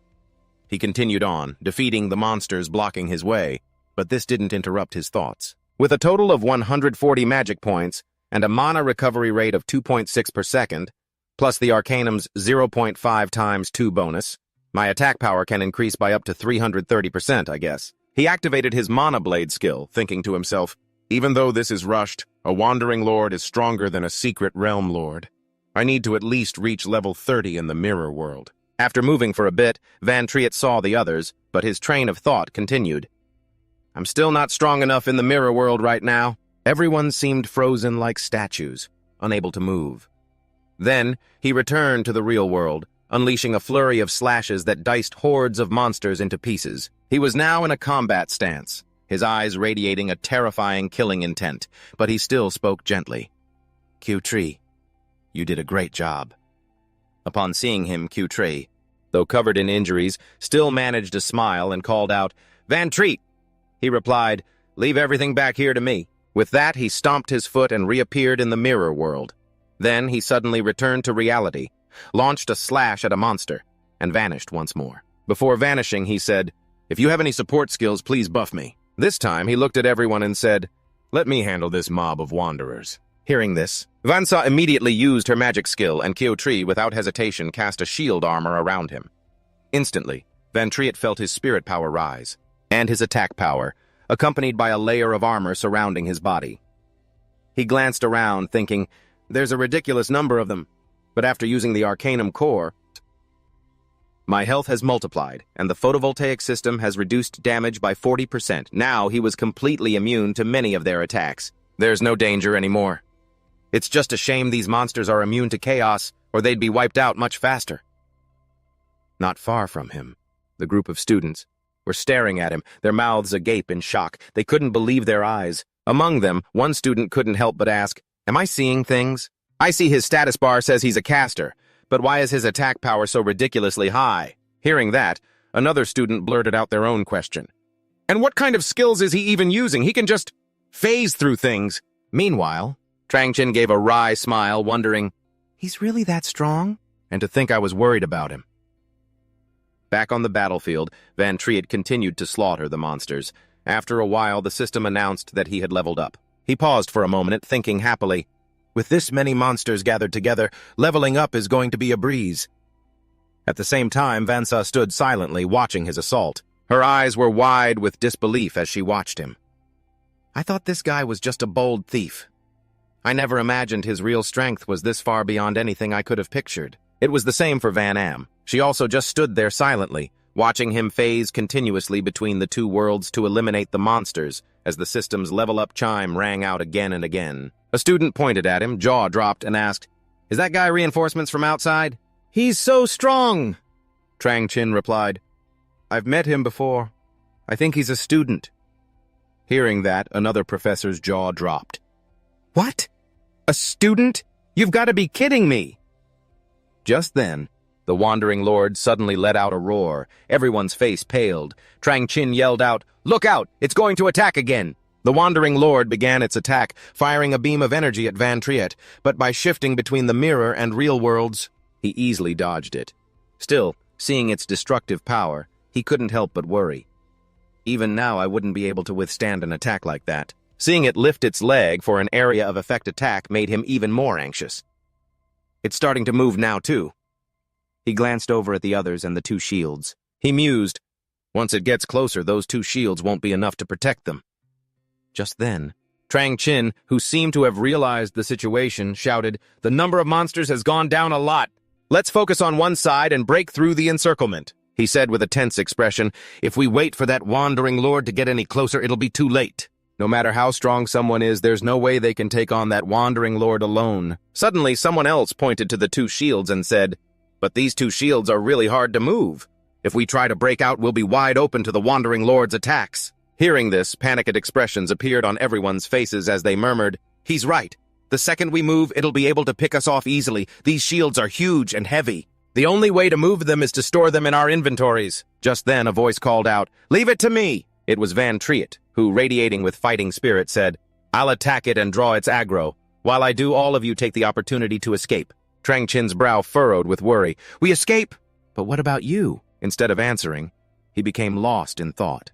He continued on, defeating the monsters blocking his way, but this didn't interrupt his thoughts. With a total of 140 magic points and a mana recovery rate of 2.6 per second, plus the Arcanum's 0.5 times 2 bonus, my attack power can increase by up to 330%, I guess. He activated his Mana Blade skill, thinking to himself, even though this is rushed, a Wandering Lord is stronger than a Secret Realm Lord. I need to at least reach level 30 in the mirror world. After moving for a bit, Van Triet saw the others, but his train of thought continued. I'm still not strong enough in the mirror world right now. Everyone seemed frozen like statues, unable to move. Then, he returned to the real world, unleashing a flurry of slashes that diced hordes of monsters into pieces. He was now in a combat stance, his eyes radiating a terrifying killing intent, but he still spoke gently. Q-Tree, you did a great job. Upon seeing him, Q-Tree, though covered in injuries, still managed to smile and called out, Van Triet! He replied, leave everything back here to me. With that, he stomped his foot and reappeared in the mirror world. Then he suddenly returned to reality, launched a slash at a monster, and vanished once more. Before vanishing, he said, if you have any support skills, please buff me. This time, he looked at everyone and said, let me handle this mob of wanderers. Hearing this, Vansa immediately used her magic skill, and Q-Tree, without hesitation, cast a shield armor around him. Instantly, Van Triet felt his spirit power rise, and his attack power, accompanied by a layer of armor surrounding his body. He glanced around, thinking, there's a ridiculous number of them, but after using the Arcanum Core, my health has multiplied, and the photovoltaic system has reduced damage by 40%. Now he was completely immune to many of their attacks. There's no danger anymore. It's just a shame these monsters are immune to chaos, or they'd be wiped out much faster. Not far from him, the group of students were staring at him, their mouths agape in shock. They couldn't believe their eyes. Among them, one student couldn't help but ask, am I seeing things? I see his status bar says he's a caster, but why is his attack power so ridiculously high? Hearing that, another student blurted out their own question. And what kind of skills is he even using? He can just phase through things. Meanwhile, Trangchen gave a wry smile, wondering, he's really that strong? And to think I was worried about him. Back on the battlefield, Van Triet continued to slaughter the monsters. After a while, the system announced that he had leveled up. He paused for a moment, thinking happily, with this many monsters gathered together, leveling up is going to be a breeze. At the same time, Vansa stood silently, watching his assault. Her eyes were wide with disbelief as she watched him. I thought this guy was just a bold thief. I never imagined his real strength was this far beyond anything I could have pictured. It was the same for Van Am. She also just stood there silently, watching him phase continuously between the two worlds to eliminate the monsters as the system's level-up chime rang out again and again. A student pointed at him, jaw dropped, and asked, is that guy reinforcements from outside? He's so strong! Trangchen replied, I've met him before. I think he's a student. Hearing that, another professor's jaw dropped. What? A student? You've got to be kidding me! Just then, the Wandering Lord suddenly let out a roar. Everyone's face paled. Trangchen yelled out, look out! It's going to attack again! The Wandering Lord began its attack, firing a beam of energy at Van Triet, but by shifting between the mirror and real worlds, he easily dodged it. Still, seeing its destructive power, he couldn't help but worry. Even now, I wouldn't be able to withstand an attack like that. Seeing it lift its leg for an area of effect attack made him even more anxious. It's starting to move now, too. He glanced over at the others and the two shields. He mused, once it gets closer, those two shields won't be enough to protect them. Just then, Trangchen, who seemed to have realized the situation, shouted, the number of monsters has gone down a lot. Let's focus on one side and break through the encirclement, he said with a tense expression. If we wait for that Wandering Lord to get any closer, it'll be too late. No matter how strong someone is, there's no way they can take on that Wandering Lord alone. Suddenly, someone else pointed to the two shields and said, but these two shields are really hard to move. If we try to break out, we'll be wide open to the Wandering Lord's attacks. Hearing this, panicked expressions appeared on everyone's faces as they murmured, he's right. The second we move, it'll be able to pick us off easily. These shields are huge and heavy. The only way to move them is to store them in our inventories. Just then, a voice called out, leave it to me. It was Van Triet, who, radiating with fighting spirit, said, I'll attack it and draw its aggro. While I do, all of you take the opportunity to escape. Trangchen's brow furrowed with worry. We escape? But what about you? Instead of answering, he became lost in thought.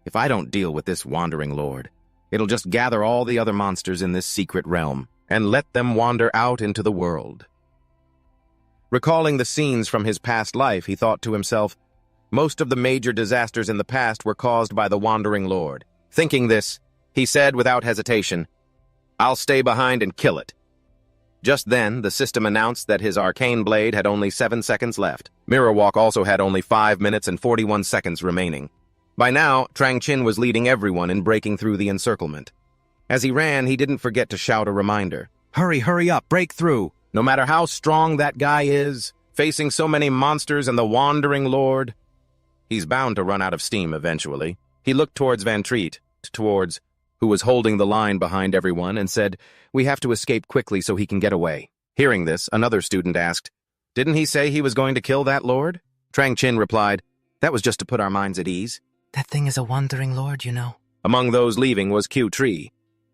If I don't deal with this Wandering Lord, it'll just gather all the other monsters in this secret realm and let them wander out into the world. Recalling the scenes from his past life, he thought to himself, Most of the major disasters in the past were caused by the Wandering Lord. Thinking this, he said without hesitation, "I'll stay behind and kill it." Just then, the system announced that his arcane blade had only 7 seconds left. Mirror Walk also had only 5 minutes and 41 seconds remaining. By now, Trang Chin was leading everyone in breaking through the encirclement. As he ran, he didn't forget to shout a reminder. Hurry up, break through! No matter how strong that guy is, facing so many monsters and the Wandering Lord, he's bound to run out of steam eventually. He looked towards Van Treat, who was holding the line behind everyone, and said, "We have to escape quickly so he can get away." Hearing this, another student asked, "Didn't he say he was going to kill that lord?" Trang Chin replied, "That was just to put our minds at ease." "That thing is a Wandering Lord, you know." Among those leaving was Q Tree.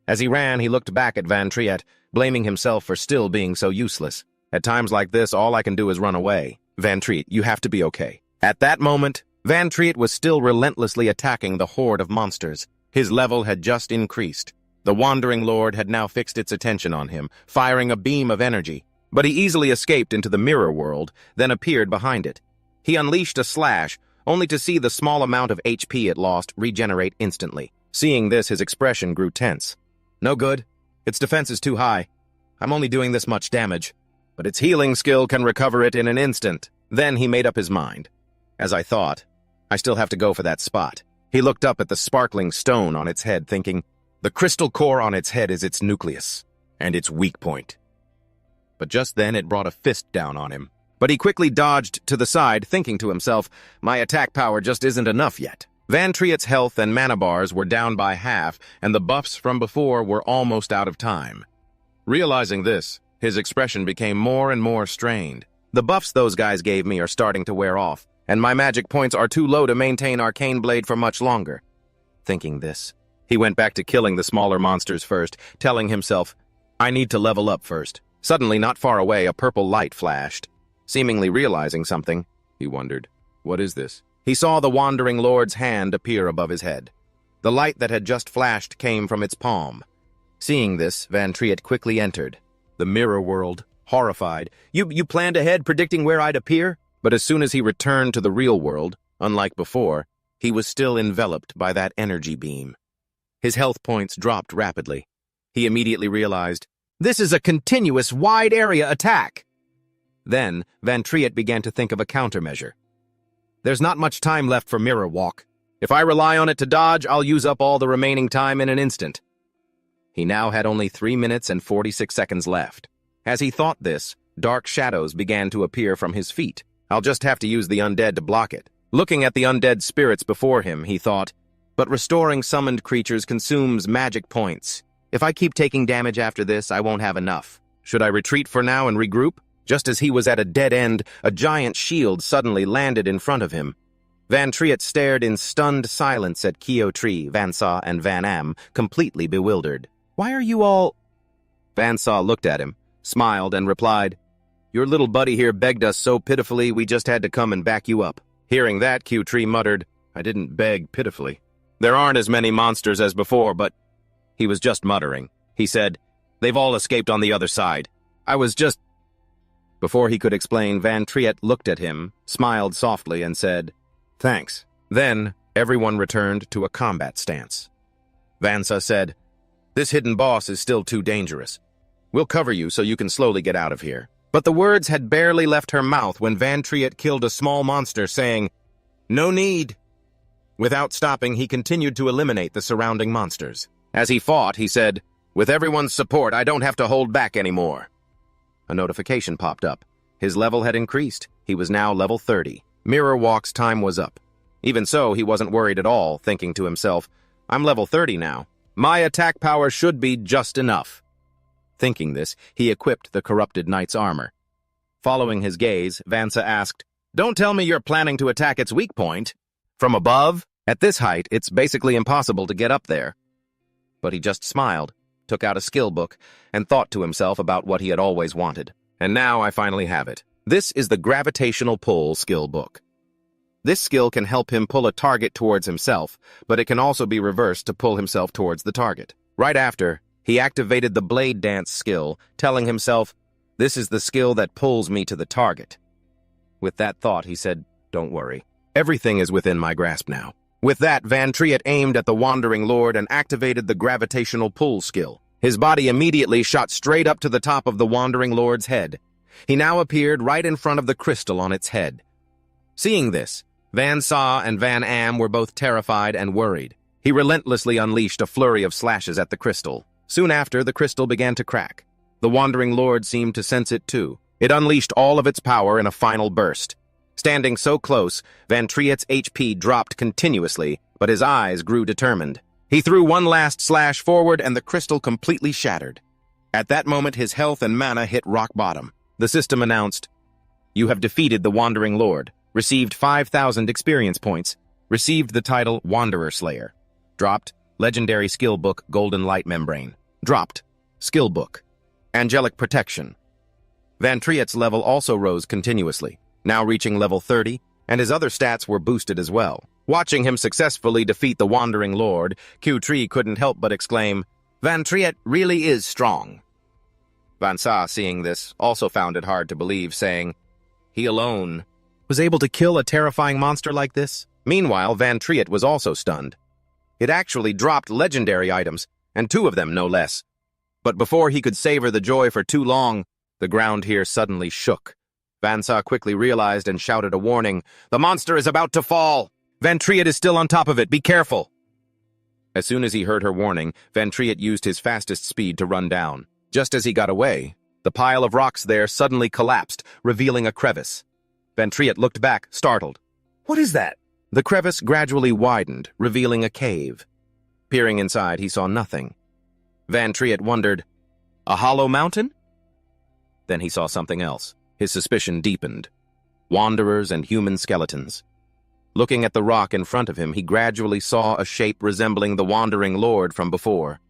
As he ran, he looked back at Van Triet, blaming himself for still being so useless. At times like this, all I can do is run away. Van Triet, you have to be okay. At that moment, Van Triet was still relentlessly attacking the horde of monsters. His level had just increased. The Wandering Lord had now fixed its attention on him, firing a beam of energy. But he easily escaped into the mirror world, then appeared behind it. He unleashed a slash, only to see the small amount of HP it lost regenerate instantly. Seeing this, his expression grew tense. "No good. Its defense is too high. I'm only doing this much damage, but its healing skill can recover it in an instant." Then he made up his mind. As I thought, I still have to go for that spot. He looked up at the sparkling stone on its head, thinking, the crystal core on its head is its nucleus, and its weak point. But just then it brought a fist down on him. But he quickly dodged to the side, thinking to himself, my attack power just isn't enough yet. Van Triet's health and mana bars were down by half, and the buffs from before were almost out of time. Realizing this, his expression became more and more strained. The buffs those guys gave me are starting to wear off, and my magic points are too low to maintain Arcane Blade for much longer. Thinking this, he went back to killing the smaller monsters first, telling himself, I need to level up first. Suddenly, not far away, a purple light flashed. Seemingly realizing something, he wondered, what is this? He saw the Wandering Lord's hand appear above his head. The light that had just flashed came from its palm. Seeing this, Van Triet quickly entered the mirror world, horrified. You planned ahead, predicting where I'd appear? But as soon as he returned to the real world, unlike before, he was still enveloped by that energy beam. His health points dropped rapidly. He immediately realized, this is a continuous wide-area attack. Then, Van Triet began to think of a countermeasure. There's not much time left for Mirror Walk. If I rely on it to dodge, I'll use up all the remaining time in an instant. He now had only 3 minutes and 46 seconds left. As he thought this, dark shadows began to appear from his feet. I'll just have to use the undead to block it. Looking at the undead spirits before him, he thought, but restoring summoned creatures consumes magic points. If I keep taking damage after this, I won't have enough. Should I retreat for now and regroup? Just as he was at a dead end, a giant shield suddenly landed in front of him. Van Triet stared in stunned silence at Kyo Tree, Van Saw, and Van Am, completely bewildered. Why are you all... Van Saw looked at him, smiled, and replied, your little buddy here begged us so pitifully we just had to come and back you up. Hearing that, Q Tree muttered, I didn't beg pitifully. There aren't as many monsters as before, but... He was just muttering. He said, they've all escaped on the other side. I was just... Before he could explain, Van Triet looked at him, smiled softly, and said, thanks. Then, everyone returned to a combat stance. Vansa said, this hidden boss is still too dangerous. We'll cover you so you can slowly get out of here. But the words had barely left her mouth when Van Triet killed a small monster, saying, no need. Without stopping, he continued to eliminate the surrounding monsters. As he fought, he said, with everyone's support, I don't have to hold back anymore. A notification popped up. His level had increased. He was now level 30. Mirror Walk's time was up. Even so, he wasn't worried at all, thinking to himself, I'm level 30 now. My attack power should be just enough. Thinking this, he equipped the Corrupted Knight's armor. Following his gaze, Vansa asked, don't tell me you're planning to attack its weak point. From above? At this height, it's basically impossible to get up there. But he just smiled, took out a skill book, and thought to himself about what he had always wanted. And now I finally have it. This is the Gravitational Pull skill book. This skill can help him pull a target towards himself, but it can also be reversed to pull himself towards the target. Right after, he activated the Blade Dance skill, telling himself, this is the skill that pulls me to the target. With that thought, he said, don't worry. Everything is within my grasp now. With that, Van Triet aimed at the Wandering Lord and activated the gravitational pull skill. His body immediately shot straight up to the top of the Wandering Lord's head. He now appeared right in front of the crystal on its head. Seeing this, Van Sa and Van Am were both terrified and worried. He relentlessly unleashed a flurry of slashes at the crystal. Soon after, the crystal began to crack. The Wandering Lord seemed to sense it too. It unleashed all of its power in a final burst. Standing so close, Van Triet's HP dropped continuously, but his eyes grew determined. He threw one last slash forward and the crystal completely shattered. At that moment, his health and mana hit rock bottom. The system announced, "You have defeated the Wandering Lord, received 5,000 experience points, received the title Wanderer Slayer. Dropped, Legendary Skill Book Golden Light Membrane. Dropped, Skill Book, Angelic Protection." Van Triet's level also rose continuously, now reaching level 30, and his other stats were boosted as well. Watching him successfully defeat the Wandering Lord, Q3 couldn't help but exclaim, "Van Triet really is strong." Van Sa, seeing this, also found it hard to believe, saying, "He alone was able to kill a terrifying monster like this?" Meanwhile, Van Triet was also stunned. It actually dropped legendary items, and 2 of them no less. But before he could savor the joy for too long, the ground here suddenly shook. Van Sa quickly realized and shouted a warning, "The monster is about to fall! Van Triet is still on top of it, be careful!" As soon as he heard her warning, Van Triet used his fastest speed to run down. Just as he got away, the pile of rocks there suddenly collapsed, revealing a crevice. Van Triet looked back, startled. "What is that?" The crevice gradually widened, revealing a cave. Peering inside, he saw nothing. Van Triet wondered, "A hollow mountain?" Then he saw something else. His suspicion deepened. Wanderers and human skeletons. Looking at the rock in front of him, he gradually saw a shape resembling the Wandering Lord from before.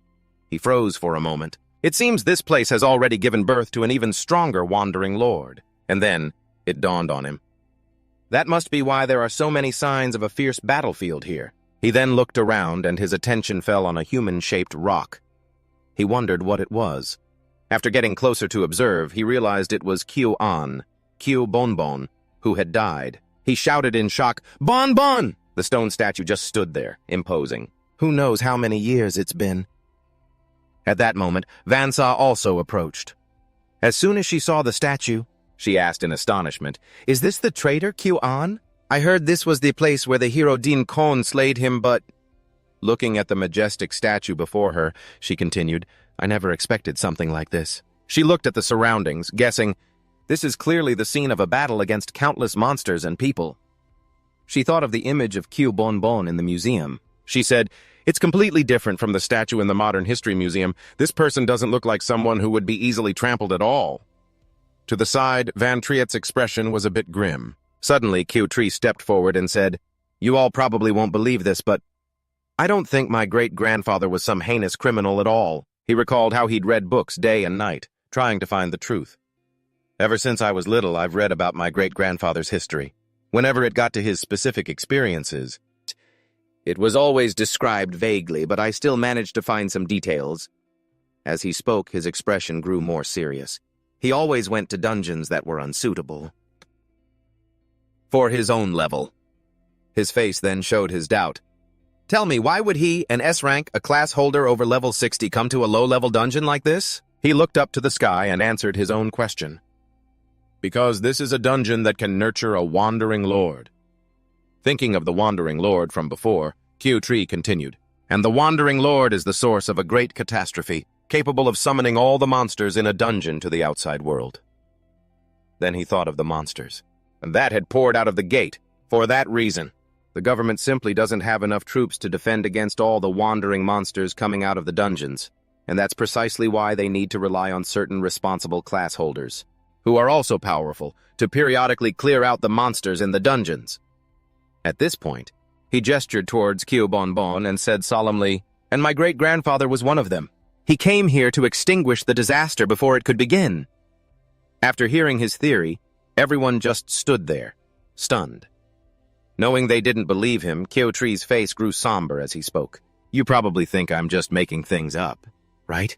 He froze for a moment. It seems this place has already given birth to an even stronger Wandering Lord. And then, it dawned on him. That must be why there are so many signs of a fierce battlefield here. He then looked around, and his attention fell on a human-shaped rock. He wondered what it was. After getting closer to observe, he realized it was Kyu An, Kyu Bonbon, who had died. He shouted in shock, "Bon Bon!" The stone statue just stood there, imposing. Who knows how many years it's been? At that moment, Van Sa also approached. As soon as she saw the statue, she asked in astonishment, "Is this the traitor Kyu An? I heard this was the place where the hero Dingun slayed him, but—" Looking at the majestic statue before her, she continued, "I never expected something like this." She looked at the surroundings, guessing, this is clearly the scene of a battle against countless monsters and people. She thought of the image of Kyu Bonbon in the museum. She said, "It's completely different from the statue in the Modern History Museum. This person doesn't look like someone who would be easily trampled at all." To the side, Van Triet's expression was a bit grim. Suddenly, Q3 stepped forward and said, "You all probably won't believe this, but I don't think my great-grandfather was some heinous criminal at all." He recalled how he'd read books day and night, trying to find the truth. "Ever since I was little, I've read about my great-grandfather's history. Whenever it got to his specific experiences, it was always described vaguely, but I still managed to find some details." As he spoke, his expression grew more serious. He always went to dungeons that were unsuitable for his own level. His face then showed his doubt. "Tell me, why would he, an S-rank, a class holder over level 60, come to a low-level dungeon like this?" He looked up to the sky and answered his own question. "Because this is a dungeon that can nurture a Wandering Lord." Thinking of the Wandering Lord from before, Q3 continued, "And the Wandering Lord is the source of a great catastrophe, capable of summoning all the monsters in a dungeon to the outside world." Then he thought of the monsters. And that had poured out of the gate. For that reason, the government simply doesn't have enough troops to defend against all the wandering monsters coming out of the dungeons. And that's precisely why they need to rely on certain responsible class holders, who are also powerful, to periodically clear out the monsters in the dungeons. At this point, he gestured towards Kyu Bonbon and said solemnly, "And my great-grandfather was one of them. He came here to extinguish the disaster before it could begin." After hearing his theory, everyone just stood there, stunned. Knowing they didn't believe him, Kyo-tree's face grew somber as he spoke. "You probably think I'm just making things up, right?"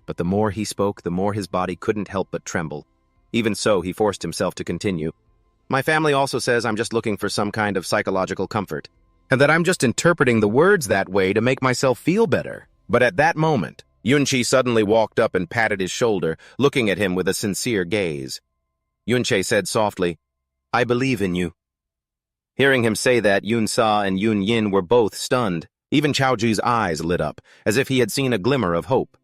But the more he spoke, the more his body couldn't help but tremble. Even so, he forced himself to continue. My family also says I'm just looking for some kind of psychological comfort, and that I'm just interpreting the words that way to make myself feel better. But at that moment, Yunchi suddenly walked up and patted his shoulder, looking at him with a sincere gaze. Yunche said softly, "I believe in you." Hearing him say that, Yunsa and Yunyin were both stunned. Even Chaoju's eyes lit up, as if he had seen a glimmer of hope.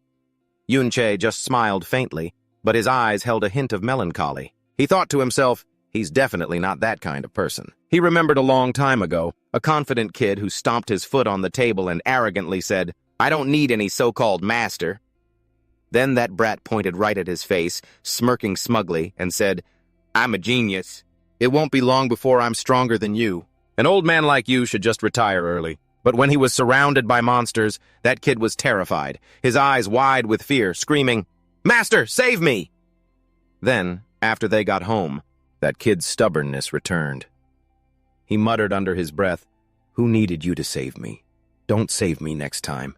Yunche just smiled faintly, but his eyes held a hint of melancholy. He thought to himself, he's definitely not that kind of person. He remembered a long time ago, a confident kid who stomped his foot on the table and arrogantly said, "I don't need any so-called master." Then that brat pointed right at his face, smirking smugly, and said, "I'm a genius. It won't be long before I'm stronger than you. An old man like you should just retire early." But when he was surrounded by monsters, that kid was terrified, his eyes wide with fear, screaming, "Master, save me!" Then, after they got home, that kid's stubbornness returned. He muttered under his breath, "Who needed you to save me? Don't save me next time.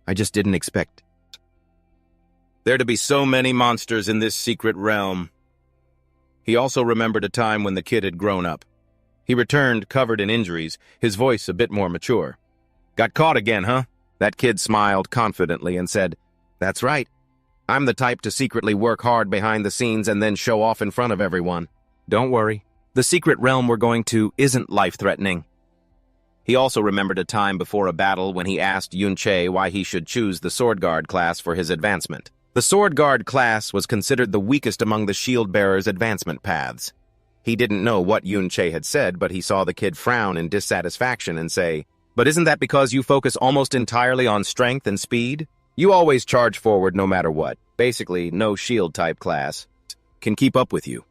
I just didn't expect there to be so many monsters in this secret realm." He also remembered a time when the kid had grown up. He returned covered in injuries, his voice a bit more mature. "Got caught again, huh?" That kid smiled confidently and said, "That's right. I'm the type to secretly work hard behind the scenes and then show off in front of everyone. Don't worry. The secret realm we're going to isn't life-threatening." He also remembered a time before a battle when he asked Yunche why he should choose the Sword Guard class for his advancement. The Sword Guard class was considered the weakest among the Shield Bearer's advancement paths. He didn't know what Yunche had said, but he saw the kid frown in dissatisfaction and say, "But isn't that because you focus almost entirely on strength and speed? You always charge forward no matter what. Basically, no shield-type class can keep up with you."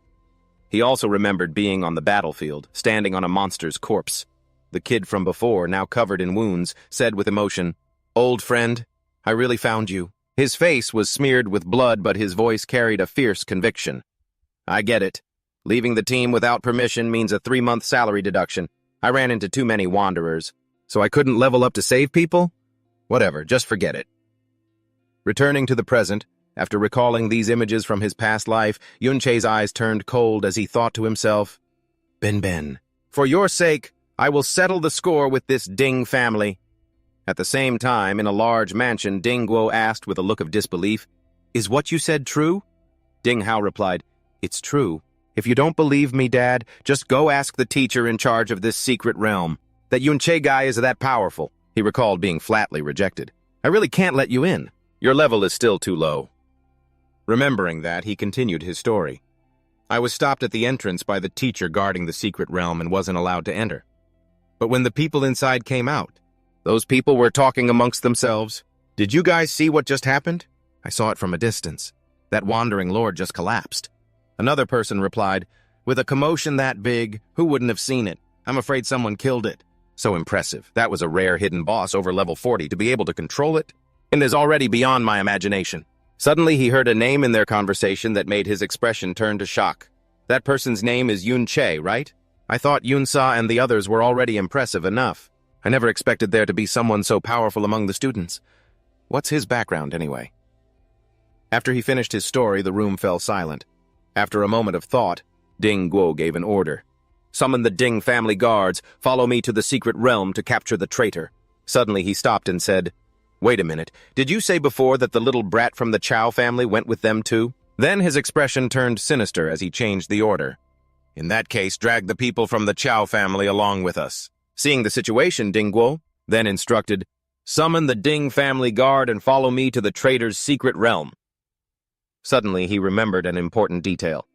He also remembered being on the battlefield, standing on a monster's corpse. The kid from before, now covered in wounds, said with emotion, "Old friend, I really found you." His face was smeared with blood, but his voice carried a fierce conviction. "I get it. Leaving the team without permission means a 3-month salary deduction. I ran into too many wanderers. So I couldn't level up to save people? Whatever, just forget it." Returning to the present, after recalling these images from his past life, Yunche's eyes turned cold as he thought to himself, Ben, for your sake, I will settle the score with this Ding family." At the same time, in a large mansion, Dingqua asked with a look of disbelief, "Is what you said true?" Ding Hao replied, "It's true. If you don't believe me, Dad, just go ask the teacher in charge of this secret realm. That Yunche guy is that powerful." He recalled being flatly rejected. "I really can't let you in. Your level is still too low." Remembering that, he continued his story. "I was stopped at the entrance by the teacher guarding the secret realm and wasn't allowed to enter. But when the people inside came out, those people were talking amongst themselves. 'Did you guys see what just happened?' I saw it from a distance. That wandering lord just collapsed." Another person replied, "With a commotion that big, who wouldn't have seen it? I'm afraid someone killed it." So impressive. That was a rare hidden boss over level 40 to be able to control it. And is already beyond my imagination. Suddenly he heard a name in their conversation that made his expression turn to shock. "That person's name is Yunche, right? I thought Yunsa and the others were already impressive enough. I never expected there to be someone so powerful among the students. What's his background, anyway?" After he finished his story, the room fell silent. After a moment of thought, Dingqua gave an order. "Summon the Ding family guards. Follow me to the secret realm to capture the traitor." Suddenly he stopped and said, "Wait a minute. Did you say before that the little brat from the Chow family went with them too?" Then his expression turned sinister as he changed the order. "In that case, drag the people from the Chow family along with us." Seeing the situation, Dingqua then instructed, "Summon the Ding family guard and follow me to the traitor's secret realm." Suddenly he remembered an important detail.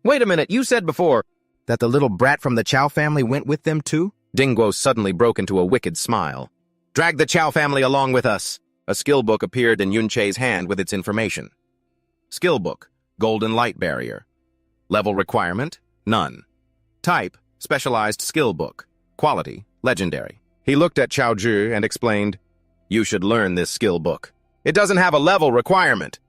"Wait a minute, you said before that the little brat from the Chow family went with them too?" Dingqua suddenly broke into a wicked smile. "Drag the Chow family along with us." A skill book appeared in Yunche's hand with its information. Skill book, Golden Light Barrier. Level requirement, none. Type, Specialized Skill Book. Quality, Legendary. He looked at Chaoju and explained, "You should learn this skill book. It doesn't have a level requirement."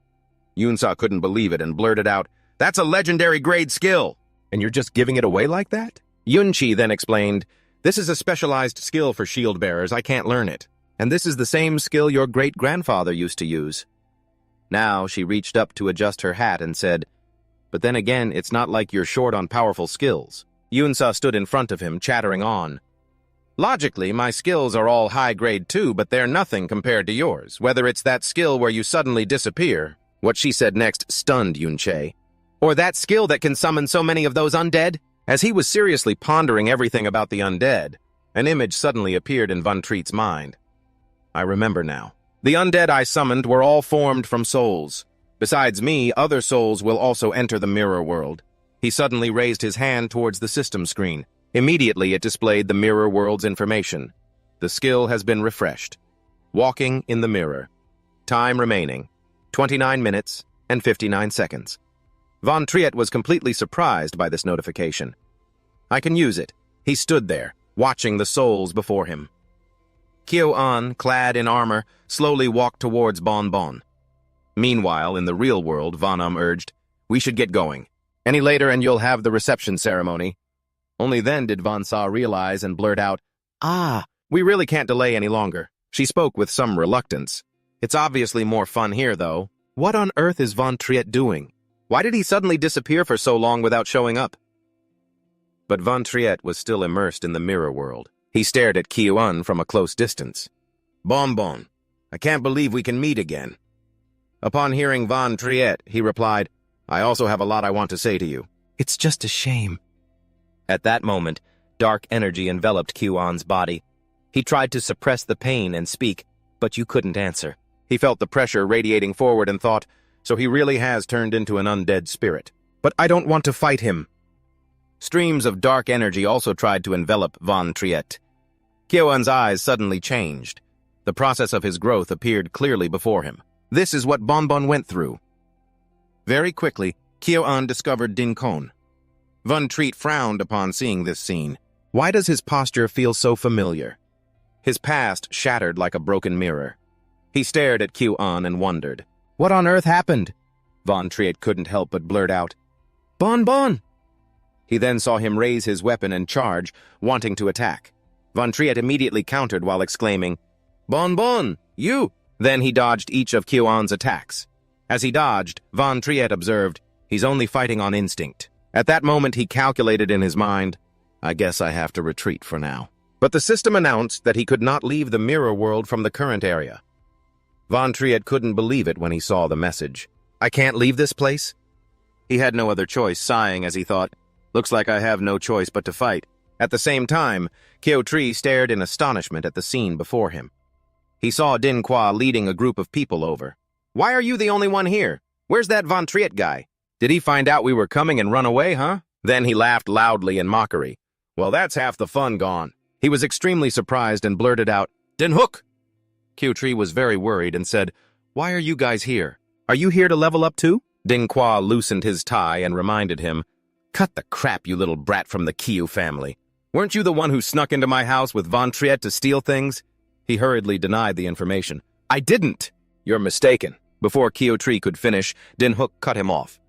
Yunsa couldn't believe it and blurted out, "That's a legendary grade skill. And you're just giving it away like that?" Yunchi then explained, "This is a specialized skill for shield bearers. I can't learn it. And this is the same skill your great-grandfather used to use." Now she reached up to adjust her hat and said, "But then again, it's not like you're short on powerful skills. Yunsa stood in front of him, chattering on. Logically, my skills are all high grade too, but they're nothing compared to yours, whether it's that skill where you suddenly disappear. What she said next stunned Yunche. Or that skill that can summon so many of those undead? As he was seriously pondering everything about the undead, an image suddenly appeared in Von Treat's mind. I remember now. The undead I summoned were all formed from souls. Besides me, other souls will also enter the mirror world. He suddenly raised his hand towards the system screen. Immediately, it displayed the mirror world's information. The skill has been refreshed. Walking in the mirror. Time remaining, 29 minutes and 59 seconds. Von Triet was completely surprised by this notification. I can use it. He stood there, watching the souls before him. Kyo-an, clad in armor, slowly walked towards Bon Bon. Meanwhile, in the real world, Von urged, "We should get going. Any later and you'll have the reception ceremony." Only then did Von Sa realize and blurt out, "We really can't delay any longer." She spoke with some reluctance. It's obviously more fun here, though. What on earth is Von Triet doing? Why did he suddenly disappear for so long without showing up? But Von Triet was still immersed in the mirror world. He stared at Kyo-an from a close distance. "Bon Bon, I can't believe we can meet again." Upon hearing Von Triet, he replied, "I also have a lot I want to say to you." It's just a shame. At that moment, dark energy enveloped Kyo-an's body. He tried to suppress the pain and speak, but you couldn't answer. He felt the pressure radiating forward and thought, so he really has turned into an undead spirit. But I don't want to fight him. Streams of dark energy also tried to envelop Von Triet. Kyo-an's eyes suddenly changed. The process of his growth appeared clearly before him. This is what Bon Bon went through. Very quickly, Kyo-an discovered Dingun. Von Triet frowned upon seeing this scene. Why does his posture feel so familiar? His past shattered like a broken mirror. He stared at Kyo-an and wondered. What on earth happened? Von Triet couldn't help but blurt out, "Bon Bon!" He then saw him raise his weapon and charge, wanting to attack. Von Triet immediately countered while exclaiming, "Bon Bon, you!" Then he dodged each of Kyo-an's attacks. As he dodged, Von Triet observed, "He's only fighting on instinct." At that moment, he calculated in his mind, "I guess I have to retreat for now." But the system announced that he could not leave the mirror world from the current area. Von Triet couldn't believe it when he saw the message. "I can't leave this place?" He had no other choice, sighing as he thought, "Looks like I have no choice but to fight." At the same time, Kyo-tri stared in astonishment at the scene before him. He saw Dingqua leading a group of people over. "Why are you the only one here? Where's that Von Triet guy? Did he find out we were coming and run away, huh?" Then he laughed loudly in mockery. "Well, that's half the fun gone." He was extremely surprised and blurted out, "Dinhook!" Kyo-tri was very worried and said, "Why are you guys here? Are you here to level up too?" Dingqua loosened his tie and reminded him, "Cut the crap, you little brat from the Kyu family. Weren't you the one who snuck into my house with Von Triet to steal things?" He hurriedly denied the information. "I didn't!" "You're mistaken." Before Kyo-tri could finish, Dinhook cut him off.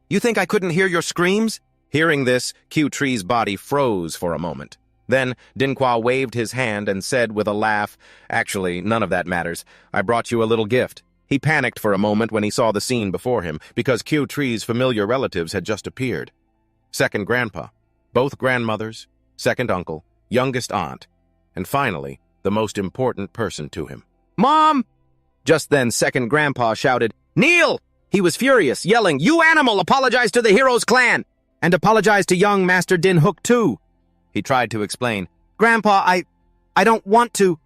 "You think I couldn't hear your screams?" Hearing this, Kyo-tri's body froze for a moment. Then Dingqua waved his hand and said with a laugh, "Actually, none of that matters. I brought you a little gift." He panicked for a moment when he saw the scene before him, because Kyo-tri's familiar relatives had just appeared. Second grandpa, both grandmothers, second uncle, youngest aunt, and finally, the most important person to him. "Mom!" Just then, second grandpa shouted, "Kneel!" He was furious, yelling, "You animal, apologize to the hero's clan! And apologize to young Master Dinhook too!" He tried to explain, "Grandpa, I don't want to."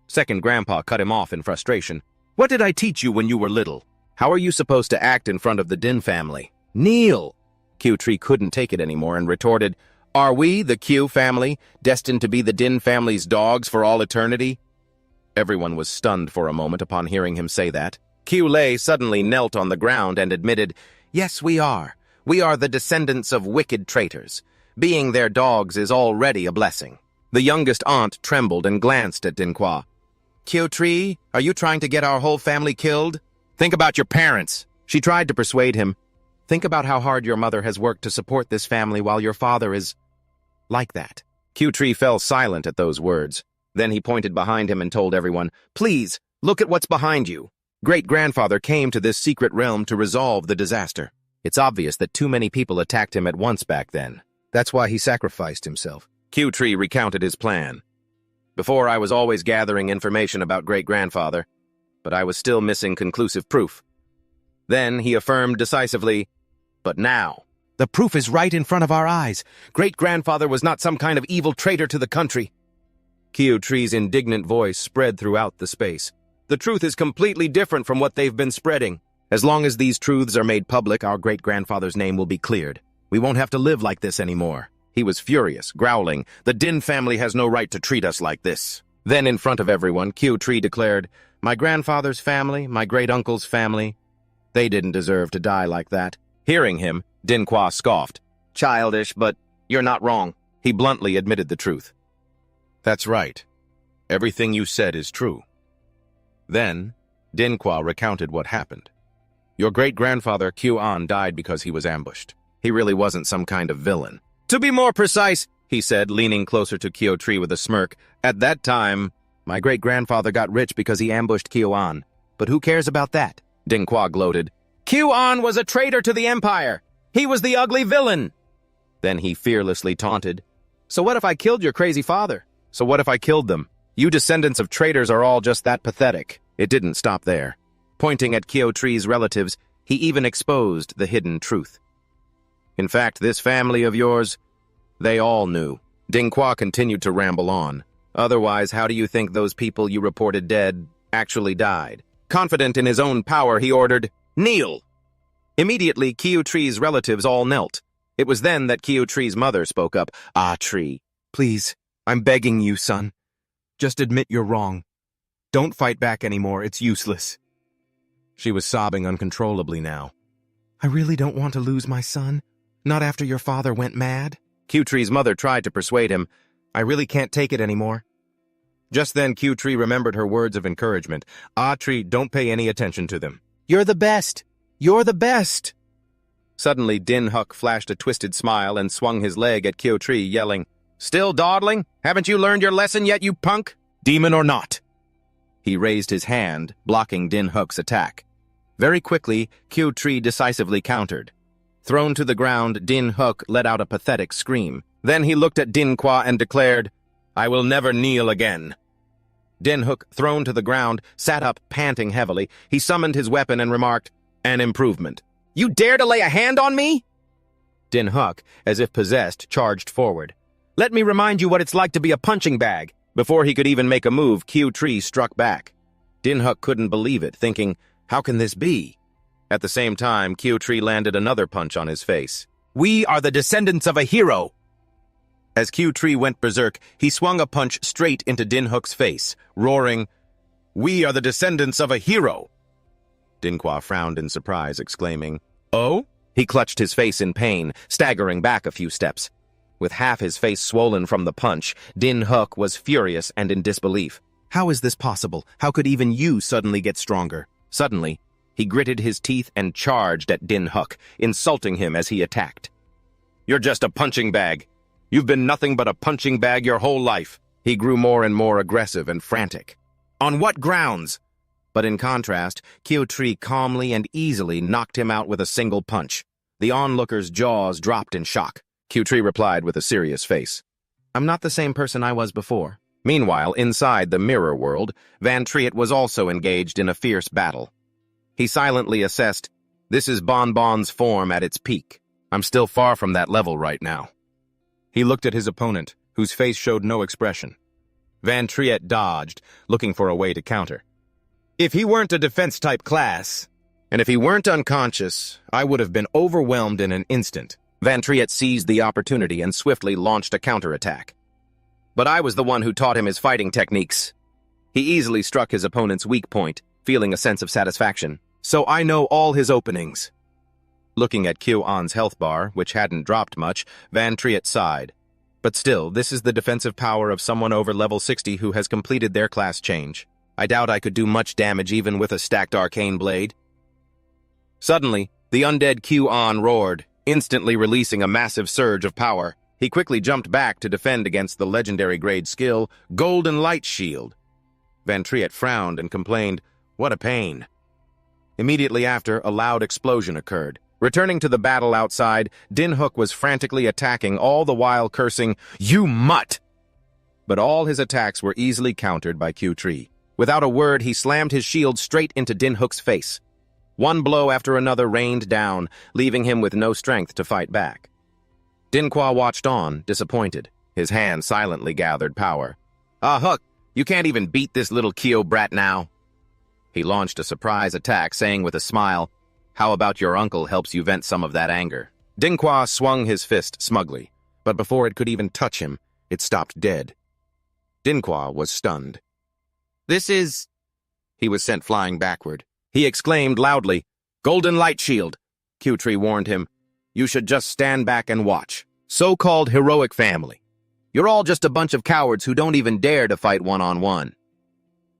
Second grandpa cut him off in frustration. "What did I teach you when you were little? How are you supposed to act in front of the Din family? Kneel!" Kyo-tri couldn't take it anymore and retorted, "Are we, the Kyu family, destined to be the Din family's dogs for all eternity?" Everyone was stunned for a moment upon hearing him say that. Kyu-lei suddenly knelt on the ground and admitted, "Yes, we are. We are the descendants of wicked traitors. Being their dogs is already a blessing." The youngest aunt trembled and glanced at Dingqua. "Kyo-tri, are you trying to get our whole family killed? Think about your parents." She tried to persuade him. "Think about how hard your mother has worked to support this family while your father is like that." Kyo-tri fell silent at those words. Then he pointed behind him and told everyone, "Please, look at what's behind you." Great-grandfather came to this secret realm to resolve the disaster. It's obvious that too many people attacked him at once back then. That's why he sacrificed himself. Q-Tree recounted his plan. Before, I was always gathering information about great-grandfather, but I was still missing conclusive proof. Then he affirmed decisively, but now, the proof is right in front of our eyes. Great-grandfather was not some kind of evil traitor to the country. Q-Tree's indignant voice spread throughout the space. The truth is completely different from what they've been spreading. As long as these truths are made public, our great-grandfather's name will be cleared. We won't have to live like this anymore. He was furious, growling, "The Din family has no right to treat us like this." Then, in front of everyone, Q-Tree declared, "My grandfather's family, my great-uncle's family, they didn't deserve to die like that." Hearing him, Dingqua scoffed. "Childish, but you're not wrong." He bluntly admitted the truth. "That's right. Everything you said is true." Then, Dingqua recounted what happened. "Your great-grandfather, Q-An, died because he was ambushed. He really wasn't some kind of villain. To be more precise," he said, leaning closer to Q-Tree with a smirk, "at that time, my great-grandfather got rich because he ambushed Q-An. But who cares about that?" Dingqua gloated. "Q-An was a traitor to the Empire! He was the ugly villain!" Then he fearlessly taunted, "So what if I killed your crazy father? So what if I killed them? You descendants of traitors are all just that pathetic." It didn't stop there. Pointing at Q-Tree's relatives, he even exposed the hidden truth. "In fact, this family of yours, they all knew." Dingqua continued to ramble on. "Otherwise, how do you think those people you reported dead actually died?" Confident in his own power, he ordered, "Kneel!" Immediately, Q-Tree's relatives all knelt. It was then that Q-Tree's mother spoke up. "Ah, Tree, please, I'm begging you, son. Just admit you're wrong. Don't fight back anymore, it's useless." She was sobbing uncontrollably now. "I really don't want to lose my son. Not after your father went mad." Q-Tree's mother tried to persuade him. "I really can't take it anymore." Just then, Q-Tree remembered her words of encouragement. "Ah, Tree, don't pay any attention to them. You're the best. You're the best." Suddenly, Din Huck flashed a twisted smile and swung his leg at Q-Tree, yelling, "Still dawdling? Haven't you learned your lesson yet, you punk? Demon or not?" He raised his hand, blocking Din Huck's attack. Very quickly, Q-Tree decisively countered. Thrown to the ground, Din Huck let out a pathetic scream. Then he looked at Dingqua and declared, "I will never kneel again." Din Huck, thrown to the ground, sat up, panting heavily. He summoned his weapon and remarked, "An improvement." "You dare to lay a hand on me?" Din Huck, as if possessed, charged forward. "Let me remind you what it's like to be a punching bag." Before he could even make a move, Q-Tree struck back. Din Huck couldn't believe it, thinking, "How can this be?" At the same time, Q-Tree landed another punch on his face. "We are the descendants of a hero!" As Q-Tree went berserk, he swung a punch straight into Din Huck's face, roaring, "We are the descendants of a hero!" Dingqua frowned in surprise, exclaiming, "Oh?" He clutched his face in pain, staggering back a few steps. With half his face swollen from the punch, Din Huck was furious and in disbelief. "How is this possible? How could even you suddenly get stronger?" Suddenly, he gritted his teeth and charged at Din Huck, insulting him as he attacked. "You're just a punching bag. You've been nothing but a punching bag your whole life." He grew more and more aggressive and frantic. "On what grounds?" But in contrast, Q-Tree calmly and easily knocked him out with a single punch. The onlookers' jaws dropped in shock. Q-Tree replied with a serious face, "I'm not the same person I was before." Meanwhile, inside the mirror world, Van Triet was also engaged in a fierce battle. He silently assessed, "This is Bon Bon's form at its peak. I'm still far from that level right now." He looked at his opponent, whose face showed no expression. Van Triet dodged, looking for a way to counter. "If he weren't a defense-type class, and if he weren't unconscious, I would have been overwhelmed in an instant." Van Triet seized the opportunity and swiftly launched a counterattack. "But I was the one who taught him his fighting techniques." He easily struck his opponent's weak point, feeling a sense of satisfaction. "So I know all his openings." Looking at Q-An's health bar, which hadn't dropped much, Van Triet sighed. "But still, this is the defensive power of someone over level 60 who has completed their class change. I doubt I could do much damage even with a stacked arcane blade." Suddenly, the undead Q-An roared, instantly releasing a massive surge of power. He quickly jumped back to defend against the legendary grade skill, Golden Light Shield. Van Triet frowned and complained, "What a pain." Immediately after, a loud explosion occurred. Returning to the battle outside, Dinhook was frantically attacking, all the while cursing, "You mutt!" But all his attacks were easily countered by Q-Tree. Without a word, he slammed his shield straight into Dinhook's face. One blow after another rained down, leaving him with no strength to fight back. Dingqua watched on, disappointed. His hand silently gathered power. Hook, you can't even beat this little Kyo brat now." He launched a surprise attack, saying with a smile, "How about your uncle helps you vent some of that anger?" Dingqua swung his fist smugly, but before it could even touch him, it stopped dead. Dingqua was stunned. "This is—" He was sent flying backward. He exclaimed loudly, "Golden light shield!" Q-Tree warned him, "You should just stand back and watch. So-called heroic family. You're all just a bunch of cowards who don't even dare to fight one-on-one."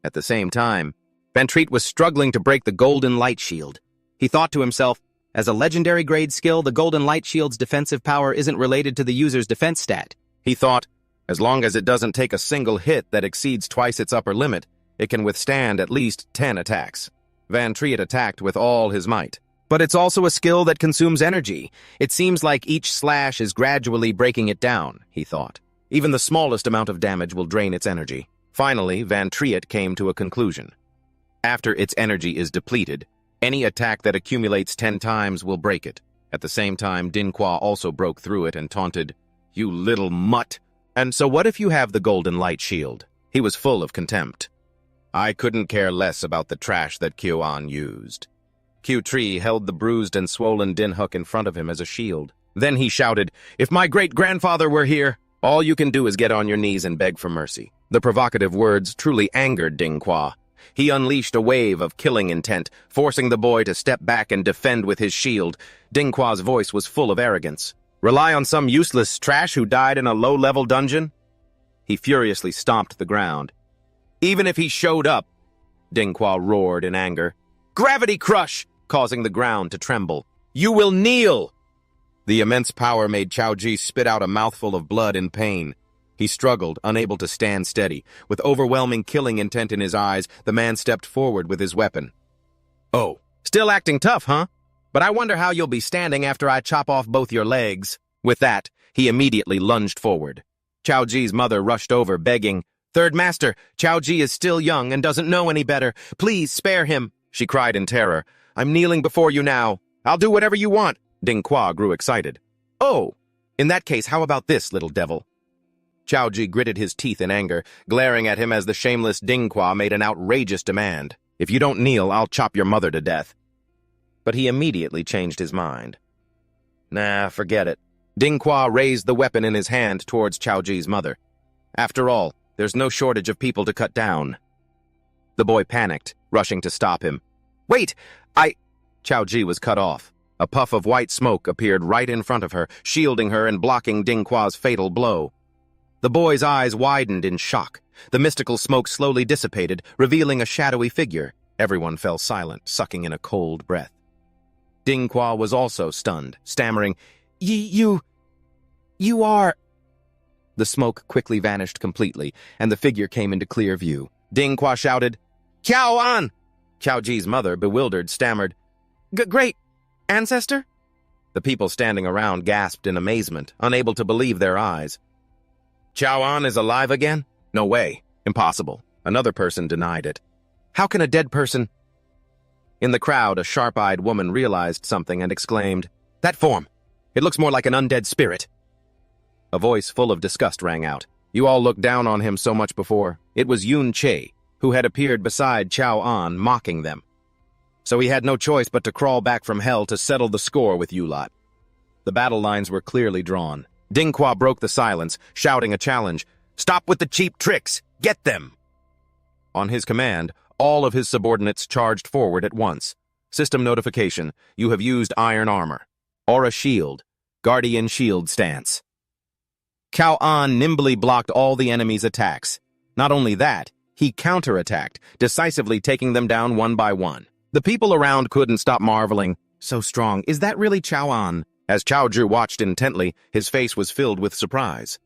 At the same time, Ventreat was struggling to break the golden light shield. He thought to himself, as a legendary grade skill, the golden light shield's defensive power isn't related to the user's defense stat. He thought, as long as it doesn't take a single hit that exceeds twice its upper limit, it can withstand at least 10 attacks. Ventreat attacked with all his might. But it's also a skill that consumes energy. It seems like each slash is gradually breaking it down, he thought. Even the smallest amount of damage will drain its energy. Finally, Ventreat came to a conclusion. After its energy is depleted, any attack that accumulates 10 times will break it. At the same time, Dingqua also broke through it and taunted, "You little mutt! And so what if you have the golden light shield?" He was full of contempt. "I couldn't care less about the trash that Kyo-an used." Q-Tree held the bruised and swollen Dinhook in front of him as a shield. Then he shouted, "If my great-grandfather were here, all you can do is get on your knees and beg for mercy." The provocative words truly angered Dingqua. He unleashed a wave of killing intent, forcing the boy to step back and defend with his shield. Dingqua's voice was full of arrogance. "Rely on some useless trash who died in a low-level dungeon?" He furiously stomped the ground. "Even if he showed up," Dingqua roared in anger. "Gravity crush!" causing the ground to tremble. "You will kneel!" The immense power made Chow spit out a mouthful of blood in pain. He struggled, unable to stand steady. With overwhelming killing intent in his eyes, the man stepped forward with his weapon. "Oh, still acting tough, huh? But I wonder how you'll be standing after I chop off both your legs." With that, he immediately lunged forward. Chow mother rushed over, begging, "Third Master, Chow is still young and doesn't know any better. Please spare him," she cried in terror. "I'm kneeling before you now. I'll do whatever you want." Dingqua grew excited. "Oh, in that case, how about this, little devil?" Chow gritted his teeth in anger, glaring at him as the shameless Dingqua made an outrageous demand. "If you don't kneel, I'll chop your mother to death." But he immediately changed his mind. "Nah, forget it." Dingqua raised the weapon in his hand towards Chow mother. "After all, there's no shortage of people to cut down." The boy panicked, rushing to stop him. "Wait, Chow was cut off. A puff of white smoke appeared right in front of her, shielding her and blocking Dingqua's fatal blow. The boy's eyes widened in shock. The mystical smoke slowly dissipated, revealing a shadowy figure. Everyone fell silent, sucking in a cold breath. Dingqua was also stunned, stammering, You are... The smoke quickly vanished completely, and the figure came into clear view. Dingqua shouted, "Kyo-an!" Chow mother, bewildered, stammered, Great ancestor?" The people standing around gasped in amazement, unable to believe their eyes. "Chow-an is alive again? No way. Impossible." Another person denied it. "How can a dead person—" In the crowd, a sharp-eyed woman realized something and exclaimed, "That form! It looks more like an undead spirit." A voice full of disgust rang out. You all looked down on him so much before. It was Yun Che, who had appeared beside Chow-an, mocking them. So he had no choice but to crawl back from hell to settle the score with you lot. The battle lines were clearly drawn. Dingqua broke the silence, shouting a challenge. "Stop with the cheap tricks! Get them!" On his command, all of his subordinates charged forward at once. System notification: you have used iron armor. Aura shield. Guardian shield stance. Chow-an nimbly blocked all the enemy's attacks. Not only that, he counterattacked, decisively taking them down one by one. The people around couldn't stop marveling. So strong. Is that really Chow-an? As Chow watched intently, his face was filled with surprise.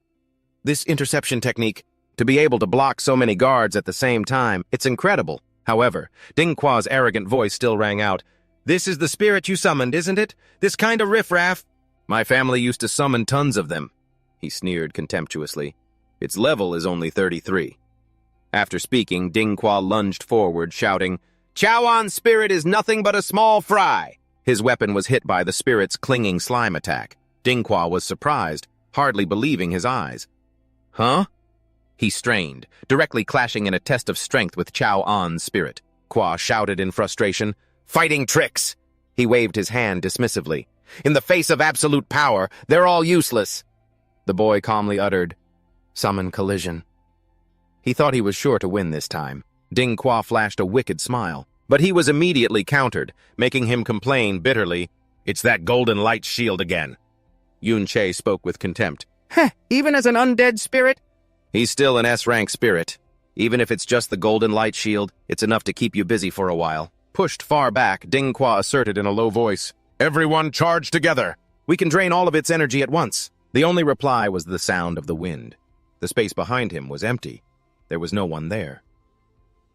This interception technique, to be able to block so many guards at the same time, it's incredible. However, Dingqua's arrogant voice still rang out. This is the spirit you summoned, isn't it? This kind of riffraff? My family used to summon tons of them, he sneered contemptuously. Its level is only 33. After speaking, Dingqua lunged forward, shouting, Chow's spirit is nothing but a small fry. His weapon was hit by the spirit's clinging slime attack. Dingqua was surprised, hardly believing his eyes. Huh? He strained, directly clashing in a test of strength with Chow's spirit. Qua shouted in frustration, Fighting tricks! He waved his hand dismissively. In the face of absolute power, they're all useless. The boy calmly uttered, Summon collision. He thought he was sure to win this time. Dingqua flashed a wicked smile, but he was immediately countered, making him complain bitterly, It's that golden light shield again. Yun-che spoke with contempt. Heh, even as an undead spirit? He's still an S-rank spirit. Even if it's just the golden light shield, it's enough to keep you busy for a while. Pushed far back, Dingqua asserted in a low voice, Everyone charge together! We can drain all of its energy at once. The only reply was the sound of the wind. The space behind him was empty. There was no one there.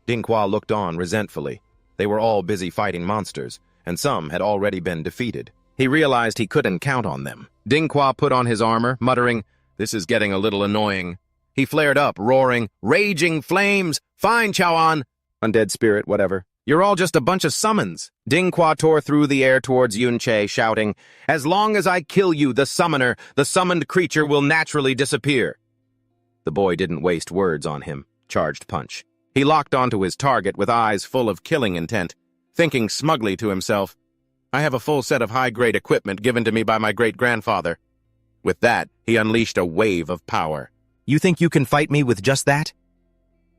Dingqua looked on resentfully. They were all busy fighting monsters, and some had already been defeated. He realized he couldn't count on them. Dingqua put on his armor, muttering, This is getting a little annoying. He flared up, roaring, Raging flames! Fine, Chowan! Undead spirit, whatever. You're all just a bunch of summons. Dingqua tore through the air towards Yun-che, shouting, As long as I kill you, the summoner, the summoned creature will naturally disappear. The boy didn't waste words on him. Charged punch. He locked onto his target with eyes full of killing intent, thinking smugly to himself, I have a full set of high-grade equipment given to me by my great-grandfather. With that, he unleashed a wave of power. You think you can fight me with just that?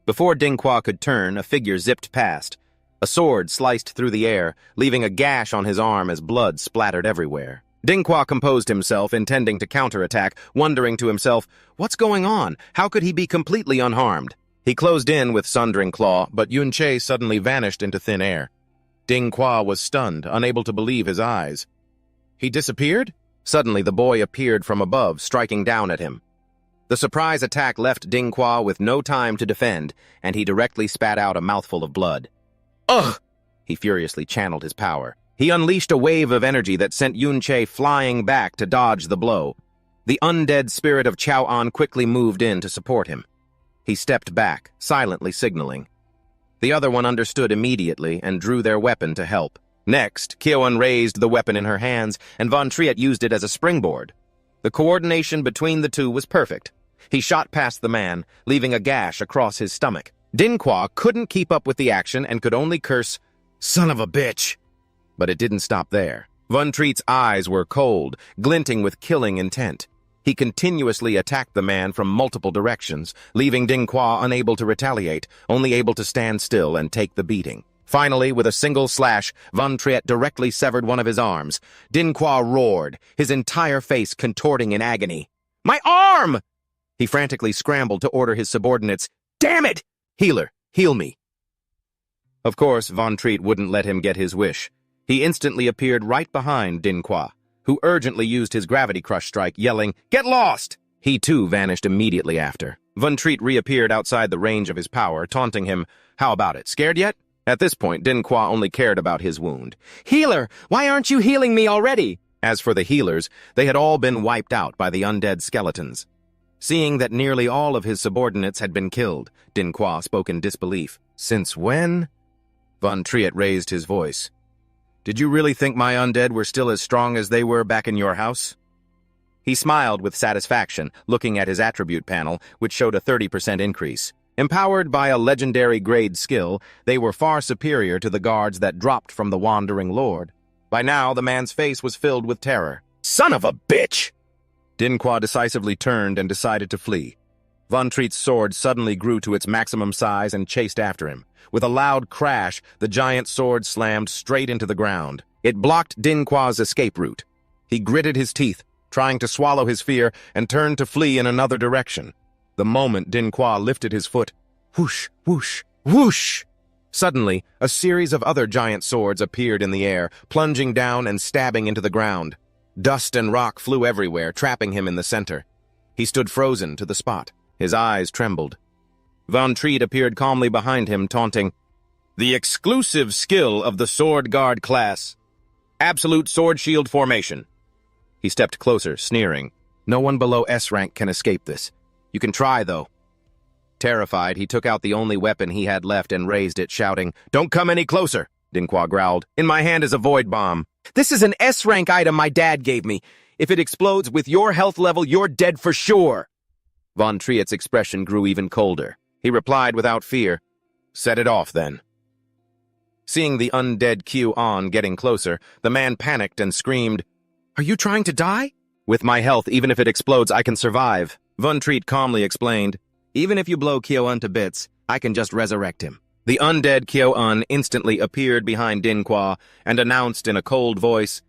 Before Dingqua could turn, a figure zipped past. A sword sliced through the air, leaving a gash on his arm as blood splattered everywhere. Dingqua composed himself, intending to counterattack, wondering to himself, what's going on? How could he be completely unharmed? He closed in with Sundering Claw, but Yun-che suddenly vanished into thin air. Dingqua was stunned, unable to believe his eyes. He disappeared? Suddenly the boy appeared from above, striking down at him. The surprise attack left Dingqua with no time to defend, and he directly spat out a mouthful of blood. Ugh! He furiously channeled his power. He unleashed a wave of energy that sent Yun-che flying back to dodge the blow. The undead spirit of Chow quickly moved in to support him. He stepped back, silently signaling. The other one understood immediately and drew their weapon to help. Next, Kyoan raised the weapon in her hands, and Von Triet used it as a springboard. The coordination between the two was perfect. He shot past the man, leaving a gash across his stomach. Dingqua couldn't keep up with the action and could only curse, Son of a bitch! But it didn't stop there. Von Triet's eyes were cold, glinting with killing intent. He continuously attacked the man from multiple directions, leaving Dingqua unable to retaliate, only able to stand still and take the beating. Finally, with a single slash, Von Triet directly severed one of his arms. Dingqua roared, his entire face contorting in agony. My arm! He frantically scrambled to order his subordinates. Damn it! Healer, heal me. Of course, Von Triet wouldn't let him get his wish. He instantly appeared right behind Dingqua, who urgently used his gravity crush strike, yelling, Get lost! He too vanished immediately after. Von Triet reappeared outside the range of his power, taunting him, How about it, scared yet? At this point, Dingqua only cared about his wound. Healer, why aren't you healing me already? As for the healers, they had all been wiped out by the undead skeletons. Seeing that nearly all of his subordinates had been killed, Dingqua spoke in disbelief. Since when? Von Triet raised his voice. Did you really think my undead were still as strong as they were back in your house? He smiled with satisfaction, looking at his attribute panel, which showed a 30% increase. Empowered by a legendary grade skill, they were far superior to the guards that dropped from the Wandering Lord. By now, the man's face was filled with terror. Son of a bitch! Dingqua decisively turned and decided to flee. Von Triet's sword suddenly grew to its maximum size and chased after him. With a loud crash, the giant sword slammed straight into the ground. It blocked Dingqua's escape route. He gritted his teeth, trying to swallow his fear, and turned to flee in another direction. The moment Dingqua lifted his foot, whoosh, whoosh, whoosh! Suddenly, a series of other giant swords appeared in the air, plunging down and stabbing into the ground. Dust and rock flew everywhere, trapping him in the center. He stood frozen to the spot. His eyes trembled. Von Triet appeared calmly behind him, taunting, The exclusive skill of the Sword Guard class. Absolute sword-shield formation. He stepped closer, sneering. No one below S rank can escape this. You can try, though. Terrified, he took out the only weapon he had left and raised it, shouting, "Don't come any closer!" Dingqua growled. "In my hand is a void bomb. This is an S-rank item my dad gave me. If it explodes with your health level, you're dead for sure." Von Triet's expression grew even colder. He replied without fear, "Set it off, then." Seeing the undead Q-on getting closer, the man panicked and screamed, "Are you trying to die?" "With my health, even if it explodes, I can survive." Von Triet calmly explained, "Even if you blow Kyo-un to bits, I can just resurrect him." The undead Kyo-un instantly appeared behind Dingqua and announced in a cold voice,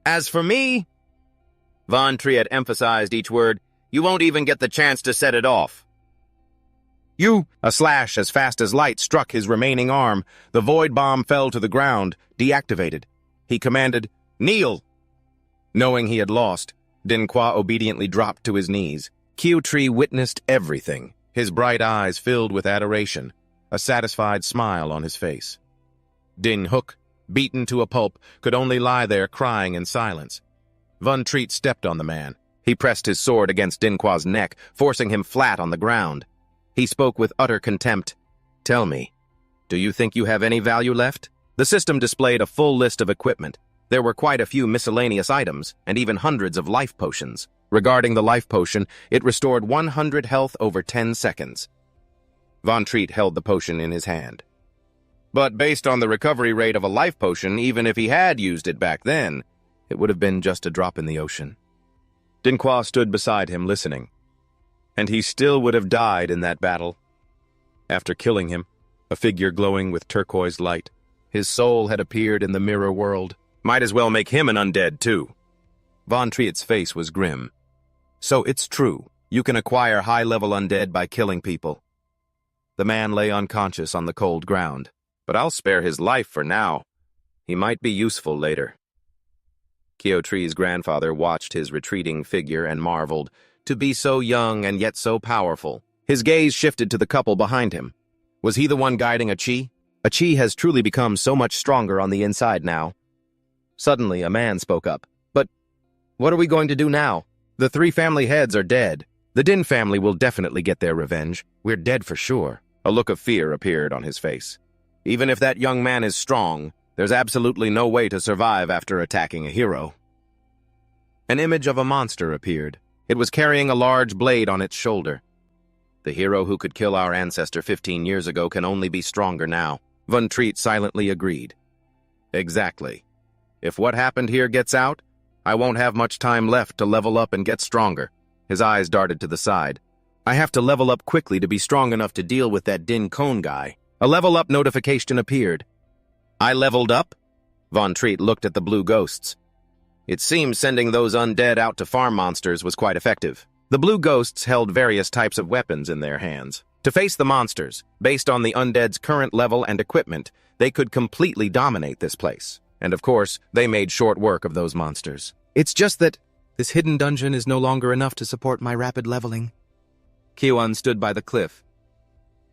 "As for me," Von Triet emphasized each word, "you won't even get the chance to set it off." "You!" A slash as fast as light struck his remaining arm. The void bomb fell to the ground, deactivated. He commanded, "Kneel!" Knowing he had lost, Dingqua obediently dropped to his knees. Q-Tree witnessed everything, his bright eyes filled with adoration, a satisfied smile on his face. Din Hook, beaten to a pulp, could only lie there crying in silence. Von Triet stepped on the man. He pressed his sword against Dinqua's neck, forcing him flat on the ground. He spoke with utter contempt. "Tell me, do you think you have any value left?" The system displayed a full list of equipment. There were quite a few miscellaneous items, and even hundreds of life potions. Regarding the life potion, it restored 100 health over 10 seconds. Von Triet held the potion in his hand. But based on the recovery rate of a life potion, even if he had used it back then, it would have been just a drop in the ocean. Dingqua stood beside him, listening. And he still would have died in that battle. After killing him, a figure glowing with turquoise light, his soul had appeared in the mirror world. Might as well make him an undead, too. Von Triet's face was grim. "So it's true. You can acquire high-level undead by killing people." The man lay unconscious on the cold ground. "But I'll spare his life for now. He might be useful later." Q-Tree's grandfather watched his retreating figure and marveled, to be so young and yet so powerful. His gaze shifted to the couple behind him. Was he the one guiding Achi? Achi has truly become so much stronger on the inside now. Suddenly, a man spoke up. "But what are we going to do now? The 3 family heads are dead. The Din family will definitely get their revenge. We're dead for sure." A look of fear appeared on his face. "Even if that young man is strong, there's absolutely no way to survive after attacking a hero." An image of a monster appeared. It was carrying a large blade on its shoulder. "The hero who could kill our ancestor 15 years ago can only be stronger now." Von Triet silently agreed. "Exactly. If what happened here gets out, I won't have much time left to level up and get stronger." His eyes darted to the side. "I have to level up quickly to be strong enough to deal with that Dingun guy." A level up notification appeared. "I leveled up?" Von Triet looked at the blue ghosts. It seems sending those undead out to farm monsters was quite effective. The blue ghosts held various types of weapons in their hands. To face the monsters, based on the undead's current level and equipment, they could completely dominate this place. And of course, they made short work of those monsters. "It's just that this hidden dungeon is no longer enough to support my rapid leveling." Kyo-un stood by the cliff.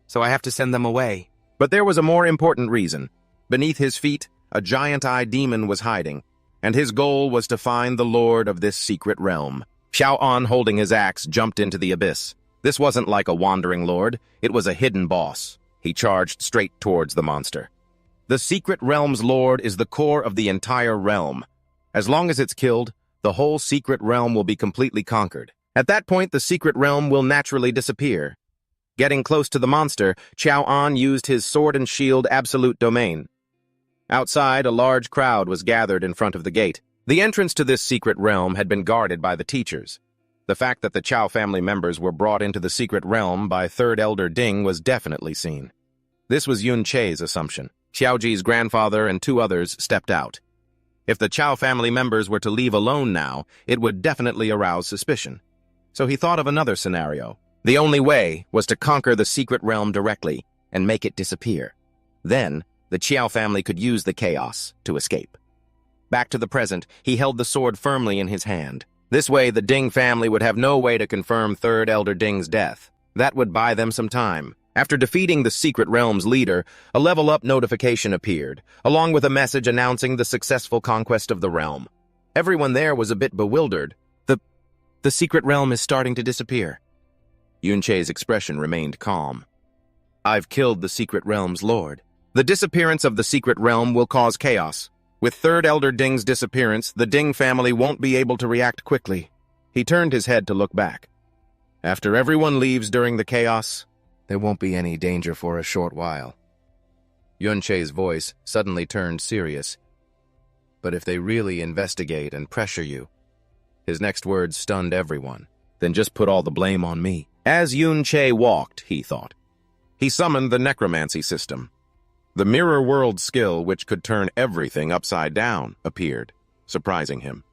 "So I have to send them away." But there was a more important reason. Beneath his feet, a giant-eye demon was hiding, and his goal was to find the lord of this secret realm. Chow-on, holding his axe, jumped into the abyss. This wasn't like a wandering lord, it was a hidden boss. He charged straight towards the monster. The secret realm's lord is the core of the entire realm. As long as it's killed, the whole secret realm will be completely conquered. At that point, the secret realm will naturally disappear. Getting close to the monster, Chow-on used his sword and shield absolute domain. Outside, a large crowd was gathered in front of the gate. The entrance to this secret realm had been guarded by the teachers. The fact that the Chow family members were brought into the secret realm by Third Elder Ding was definitely seen. This was Yun Che's assumption. Xiaoji's grandfather and 2 others stepped out. If the Chow family members were to leave alone now, it would definitely arouse suspicion. So he thought of another scenario. The only way was to conquer the secret realm directly and make it disappear. Then, the Chow family could use the chaos to escape. Back to the present, he held the sword firmly in his hand. This way, the Ding family would have no way to confirm Third Elder Ding's death. That would buy them some time. After defeating the Secret Realm's leader, a level-up notification appeared, along with a message announcing the successful conquest of the realm. Everyone there was a bit bewildered. The Secret Realm is starting to disappear. Yunche's expression remained calm. I've killed the Secret Realm's lord. The disappearance of the Secret Realm will cause chaos. With Third Elder Ding's disappearance, the Ding family won't be able to react quickly. He turned his head to look back. After everyone leaves during the chaos, there won't be any danger for a short while. Yunche's voice suddenly turned serious. But if they really investigate and pressure you, his next words stunned everyone. Then just put all the blame on me. As Yunche walked, he thought. He summoned the necromancy system. The mirror world skill, which could turn everything upside down, appeared, surprising him.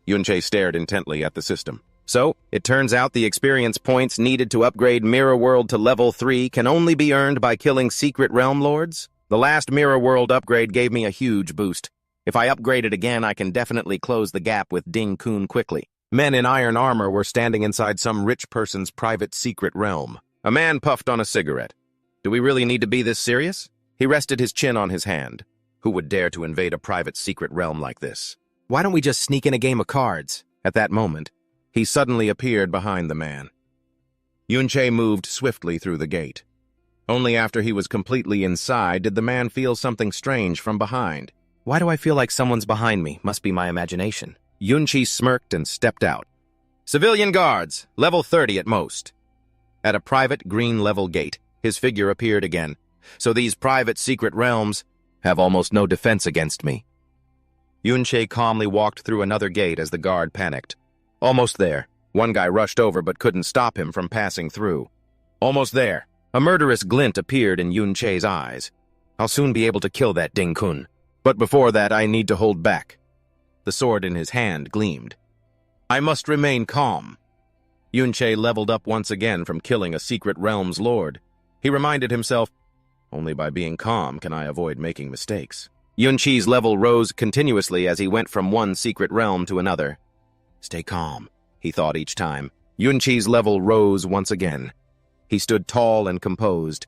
Yunche stared intently at the system. So, it turns out the experience points needed to upgrade Mirror World to level 3 can only be earned by killing Secret Realm Lords? The last Mirror World upgrade gave me a huge boost. If I upgrade it again, I can definitely close the gap with Dingun quickly. Men in iron armor were standing inside some rich person's private secret realm. A man puffed on a cigarette. Do we really need to be this serious? He rested his chin on his hand. Who would dare to invade a private secret realm like this? Why don't we just sneak in a game of cards? At that moment, he suddenly appeared behind the man. Yunche moved swiftly through the gate. Only after he was completely inside did the man feel something strange from behind. Why do I feel like someone's behind me? Must be my imagination. Yunche smirked and stepped out. Civilian guards, level 30 at most. At a private green-level gate, his figure appeared again. So these private secret realms have almost no defense against me. Yunche calmly walked through another gate as the guard panicked. Almost there. One guy rushed over but couldn't stop him from passing through. Almost there. A murderous glint appeared in Yunche's eyes. I'll soon be able to kill that Dingun. But before that, I need to hold back. The sword in his hand gleamed. I must remain calm. Yunche leveled up once again from killing a secret realm's lord. He reminded himself, only by being calm can I avoid making mistakes. Yunche's level rose continuously as he went from one secret realm to another. Stay calm, he thought each time. Yunche's level rose once again. He stood tall and composed.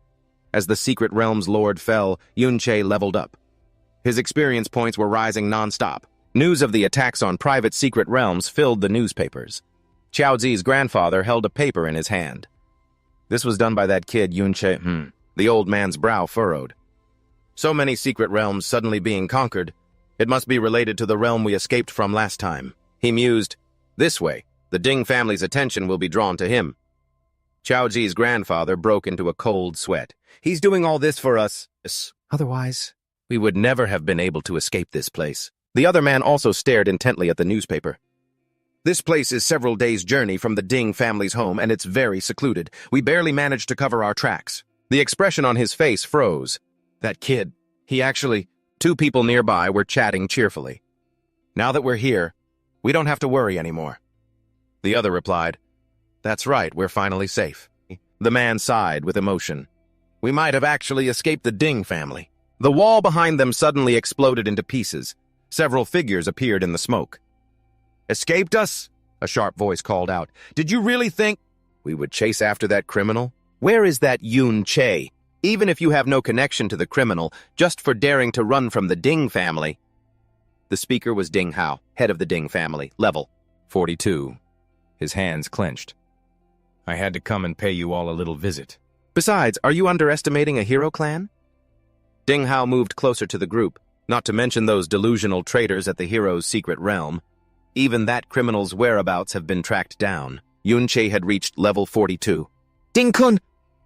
As the secret realm's lord fell, Yunche leveled up. His experience points were rising non-stop. News of the attacks on private secret realms filled the newspapers. Chow's grandfather held a paper in his hand. This was done by that kid Yunche. The old man's brow furrowed. So many secret realms suddenly being conquered. It must be related to the realm we escaped from last time. He mused. This way, the Ding family's attention will be drawn to him. Chow's grandfather broke into a cold sweat. He's doing all this for us. Otherwise, we would never have been able to escape this place. The other man also stared intently at the newspaper. This place is several days' journey from the Ding family's home, and it's very secluded. We barely managed to cover our tracks. The expression on his face froze. That kid, two people nearby were chatting cheerfully. Now that we're here, we don't have to worry anymore. The other replied, That's right, we're finally safe. The man sighed with emotion. We might have actually escaped the Ding family. The wall behind them suddenly exploded into pieces. Several figures appeared in the smoke. Escaped us? A sharp voice called out. Did you really think we would chase after that criminal? Where is that Yunche? Even if you have no connection to the criminal, just for daring to run from the Ding family. The speaker was Ding Hao, head of the Ding family, level 42. His hands clenched. I had to come and pay you all a little visit. Besides, are you underestimating a hero clan? Ding Hao moved closer to the group, not to mention those delusional traitors at the hero's secret realm. Even that criminal's whereabouts have been tracked down. Yunche had reached level 42. Dingun,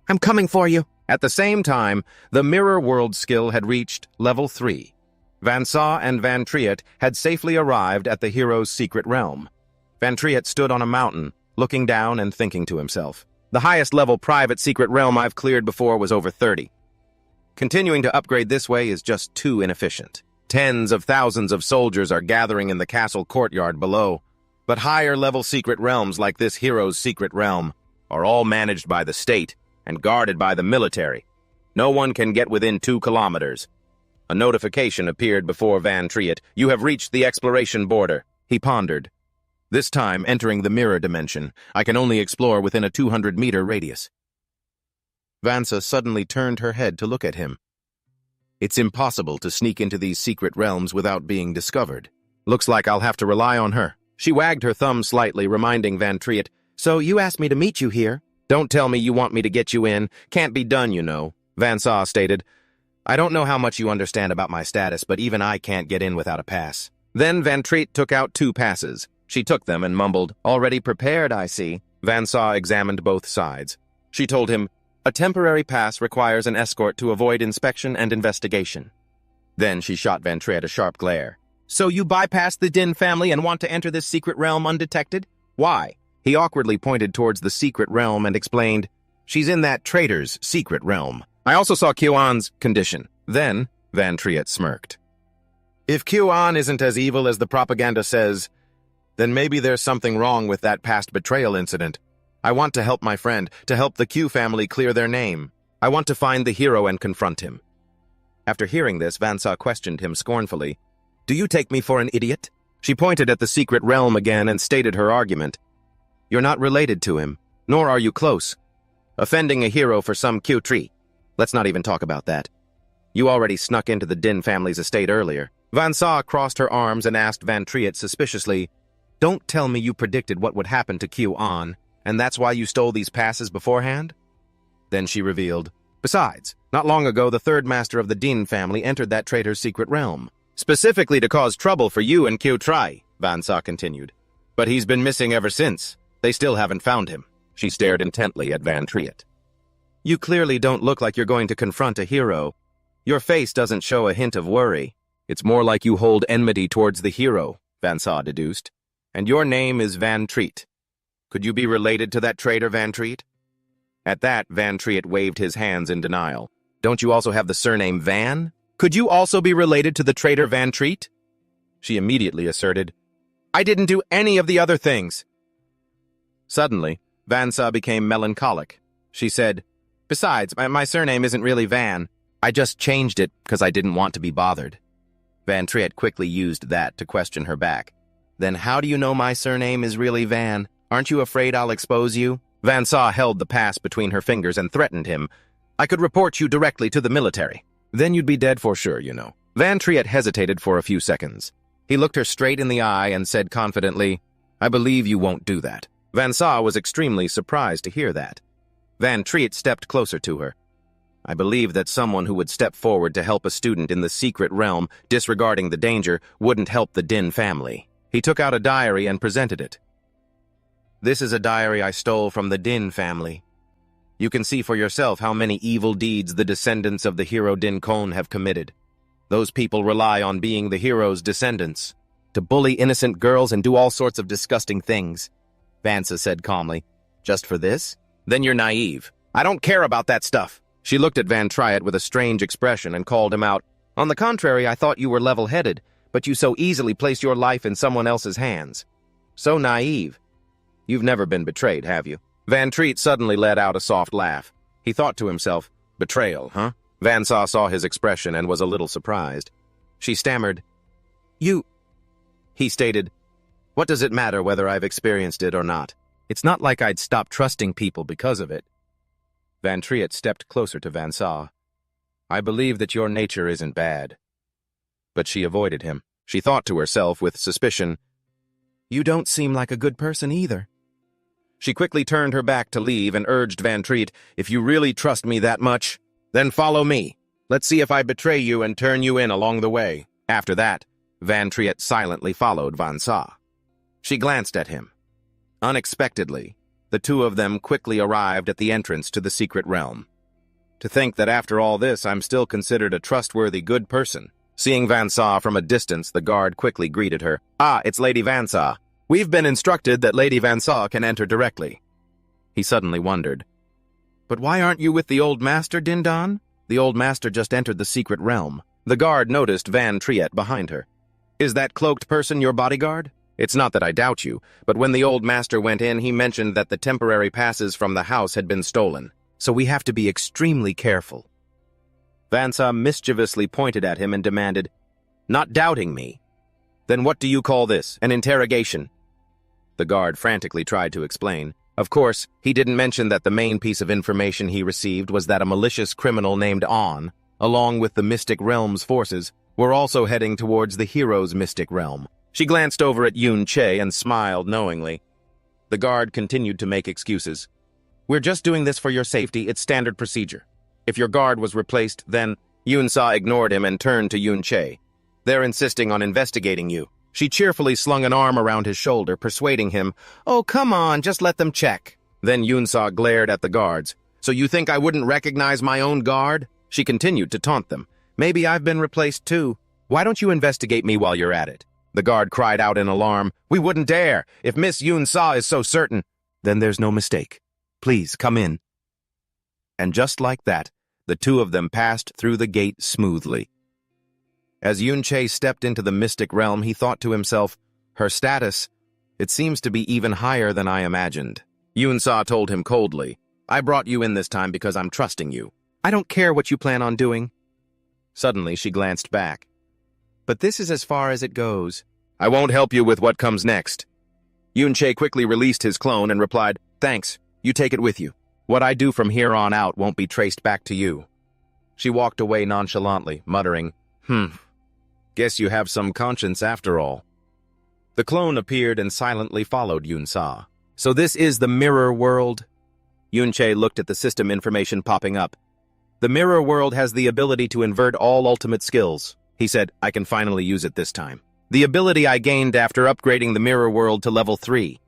I'm coming for you. At the same time, the mirror world skill had reached level 3. Van Sa and Van Triet had safely arrived at the hero's secret realm. Van Triet stood on a mountain, looking down and thinking to himself. The highest level private secret realm I've cleared before was over 30. Continuing to upgrade this way is just too inefficient. Tens of thousands of soldiers are gathering in the castle courtyard below, but higher-level secret realms like this hero's secret realm are all managed by the state and guarded by the military. No one can get within 2 kilometers. A notification appeared before Van Triet. You have reached the exploration border. He pondered. This time, entering the mirror dimension, I can only explore within a 200-meter radius. Vansa suddenly turned her head to look at him. It's impossible to sneak into these secret realms without being discovered. Looks like I'll have to rely on her. She wagged her thumb slightly, reminding Van Triet, "So you asked me to meet you here? Don't tell me you want me to get you in. Can't be done, you know," Vansa stated. "I don't know how much you understand about my status, but even I can't get in without a pass." Then Van Triet took out 2 passes. She took them and mumbled, "Already prepared, I see." Vansa examined both sides. She told him, "A temporary pass requires an escort to avoid inspection and investigation." Then she shot Van Triet a sharp glare. "So you bypassed the Din family and want to enter this secret realm undetected? Why?" He awkwardly pointed towards the secret realm and explained, "She's in that traitor's secret realm. I also saw Kyoan's condition." Then Van Triet smirked. "If Kyoan isn't as evil as the propaganda says, then maybe there's something wrong with that past betrayal incident. I want to help my friend, to help the Q family clear their name. I want to find the hero and confront him." After hearing this, Vansa questioned him scornfully. "Do you take me for an idiot?" She pointed at the secret realm again and stated her argument. "You're not related to him, nor are you close. Offending a hero for some Q tree. Let's not even talk about that. You already snuck into the Din family's estate earlier." Vansa crossed her arms and asked Van Triet suspiciously, "Don't tell me you predicted what would happen to Kyoan, and that's why you stole these passes beforehand?" Then she revealed, "Besides, not long ago the 3rd master of the Din family entered that traitor's secret realm, specifically to cause trouble for you and Q Tri," Vansa continued. "But he's been missing ever since. They still haven't found him." She stared intently at Van Triet. "You clearly don't look like you're going to confront a hero. Your face doesn't show a hint of worry. It's more like you hold enmity towards the hero," Vansa deduced. "And your name is Van Triet. Could you be related to that traitor, Van Triet?" At that, Van Triet waved his hands in denial. "Don't you also have the surname Van? Could you also be related to the traitor Van Triet?" She immediately asserted, "I didn't do any of the other things." Suddenly, Vansa became melancholic. She said, "Besides, my surname isn't really Van. I just changed it because I didn't want to be bothered." Van Triet quickly used that to question her back. "Then how do you know my surname is really Van? Aren't you afraid I'll expose you?" Vansa held the pass between her fingers and threatened him. "I could report you directly to the military. Then you'd be dead for sure, you know." Van Triet hesitated for a few seconds. He looked her straight in the eye and said confidently, "I believe you won't do that." Vansa was extremely surprised to hear that. Van Triet stepped closer to her. "I believe that someone who would step forward to help a student in the secret realm, disregarding the danger, wouldn't help the Din family." He took out a diary and presented it. "This is a diary I stole from the Din family. You can see for yourself how many evil deeds the descendants of the hero Dinqua have committed. Those people rely on being the hero's descendants to bully innocent girls and do all sorts of disgusting things," Vansa said calmly. "Just for this? Then you're naive. I don't care about that stuff." She looked at Van Triet with a strange expression and called him out. "On the contrary, I thought you were level-headed, but you so easily place your life in someone else's hands. So naive. You've never been betrayed, have you?" Van Triet suddenly let out a soft laugh. He thought to himself, "Betrayal, huh?" Vansa saw his expression and was a little surprised. She stammered, "You..." He stated, "What does it matter whether I've experienced it or not? It's not like I'd stop trusting people because of it." Van Triet stepped closer to Vansa. "I believe that your nature isn't bad." But she avoided him. She thought to herself with suspicion, "You don't seem like a good person either." She quickly turned her back to leave and urged Van Triet, "If you really trust me that much, then follow me. Let's see if I betray you and turn you in along the way." After that, Van Triet silently followed Vansa. She glanced at him. Unexpectedly, the two of them quickly arrived at the entrance to the secret realm. "To think that after all this, I'm still considered a trustworthy good person." Seeing Vansa from a distance, the guard quickly greeted her. "Ah, it's Lady Vansa. We've been instructed that Lady Vansa can enter directly." He suddenly wondered, "But why aren't you with the old master, Dindan? The old master just entered the secret realm." The guard noticed Van Triet behind her. "Is that cloaked person your bodyguard? It's not that I doubt you, but when the old master went in, he mentioned that the temporary passes from the house had been stolen. So we have to be extremely careful." Vansa mischievously pointed at him and demanded, "Not doubting me? Then what do you call this, an interrogation?" The guard frantically tried to explain. Of course, he didn't mention that the main piece of information he received was that a malicious criminal named On, along with the Mystic Realm's forces, were also heading towards the hero's Mystic Realm. She glanced over at Yun-Che and smiled knowingly. The guard continued to make excuses. "We're just doing this for your safety. It's standard procedure. If your guard was replaced, then..." Yun-Sa ignored him and turned to Yun-Che. "They're insisting on investigating you." She cheerfully slung an arm around his shoulder, persuading him, "Oh, come on, just let them check." Then Yun-Sa glared at the guards. "So you think I wouldn't recognize my own guard?" She continued to taunt them. "Maybe I've been replaced too. Why don't you investigate me while you're at it?" The guard cried out in alarm. "We wouldn't dare! If Miss Yun-Sa is so certain..." "Then there's no mistake. Please, come in." And just like that, the two of them passed through the gate smoothly. As Yun-Che stepped into the Mystic Realm, he thought to himself, "Her status, it seems to be even higher than I imagined." Yun-Sa told him coldly, "I brought you in this time because I'm trusting you. I don't care what you plan on doing." Suddenly, she glanced back. "But this is as far as it goes. I won't help you with what comes next." Yun-Che quickly released his clone and replied, "Thanks, you take it with you. What I do from here on out won't be traced back to you." She walked away nonchalantly, muttering, Guess you have some conscience after all." The clone appeared and silently followed Yun-Sa. "So this is the mirror world?" Yun-Che looked at the system information popping up. "The mirror world has the ability to invert all ultimate skills." He said, "I can finally use it this time. The ability I gained after upgrading the mirror world to level 3.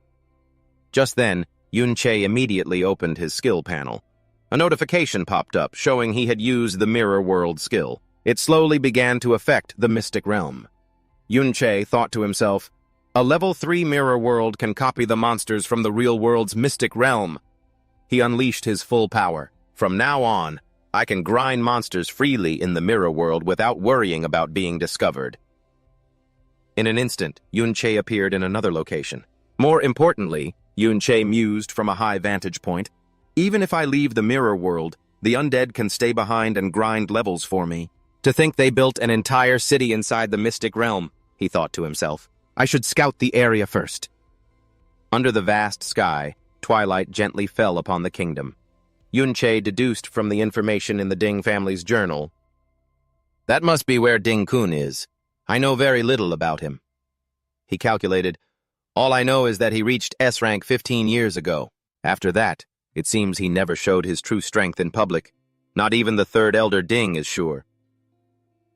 Just then, Yun-Che immediately opened his skill panel. A notification popped up showing he had used the mirror world skill. It slowly began to affect the Mystic Realm. Yun-Che thought to himself, "A level 3 mirror world can copy the monsters from the real world's Mystic Realm." He unleashed his full power. "From now on, I can grind monsters freely in the mirror world without worrying about being discovered." In an instant, Yun-Che appeared in another location. More importantly, Yun-Che mused from a high vantage point, "Even if I leave the mirror world, the undead can stay behind and grind levels for me. To think they built an entire city inside the Mystic Realm," he thought to himself. "I should scout the area first." Under the vast sky, twilight gently fell upon the kingdom. Yun-Che deduced from the information in the Ding family's journal, "That must be where Dingun is. I know very little about him." He calculated, "All I know is that he reached S rank 15 years ago. After that, it seems he never showed his true strength in public. Not even the third elder Ding is sure."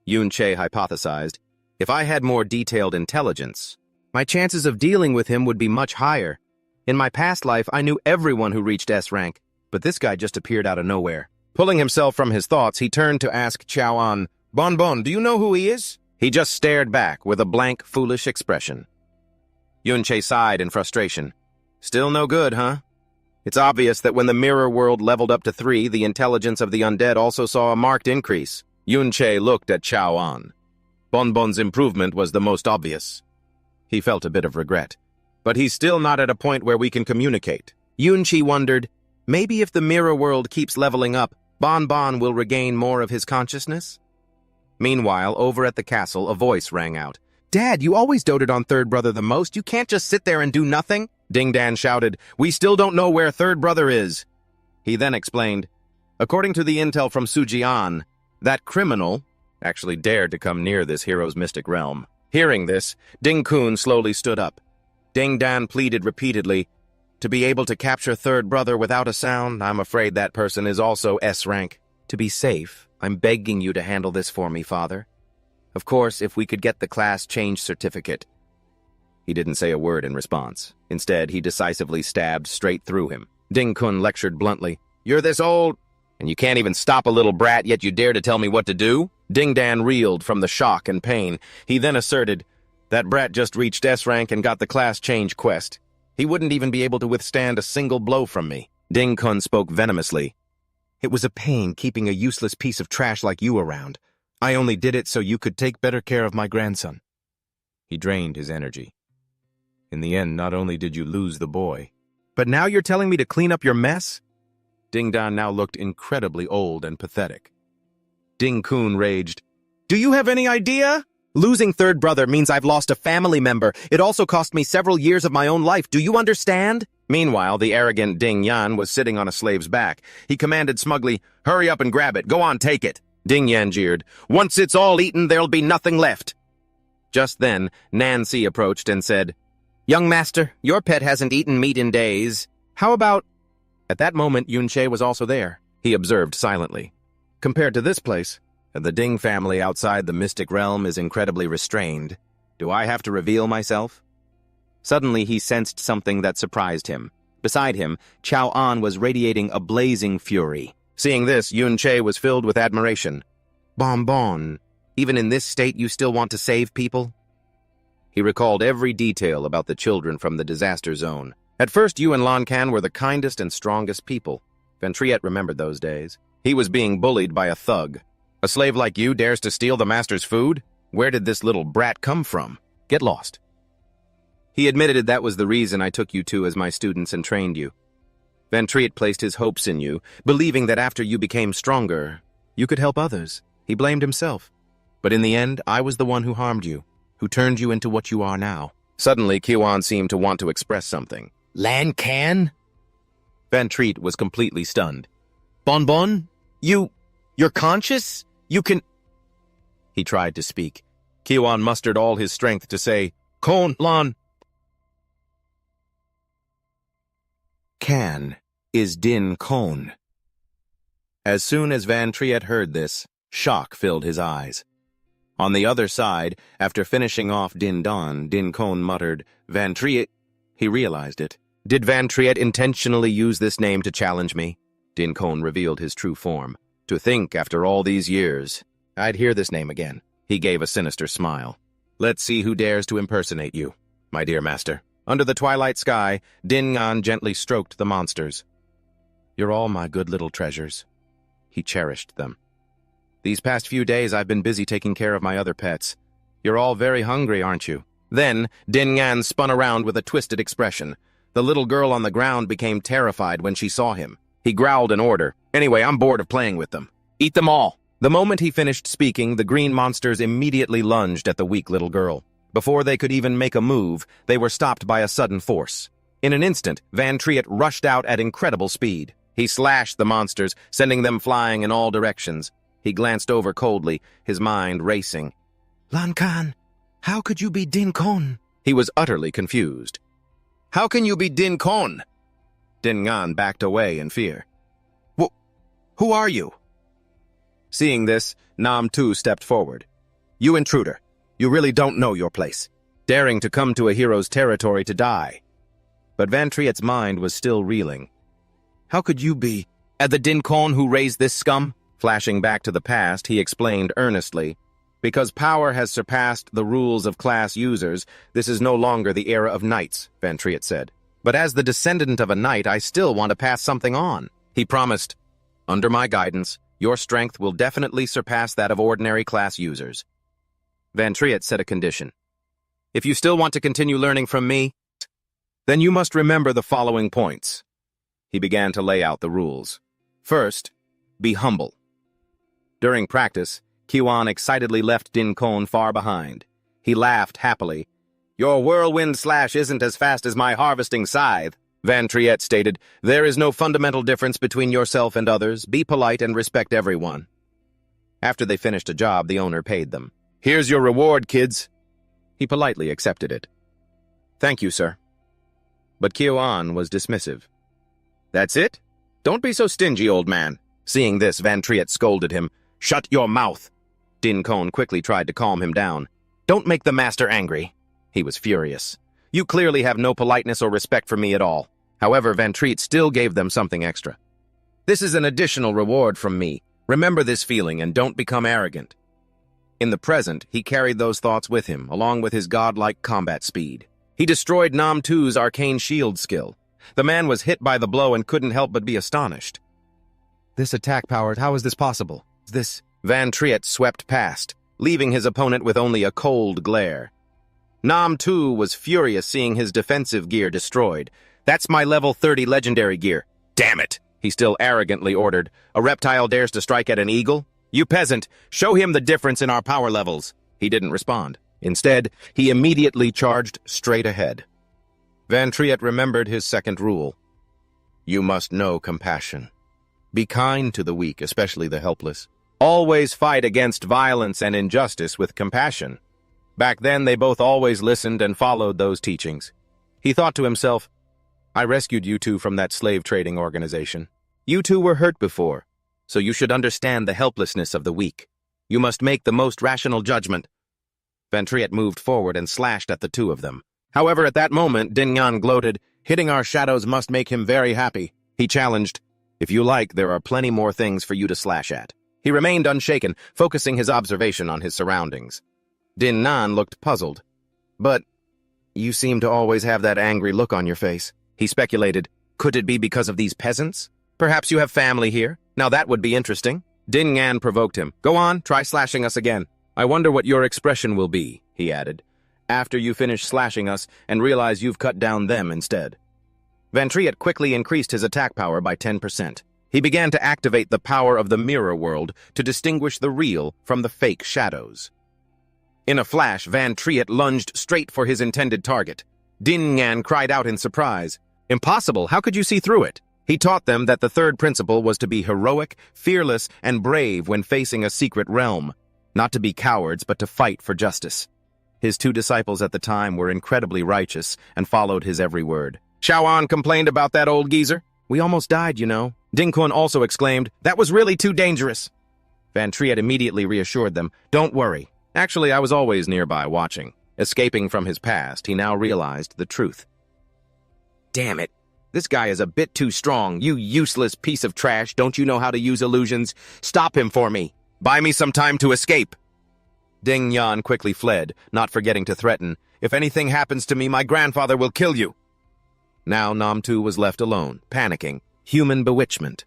Yun-Che hypothesized, "If I had more detailed intelligence, my chances of dealing with him would be much higher. In my past life, I knew everyone who reached S rank, but this guy just appeared out of nowhere." Pulling himself from his thoughts, he turned to ask Chow, "Bon, do you know who he is?" He just stared back with a blank, foolish expression. Yun-Che sighed in frustration. "Still no good, huh? It's obvious that when the mirror world leveled up to 3, the intelligence of the undead also saw a marked increase." Yun-Che looked at Chow. Bon's improvement was the most obvious. He felt a bit of regret. "But he's still not at a point where we can communicate." Yun-Che wondered, maybe if the mirror world keeps leveling up, Bon will regain more of his consciousness? Meanwhile, over at the castle, a voice rang out. "Dad, you always doted on Third Brother the most. You can't just sit there and do nothing." Ding Dan shouted, "We still don't know where Third Brother is." He then explained, "According to the intel from Sujian, that criminal actually dared to come near this hero's mystic realm." Hearing this, Dingun slowly stood up. Ding Dan pleaded repeatedly, "To be able to capture Third Brother without a sound, I'm afraid that person is also S rank. To be safe, I'm begging you to handle this for me, Father. Of course, if we could get the class change certificate." He didn't say a word in response. Instead, he decisively stabbed straight through him. Dingun lectured bluntly, "You're this old, and you can't even stop a little brat, yet you dare to tell me what to do?" Ding Dan reeled from the shock and pain. He then asserted, "That brat just reached S rank and got the class change quest. He wouldn't even be able to withstand a single blow from me." Dingun spoke venomously. "It was a pain keeping a useless piece of trash like you around. I only did it so you could take better care of my grandson." He drained his energy. "In the end, not only did you lose the boy, but now you're telling me to clean up your mess?" Ding Dan now looked incredibly old and pathetic. Dingun raged, "Do you have any idea? Losing Third Brother means I've lost a family member. It also cost me several years of my own life. Do you understand?" Meanwhile, the arrogant Dingun was sitting on a slave's back. He commanded smugly, "Hurry up and grab it. Go on, take it." Dingun jeered, "Once it's all eaten, there'll be nothing left." Just then, Nancy approached and said, "Young master, your pet hasn't eaten meat in days. How about—" At that moment, Yunche was also there. He observed silently. "Compared to this place, the Ding family outside the mystic realm is incredibly restrained. Do I have to reveal myself?" Suddenly, he sensed something that surprised him. Beside him, Chow was radiating a blazing fury. Seeing this, Yunche was filled with admiration. "Bonbon, even in this state you still want to save people?" He recalled every detail about the children from the disaster zone. At first, you and Lancan were the kindest and strongest people. Ventriette remembered those days. He was being bullied by a thug. "A slave like you dares to steal the master's food? Where did this little brat come from? Get lost." He admitted that was the reason I took you two as my students and trained you. Ventriette placed his hopes in you, believing that after you became stronger, you could help others. He blamed himself. But in the end, I was the one who harmed you, who turned you into what you are now. Suddenly, Kiwan seemed to want to express something. "Lancan?" Ventriette was completely stunned. "Bonbon? You're conscious? You can—" He tried to speak. Kiwan mustered all his strength to say, "Kon Lan." Can is Din Kon. As soon as Ventriette heard this, shock filled his eyes. On the other side, after finishing off Din Kon muttered, "Ventriette." He realized it. Did Ventriette intentionally use this name to challenge me? Dingun revealed his true form. To think, after all these years, I'd hear this name again. He gave a sinister smile. "Let's see who dares to impersonate you, my dear master." Under the twilight sky, Dingun gently stroked the monsters. "You're all my good little treasures." He cherished them. "These past few days I've been busy taking care of my other pets. You're all very hungry, aren't you?" Then, Dingun spun around with a twisted expression. The little girl on the ground became terrified when she saw him. He growled an order. "Anyway, I'm bored of playing with them. Eat them all." The moment he finished speaking, the green monsters immediately lunged at the weak little girl. Before they could even make a move, they were stopped by a sudden force. In an instant, Ventriette rushed out at incredible speed. He slashed the monsters, sending them flying in all directions. He glanced over coldly, his mind racing. Lancan, how could you be Dingun? He was utterly confused. "How can you be Dingun?" Dingun backed away in fear. Who are you?" Seeing this, Nam Tu stepped forward. "You intruder. You really don't know your place, daring to come to a hero's territory to die." But Ventriette's mind was still reeling. "How could you be the Dingun who raised this scum?" Flashing back to the past, he explained earnestly, "Because power has surpassed the rules of class users, this is no longer the era of knights," Ventriette said. "But as the descendant of a knight, I still want to pass something on." He promised, "Under my guidance, your strength will definitely surpass that of ordinary class users." Ventriette set a condition. "If you still want to continue learning from me, then you must remember the following points." He began to lay out the rules. First, be humble. During practice, Kiwan excitedly left Dingun far behind. He laughed happily. "Your whirlwind slash isn't as fast as my harvesting scythe." Ventriette stated, "There is no fundamental difference between yourself and others. Be polite and respect everyone." After they finished a job, the owner paid them. "Here's your reward, kids." He politely accepted it. "Thank you, sir." But Kiwan was dismissive. "That's it? Don't be so stingy, old man." Seeing this, Ventriette scolded him. "Shut your mouth." Dingun quickly tried to calm him down. "Don't make the master angry." He was furious. "You clearly have no politeness or respect for me at all." However, Ventriette still gave them something extra. "This is an additional reward from me. Remember this feeling and don't become arrogant." In the present, he carried those thoughts with him, along with his godlike combat speed. He destroyed Nam Tu's arcane shield skill. The man was hit by the blow and couldn't help but be astonished. This attack power, how is this possible? Ventriette swept past, leaving his opponent with only a cold glare. Nam Tu was furious seeing his defensive gear destroyed. "That's my level 30 legendary gear. Damn it!" He still arrogantly ordered. "A reptile dares to strike at an eagle? You peasant, show him the difference in our power levels." He didn't respond. Instead, he immediately charged straight ahead. Van Triet remembered his second rule. You must know compassion. Be kind to the weak, especially the helpless. Always fight against violence and injustice with compassion. Back then, they both always listened and followed those teachings. He thought to himself, I rescued you two from that slave trading organization. You two were hurt before, so you should understand the helplessness of the weak. You must make the most rational judgment. Van Triet moved forward and slashed at the two of them. However, at that moment, Dingun gloated, hitting our shadows must make him very happy. He challenged, if you like, there are plenty more things for you to slash at. He remained unshaken, focusing his observation on his surroundings. Dingun looked puzzled. But you seem to always have that angry look on your face. He speculated, could it be because of these peasants? Perhaps you have family here? Now that would be interesting. Dingun provoked him. Go on, try slashing us again. I wonder what your expression will be, he added, after you finish slashing us and realize you've cut down them instead. Van Triet quickly increased his attack power by 10%. He began to activate the power of the mirror world to distinguish the real from the fake shadows. In a flash, Van Triet lunged straight for his intended target. Dingun cried out in surprise. Impossible, how could you see through it? He taught them that the third principle was to be heroic, fearless, and brave when facing a secret realm. Not to be cowards, but to fight for justice. His two disciples at the time were incredibly righteous and followed his every word. Chow complained about that old geezer. We almost died, you know. Dingqua also exclaimed, that was really too dangerous. Van Triet immediately reassured them, don't worry. Actually, I was always nearby watching. Escaping from his past, he now realized the truth. Damn it. This guy is a bit too strong. You useless piece of trash. Don't you know how to use illusions? Stop him for me. Buy me some time to escape. Dingun quickly fled, not forgetting to threaten, if anything happens to me, my grandfather will kill you. Now Nam-Tu was left alone, panicking. Human bewitchment.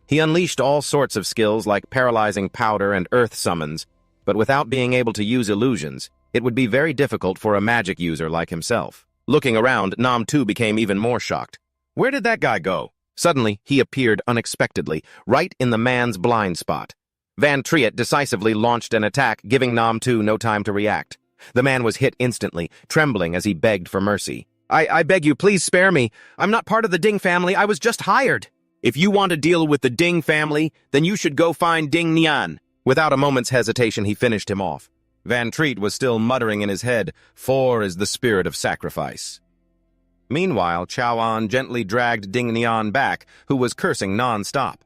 He unleashed all sorts of skills like paralyzing powder and earth summons, but without being able to use illusions, it would be very difficult for a magic user like himself. Looking around, Nam-Tu became even more shocked. Where did that guy go? Suddenly, he appeared unexpectedly, right in the man's blind spot. Van Triet decisively launched an attack, giving Nam-Tu no time to react. The man was hit instantly, trembling as he begged for mercy. I beg you, please spare me. I'm not part of the Ding family. I was just hired. If you want to deal with the Ding family, then you should go find Dingun. Without a moment's hesitation, he finished him off. Van Triet was still muttering in his head, 4 is the spirit of sacrifice. Meanwhile, Chow gently dragged Dingun back, who was cursing non-stop.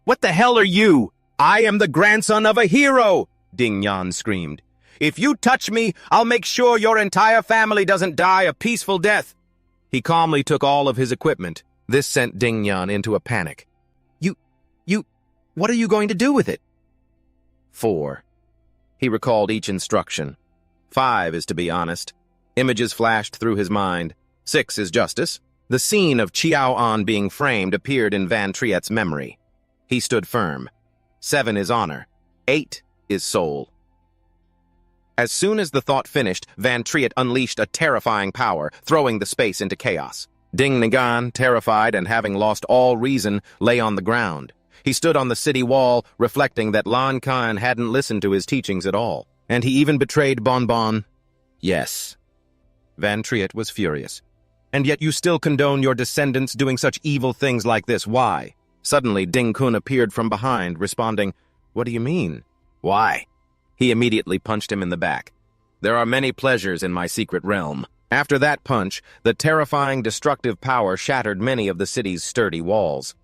What the hell are you? I am the grandson of a hero, Dingun screamed. If you touch me, I'll make sure your entire family doesn't die a peaceful death. He calmly took all of his equipment. This sent Dingun into a panic. What are you going to do with it? 4. He recalled each instruction. 5 is to be honest. Images flashed through his mind. 6 is justice. The scene of Chow being framed appeared in Van Triet's memory. He stood firm. 7 is honor. 8 is soul. As soon as the thought finished, Van Triet unleashed a terrifying power, throwing the space into chaos. Dingun, terrified and having lost all reason, lay on the ground. He stood on the city wall, reflecting that Lan Kan hadn't listened to his teachings at all. And he even betrayed Bon Bon. Yes. Van Triet was furious. And yet you still condone your descendants doing such evil things like this. Why? Suddenly, Dingun appeared from behind, responding, What do you mean? Why? He immediately punched him in the back. There are many pleasures in my secret realm. After that punch, the terrifying destructive power shattered many of the city's sturdy walls.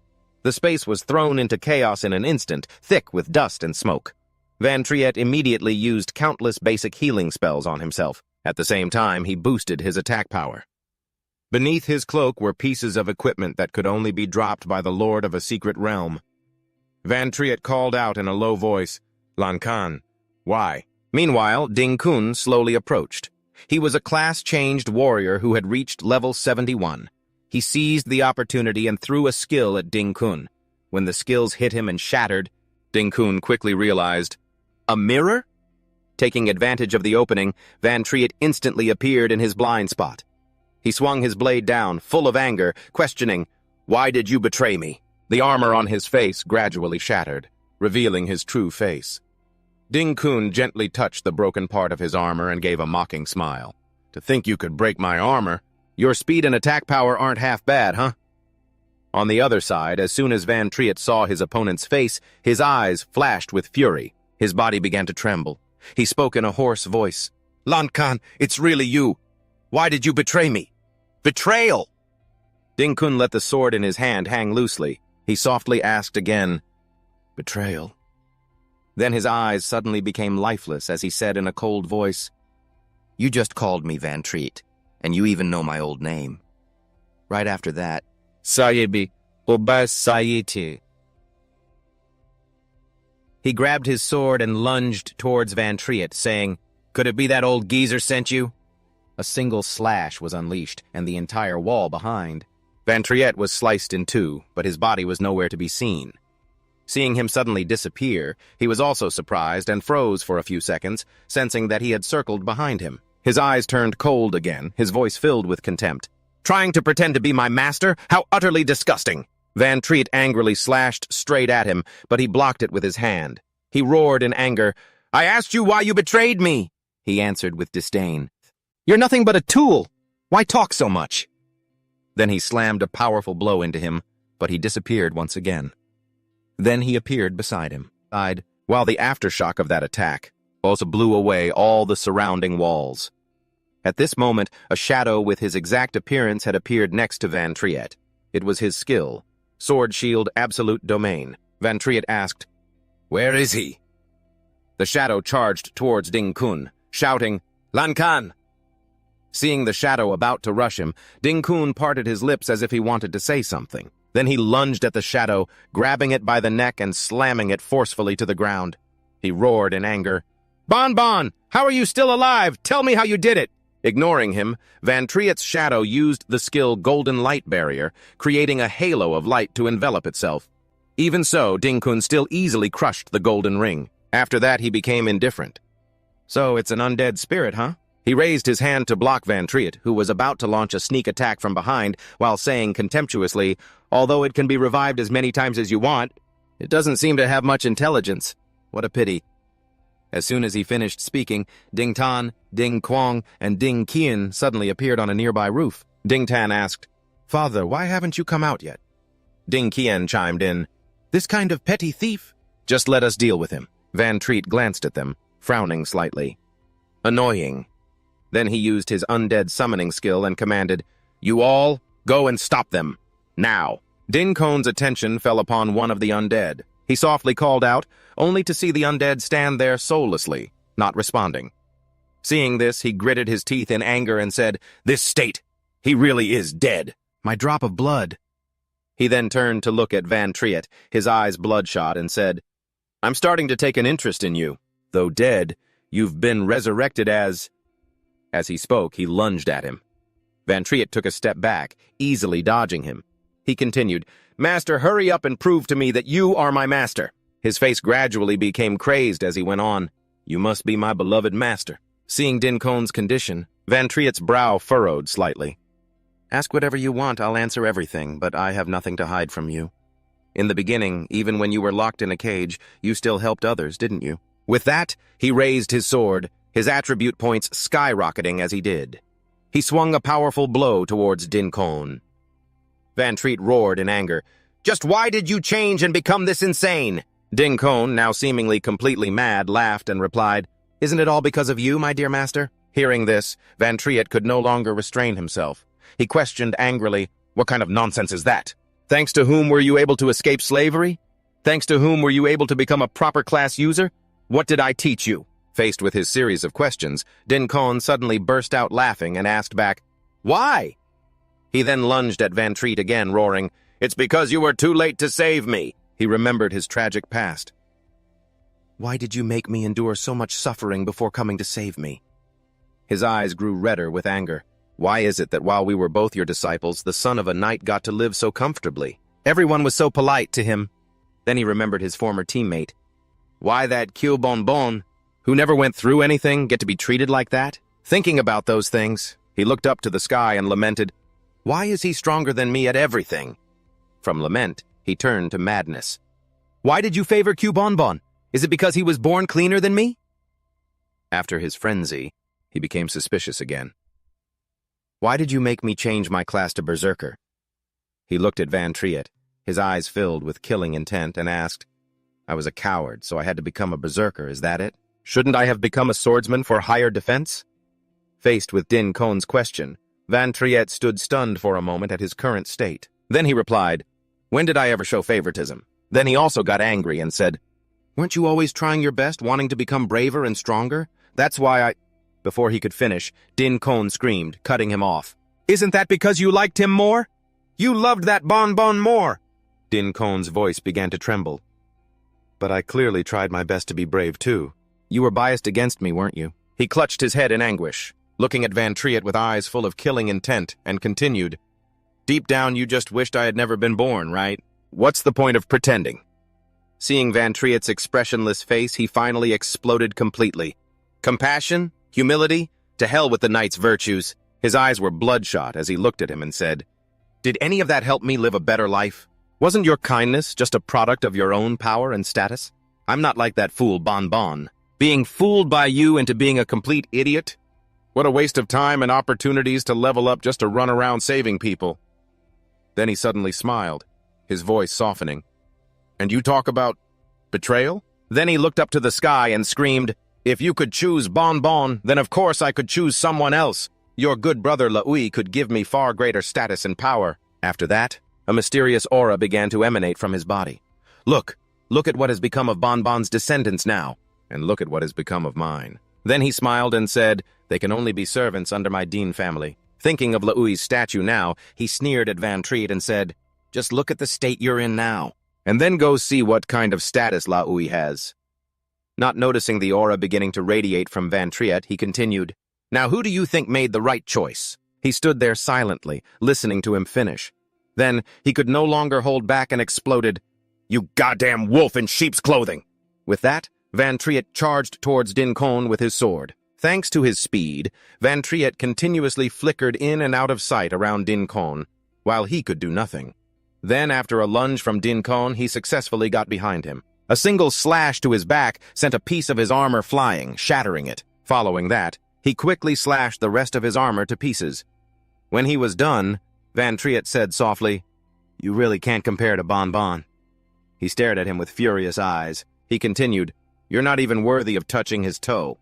The space was thrown into chaos in an instant, thick with dust and smoke. Van Triet immediately used countless basic healing spells on himself. At the same time, he boosted his attack power. Beneath his cloak were pieces of equipment that could only be dropped by the lord of a secret realm. Van Triet called out in a low voice, Lan Kan, why? Meanwhile, Dingun slowly approached. He was a class-changed warrior who had reached level 71. He seized the opportunity and threw a skill at Dingun. When the skills hit him and shattered, Dingun quickly realized, a mirror? Taking advantage of the opening, Van Triet instantly appeared in his blind spot. He swung his blade down, full of anger, questioning, Why did you betray me? The armor on his face gradually shattered, revealing his true face. Dingun gently touched the broken part of his armor and gave a mocking smile. To think you could break my armor? Your speed and attack power aren't half bad, huh? On the other side, as soon as Van Triet saw his opponent's face, his eyes flashed with fury. His body began to tremble. He spoke in a hoarse voice. Lan Kan, it's really you. Why did you betray me? Betrayal! Dingun let the sword in his hand hang loosely. He softly asked again, Betrayal? Then his eyes suddenly became lifeless as he said in a cold voice, You just called me Van Triet, and you even know my old name. Right after that, Sayebi, Obas Sayeti. He grabbed his sword and lunged towards Van Triet, saying, Could it be that old geezer sent you? A single slash was unleashed, and the entire wall behind. Van Triet was sliced in two, but his body was nowhere to be seen. Seeing him suddenly disappear, he was also surprised and froze for a few seconds, sensing that he had circled behind him. His eyes turned cold again, his voice filled with contempt. Trying to pretend to be my master? How utterly disgusting! Van Triet angrily slashed straight at him, but he blocked it with his hand. He roared in anger. I asked you why you betrayed me, he answered with disdain. You're nothing but a tool. Why talk so much? Then he slammed a powerful blow into him, but he disappeared once again. Then he appeared beside him, while the aftershock of that attack also blew away all the surrounding walls. At this moment, a shadow with his exact appearance had appeared next to Van Triet. It was his skill, Sword Shield Absolute Domain. Van Triet asked, Where is he? The shadow charged towards Dingun, shouting, Lan Kan! Seeing the shadow about to rush him, Dingun parted his lips as if he wanted to say something. Then he lunged at the shadow, grabbing it by the neck and slamming it forcefully to the ground. He roared in anger, Bon Bon! How are you still alive? Tell me how you did it! Ignoring him, Van Triet's shadow used the skill Golden Light Barrier, creating a halo of light to envelop itself. Even so, Dingun still easily crushed the golden ring. After that, he became indifferent. So it's an undead spirit, huh? He raised his hand to block Van Triet, who was about to launch a sneak attack from behind, while saying contemptuously, Although it can be revived as many times as you want, it doesn't seem to have much intelligence. What a pity. As soon as he finished speaking, Ding Tan, Ding Quang, and Ding Qian suddenly appeared on a nearby roof. Ding Tan asked, Father, why haven't you come out yet? Ding Qian chimed in, This kind of petty thief? Just let us deal with him. Van Triet glanced at them, frowning slightly. Annoying. Then he used his undead summoning skill and commanded, You all, go and stop them. Now. Dingun's attention fell upon one of the undead. He softly called out, only to see the undead stand there soullessly, not responding. Seeing this, he gritted his teeth in anger and said, This state! He really is dead. My drop of blood. He then turned to look at Van Triet, his eyes bloodshot, and said, I'm starting to take an interest in you. Though dead, you've been resurrected as... As he spoke, he lunged at him. Van Triet took a step back, easily dodging him. He continued, Master, hurry up and prove to me that you are my master. His face gradually became crazed as he went on. You must be my beloved master. Seeing Dingun's condition, Van Triet's brow furrowed slightly. Ask whatever you want, I'll answer everything, but I have nothing to hide from you. In the beginning, even when you were locked in a cage, you still helped others, didn't you? With that, he raised his sword, his attribute points skyrocketing as he did. He swung a powerful blow towards Dingun. Van Triet roared in anger. Just why did you change and become this insane? Dingun, now seemingly completely mad, laughed and replied, Isn't it all because of you, my dear master? Hearing this, Van Triet could no longer restrain himself. He questioned angrily, What kind of nonsense is that? Thanks to whom were you able to escape slavery? Thanks to whom were you able to become a proper class user? What did I teach you? Faced with his series of questions, Dingun suddenly burst out laughing and asked back, Why? He then lunged at Van Triet again, roaring, It's because you were too late to save me. He remembered his tragic past. Why did you make me endure so much suffering before coming to save me? His eyes grew redder with anger. Why is it that while we were both your disciples, the son of a knight got to live so comfortably? Everyone was so polite to him. Then he remembered his former teammate. Why that Q Bonbon, who never went through anything, get to be treated like that? Thinking about those things, he looked up to the sky and lamented, Why is he stronger than me at everything? From lament, he turned to madness. Why did you favor Q Bonbon? Is it because he was born cleaner than me? After his frenzy, he became suspicious again. Why did you make me change my class to Berserker? He looked at Van Triet, his eyes filled with killing intent, and asked, I was a coward, so I had to become a Berserker, is that it? Shouldn't I have become a swordsman for higher defense? Faced with Dinqua's question, Van Triet stood stunned for a moment at his current state. Then he replied, When did I ever show favoritism? Then he also got angry and said, Weren't you always trying your best, wanting to become braver and stronger? That's why I... Before he could finish, Dingun screamed, cutting him off. Isn't that because you liked him more? You loved that bonbon more! Dingun's voice began to tremble. But I clearly tried my best to be brave too. You were biased against me, weren't you? He clutched his head in anguish, looking at Van Triet with eyes full of killing intent, and continued, Deep down you just wished I had never been born, right? What's the point of pretending? Seeing Van Triet's expressionless face, he finally exploded completely. Compassion? Humility? To hell with the knight's virtues. His eyes were bloodshot as he looked at him and said, Did any of that help me live a better life? Wasn't your kindness just a product of your own power and status? I'm not like that fool Bonbon. Being fooled by you into being a complete idiot? What a waste of time and opportunities to level up just to run around saving people. Then he suddenly smiled, his voice softening. And you talk about betrayal? Then he looked up to the sky and screamed, If you could choose Bonbon, then of course I could choose someone else. Your good brother Laui could give me far greater status and power. After that, a mysterious aura began to emanate from his body. Look at what has become of Bonbon's descendants now, and look at what has become of mine. Then he smiled and said, They can only be servants under my Dean family. Thinking of Laui's statue now, he sneered at Van Triet and said, Just look at the state you're in now, and then go see what kind of status Laui has. Not noticing the aura beginning to radiate from Van Triet, he continued, Now who do you think made the right choice? He stood there silently, listening to him finish. Then he could no longer hold back and exploded, You goddamn wolf in sheep's clothing! With that, Van Triet charged towards Dingun with his sword. Thanks to his speed, Van Triet continuously flickered in and out of sight around Dingun, while he could do nothing. Then, after a lunge from Dingun, he successfully got behind him. A single slash to his back sent a piece of his armor flying, shattering it. Following that, he quickly slashed the rest of his armor to pieces. When he was done, Van Triet said softly, You really can't compare to Bonbon. He stared at him with furious eyes. He continued, You're not even worthy of touching his toe.